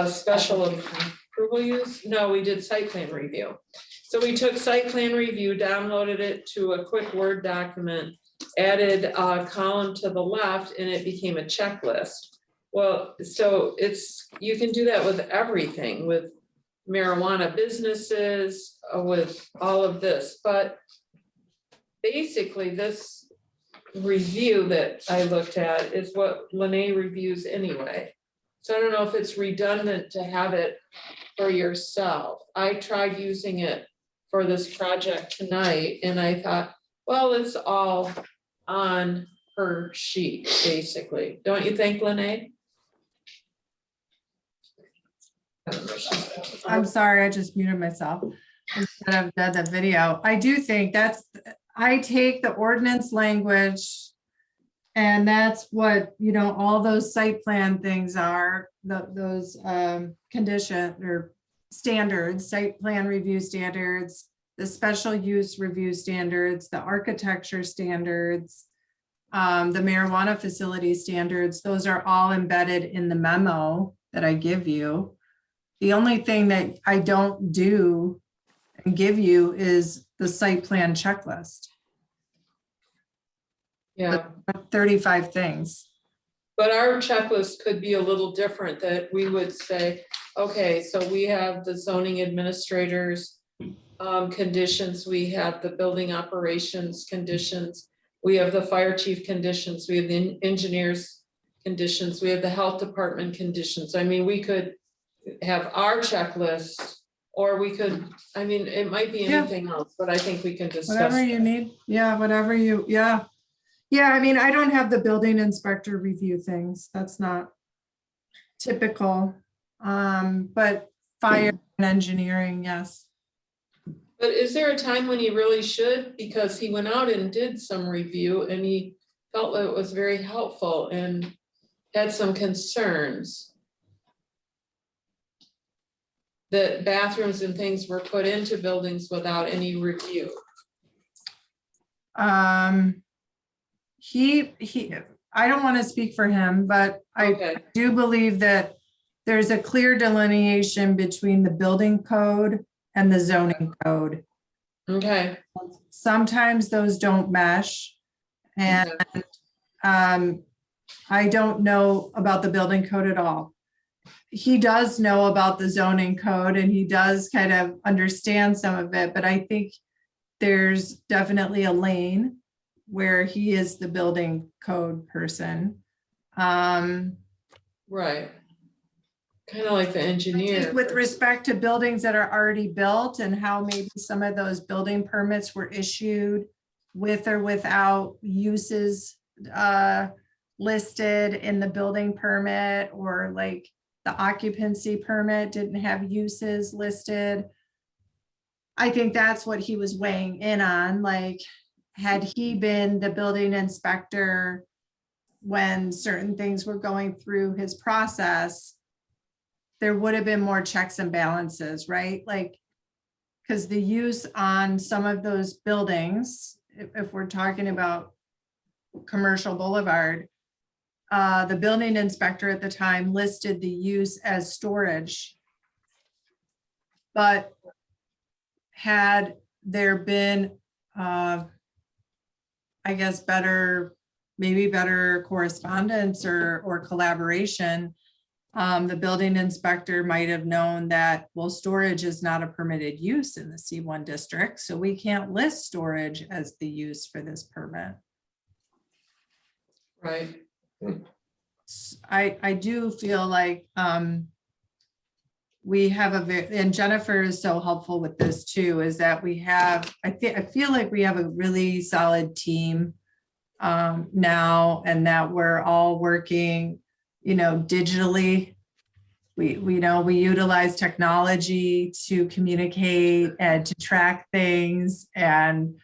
special approval use. No, we did site plan review. So we took site plan review, downloaded it to a quick Word document, added a column to the left, and it became a checklist. Well, so it's, you can do that with everything, with marijuana businesses, with all of this, but basically this review that I looked at is what Lene reviews anyway. So I don't know if it's redundant to have it for yourself. I tried using it for this project tonight and I thought, well, it's all on her sheet, basically. Don't you think, Lene? I'm sorry, I just muted myself instead of did the video. I do think that's, I take the ordinance language and that's what, you know, all those site plan things are, those condition or standards, site plan review standards, the special use review standards, the architecture standards, the marijuana facility standards, those are all embedded in the memo that I give you. The only thing that I don't do and give you is the site plan checklist. Yeah. 35 things. But our checklist could be a little different, that we would say, okay, so we have the zoning administrators conditions, we have the building operations conditions, we have the fire chief conditions, we have the engineers conditions, we have the health department conditions. I mean, we could have our checklist, or we could, I mean, it might be anything else, but I think we can discuss. Whatever you need. Yeah, whatever you, yeah. Yeah, I mean, I don't have the building inspector review things. That's not typical. But fire and engineering, yes. But is there a time when he really should? Because he went out and did some review and he felt that it was very helpful and had some concerns that bathrooms and things were put into buildings without any review. I don't want to speak for him, but I Okay, do believe that there's a clear delineation between the building code and the zoning code. okay, Sometimes those don't mesh. And I don't know about the building code at all. He does know about the zoning code and he does kind of understand some of it, but I think there's definitely a lane where he is the building code person. right. Kind of like the engineer. With respect to buildings that are already built and how maybe some of those building permits were issued with or without uses listed in the building permit, or like the occupancy permit didn't have uses listed. I think that's what he was weighing in on, like, had he been the building inspector when certain things were going through his process, there would have been more checks and balances, right? Like, because the use on some of those buildings, if we're talking about Commercial Boulevard, the building inspector at the time listed the use as storage. But had there been, I guess, maybe better correspondence or collaboration, the building inspector might have known that, well, storage is not a permitted use in the C1 district, so we can't list storage as the use for this permit. Right. I do feel like we have and Jennifer is so helpful with this too, is that we have, I feel like we have a really solid team now, and that we're all working, digitally. We know we utilize technology to communicate and to track things, and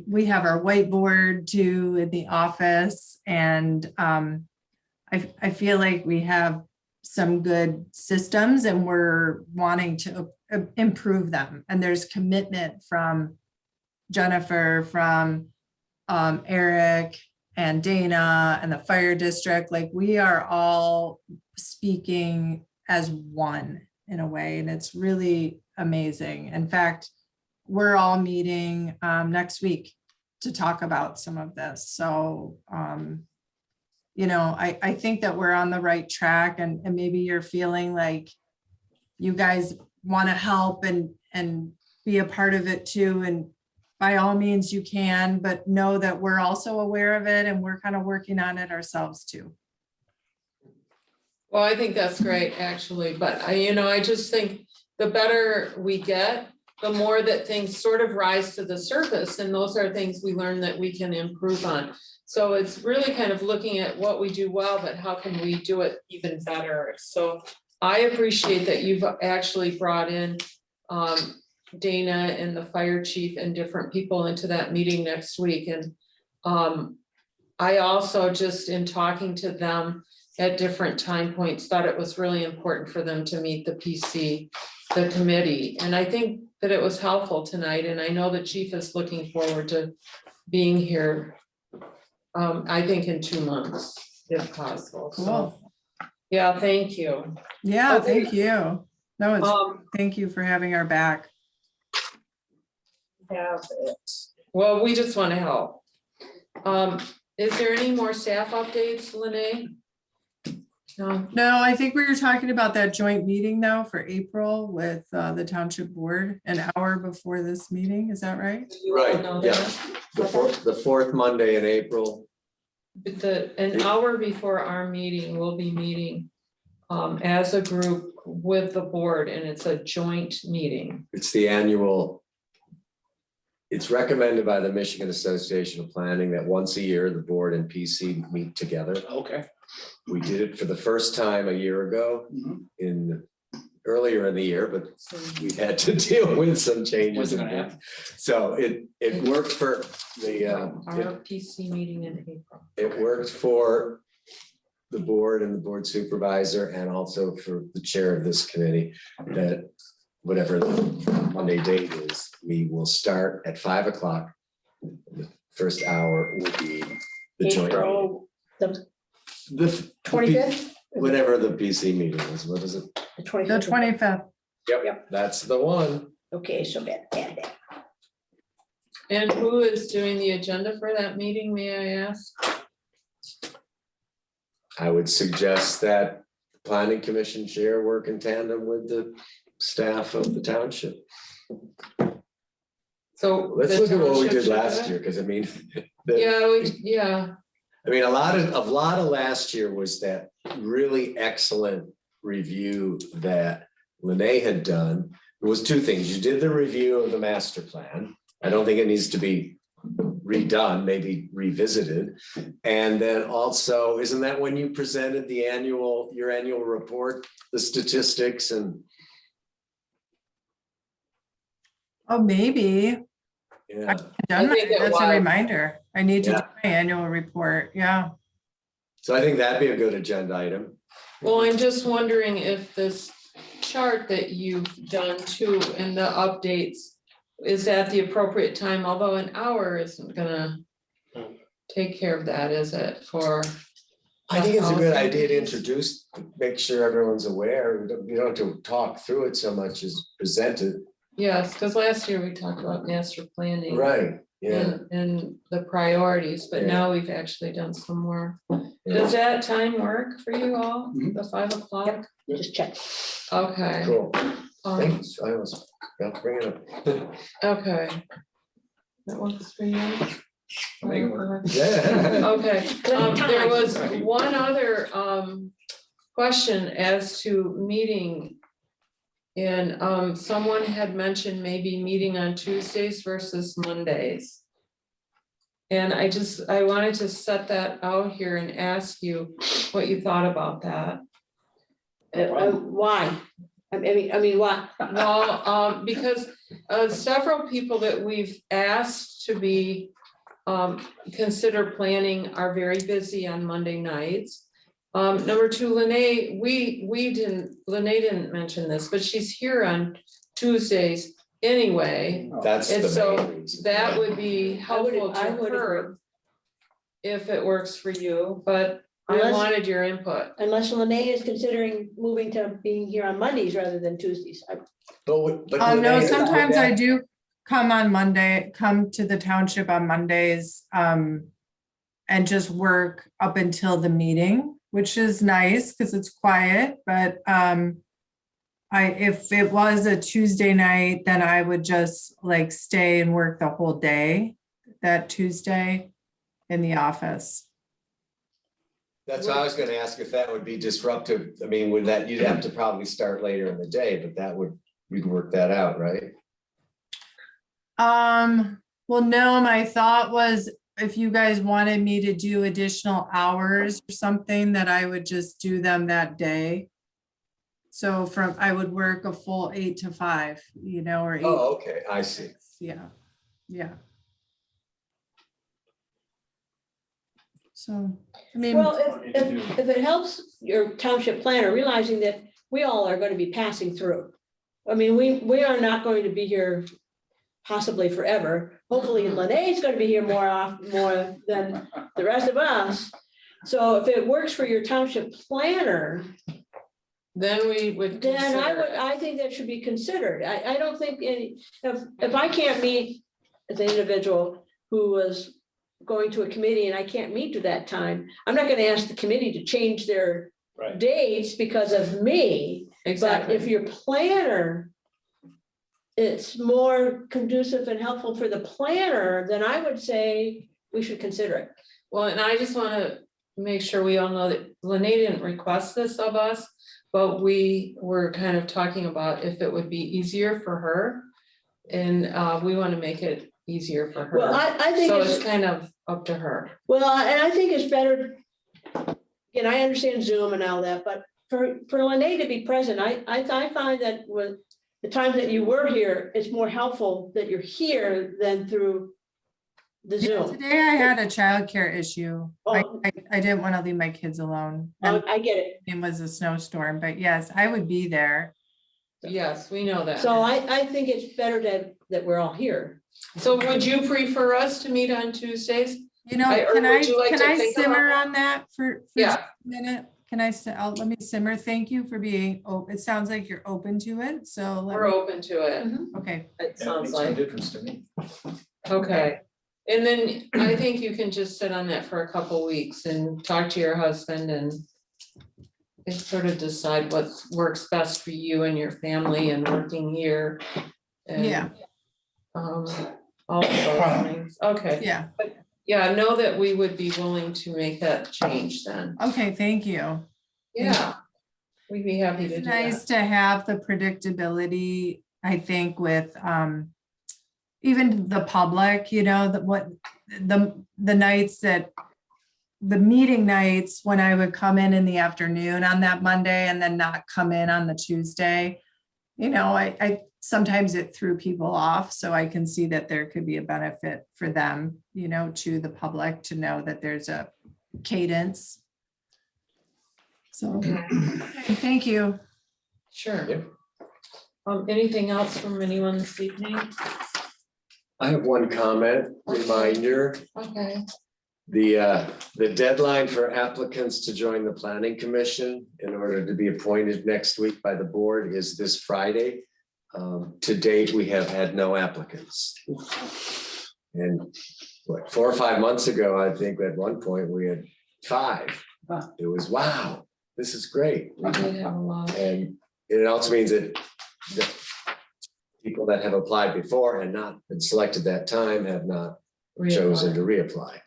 we have our whiteboard too in the office, and I feel like we have some good systems, and we're wanting to improve them. And there's commitment from Jennifer, from Eric and Dana and the fire district. Like, we are all speaking as one in a way, and it's really amazing. In fact, we're all meeting next week to talk about some of this. So, I think that we're on the right track, and maybe you're feeling like you guys want to help and be a part of it too. And by all means you can, but know that we're also aware of it, and we're kind of working on it ourselves too. Well, I think that's great, actually, but I just think the better we get, the more that things sort of rise to the surface, and those are things we learn that we can improve on. So it's really kind of looking at what we do well, but how can we do it even better? So I appreciate that you've actually brought in Dana and the fire chief and different people into that meeting next week. And I also, just in talking to them at different time points, thought it was really important for them to meet the PC, the committee. And I think that it was helpful tonight. And I know the chief is looking forward to being here, I think in 2 months, if possible. So, Cool. yeah, thank you. Yeah, Okay. thank you. No, thank you for having our back. Have it. Well, we just want to help. Is there any more staff updates, Lene? No, I think we were talking about that joint meeting now for April with the township board, an hour before this meeting. Is that right? You all Right, know yeah. that? The fourth Monday in April. An hour before our meeting, we'll be meeting as a group with the board, and it's a joint meeting. It's the annual. It's recommended by the Michigan Association of Planning that once a year, the board and PC meet together. Okay. We did it for the first time a year ago earlier in the year, but we had to deal with some changes. What's gonna happen? So it worked for the, Our PC meeting in April. it worked for the board and the board supervisor, and also for the chair of this committee, that whatever the Monday date is, we will start at 5 o'clock. The first hour will be the joint. April, The 25th? Whatever the PC meeting is, what is it? The The 25th. 25th. Yep, that's the one. Okay, so that. And who is doing the agenda for that meeting, may I ask? I would suggest that the planning commission chair work in tandem with the staff of the township. So. Let's the look at what we township did should last do year, because I mean. it? Yeah, I mean, a lot of last year was that really excellent review that Lene had done. It was two things. You did the review of the master plan. I don't think it needs to be redone, maybe revisited. And then also, isn't that when you presented your annual report, the statistics and? Oh, maybe. Yeah, Done think it That's a was. reminder. I need to do Yeah. my annual report. Yeah. so I think that'd be a good agenda item. Well, I'm just wondering if this chart that you've done too and the updates is at the appropriate time, although an hour isn't gonna take care of that, is it, for? I think it's a good policy idea to piece? introduce, make sure everyone's aware. You don't have to talk through it so much as present it. Yes, because last year we talked about master planning. Right, yeah. And the priorities, but Yeah. now we've actually done some more. Yeah. Does that time work for you all, the 5 o'clock? You just check. Okay. Cool. um, Thanks. I was about to bring it up. Okay. That works for you? Make it work. Yeah. Okay, there was one other question as to meeting. And someone had mentioned maybe meeting on Tuesdays versus Mondays. And I wanted to set that out here and ask you what you thought about that. Why? I mean, why? Well, because several people that we've asked to be consider planning are very busy on Monday nights. Number 2, Lene, Lene didn't mention this, but she's here on Tuesdays anyway. That's And the so main reason. that would be helpful to I would her agree. if it works for you, but I Unless- wanted your input. Unless Lene is considering moving to being here on Mondays rather than Tuesdays. But No, Renee, sometimes I do come to the township on Mondays, and just work up until the meeting, which is nice because it's quiet, but, if it was a Tuesday night, then I would just like stay and work the whole day that Tuesday in the office. That's what I was gonna ask, if that would be disruptive. I mean, would that, you'd have to probably start later in the day, but that would, we'd work that out, right? Well, no, my thought was if you guys wanted me to do additional hours or something, that I would just do them that day. So I would work a full 8 to 5, or 8. Oh, okay, I see. Yeah, yeah. So, I mean, Well, if it helps your township planner, realizing that we all are going to be passing through. I mean, we are not going to be here possibly forever. Hopefully Lene's going to be here more than the rest of us. So if it works for your township planner, Then we would then consider it. I think that should be considered. I don't think if I can't meet the individual who was going to a committee and I can't meet to that time, I'm not gonna ask the committee to change their Right. dates because of me. But Exactly. if your planner, it's more conducive and helpful for the planner, then I would say we should consider it. Well, and I just want to make sure we all know that Lene didn't request this of us, but we were kind of talking about if it would be easier for her. And we want to make it easier for her. Well, I think So it's. it's kind of up to her. Well, and I think it's better, and I understand Zoom and all that, but for Lene to be present, I find that with the times that you were here, it's more helpful that you're here than through the Zoom. today I had a childcare issue. Oh. I didn't want to leave my kids alone. And I get it. it was a snowstorm, but yes, I would be there. Yes, we know that. So I think it's better that we're all here. So would you prefer us to meet on Tuesdays? Or would you like can to I think simmer about on that for Yeah. just a minute? Can I, let me simmer. Thank you for being, it sounds like you're open to it, so. We're open to it. Okay, It Yeah, sounds makes no like, difference to me. okay. And then I think you can just sit on that for a couple weeks and talk to your husband and sort of decide what works best for you and your family and working here. And, Yeah. all of those things. Okay. yeah, Yeah, know that we would be willing to make that change then. okay, thank you. Yeah. We'd be happy to It's do that. nice to have the predictability, I think, with even the public, that what the nights that, the meeting nights when I would come in the afternoon on that Monday and then not come in on the Tuesday, you know, I sometimes it threw people off, so I can see that there could be a benefit for them, you know, to the public to know that there's a cadence. So, okay, thank you. Sure. Yep. Anything else from anyone this evening? I have one comment, reminder. Okay. The deadline for applicants to join the planning commission in order to be appointed next week by the board is this Friday. To date, we have had no applicants. And what, 4 or 5 months ago, I think at one point we had 5. It was, wow, this is great. We did have a lot. And it also means that the people that have applied before and not been selected that time have not chosen to reapply.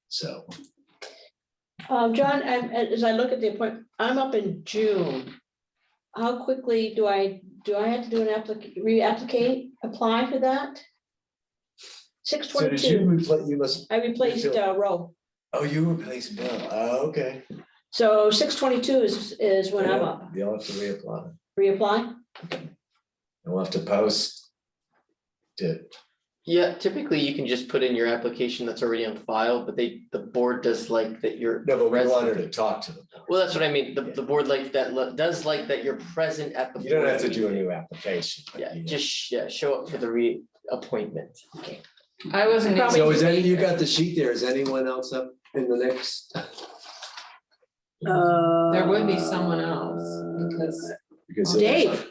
So, John, as I look at the appointment, I'm up in June. How quickly do I have to do an apply for that? so did 6/22, you must, I replaced Roe. oh, you replaced Bill. Oh, okay. So 6/22 is when I'm up. You'll have to reapply. Reapply? And we'll have to post it. Yeah, typically you can just put in your application that's already on file, but the board does like that you're. No, but we wanted to talk to them. Well, that's what I mean. The board like that, does like that you're present at the. You don't board have to do a meeting. new application. but Yeah, you know. just, yeah, show up for the reappointment. I wasn't. able So to is any, make you it. got the sheet there? Is anyone else up in the next? There would be someone else because. Dave,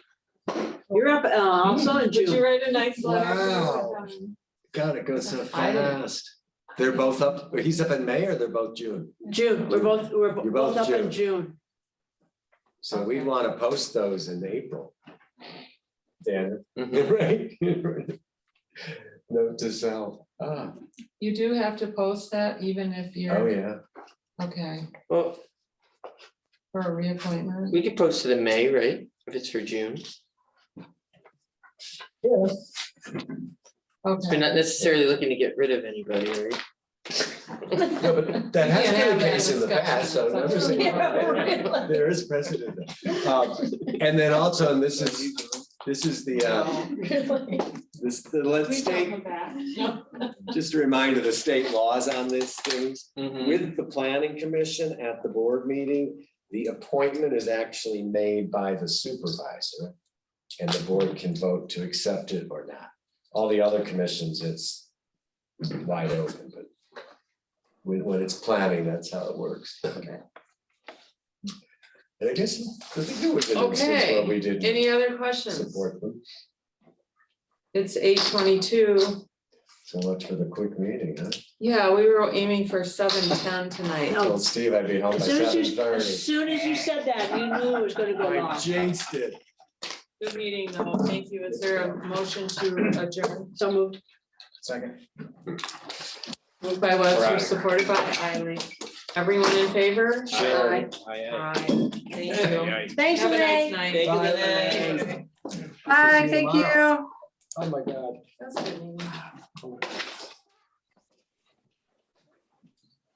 you're up also in Would you June. write a nice letter? Wow. God, it goes so I didn't- fast. They're both up, he's up in May or they're both June? June, we're both You're both up in June. June. So we want to post those in April. Dan, Mhm. right? Note to self. Ah, You do have to post that even if you're. oh, yeah. Okay, Well, for a reappointment. we could post it in May, right? If it's for June. We're Okay. not necessarily looking to get rid of anybody, right? No, but that has can't been have the that case in the discussion. past, so It's never say Yeah, never. really. There is precedent. And then also, and this is the, let's state, just a reminder, the state laws on these things. Mhm. With the planning commission at the board meeting, the appointment is actually made by the supervisor. And the board can vote to accept it or not. All the other commissions, it's wide open, but when it's planning, that's how it works. Okay. And I guess the thing was an instance Okay, where we didn't any other questions? support them. It's 8:22. So much for the quick meeting, huh? Yeah, we were aiming for 7:10 tonight. No. Told Steve I'd be home by As soon as you, 7:30. as soon as you said that, you knew it was gonna go I long. jinxed it. Good meeting though. Thank you. Is there a motion to adjourn? So moved. Second. Moved by Webster, supported by Wiley. Everyone in favor? Sure. Aye. Aye. Thank you. Thanks, Have a nice Renee. night. Thank you, Renee. Bye, thank you. Oh, my God. That's good.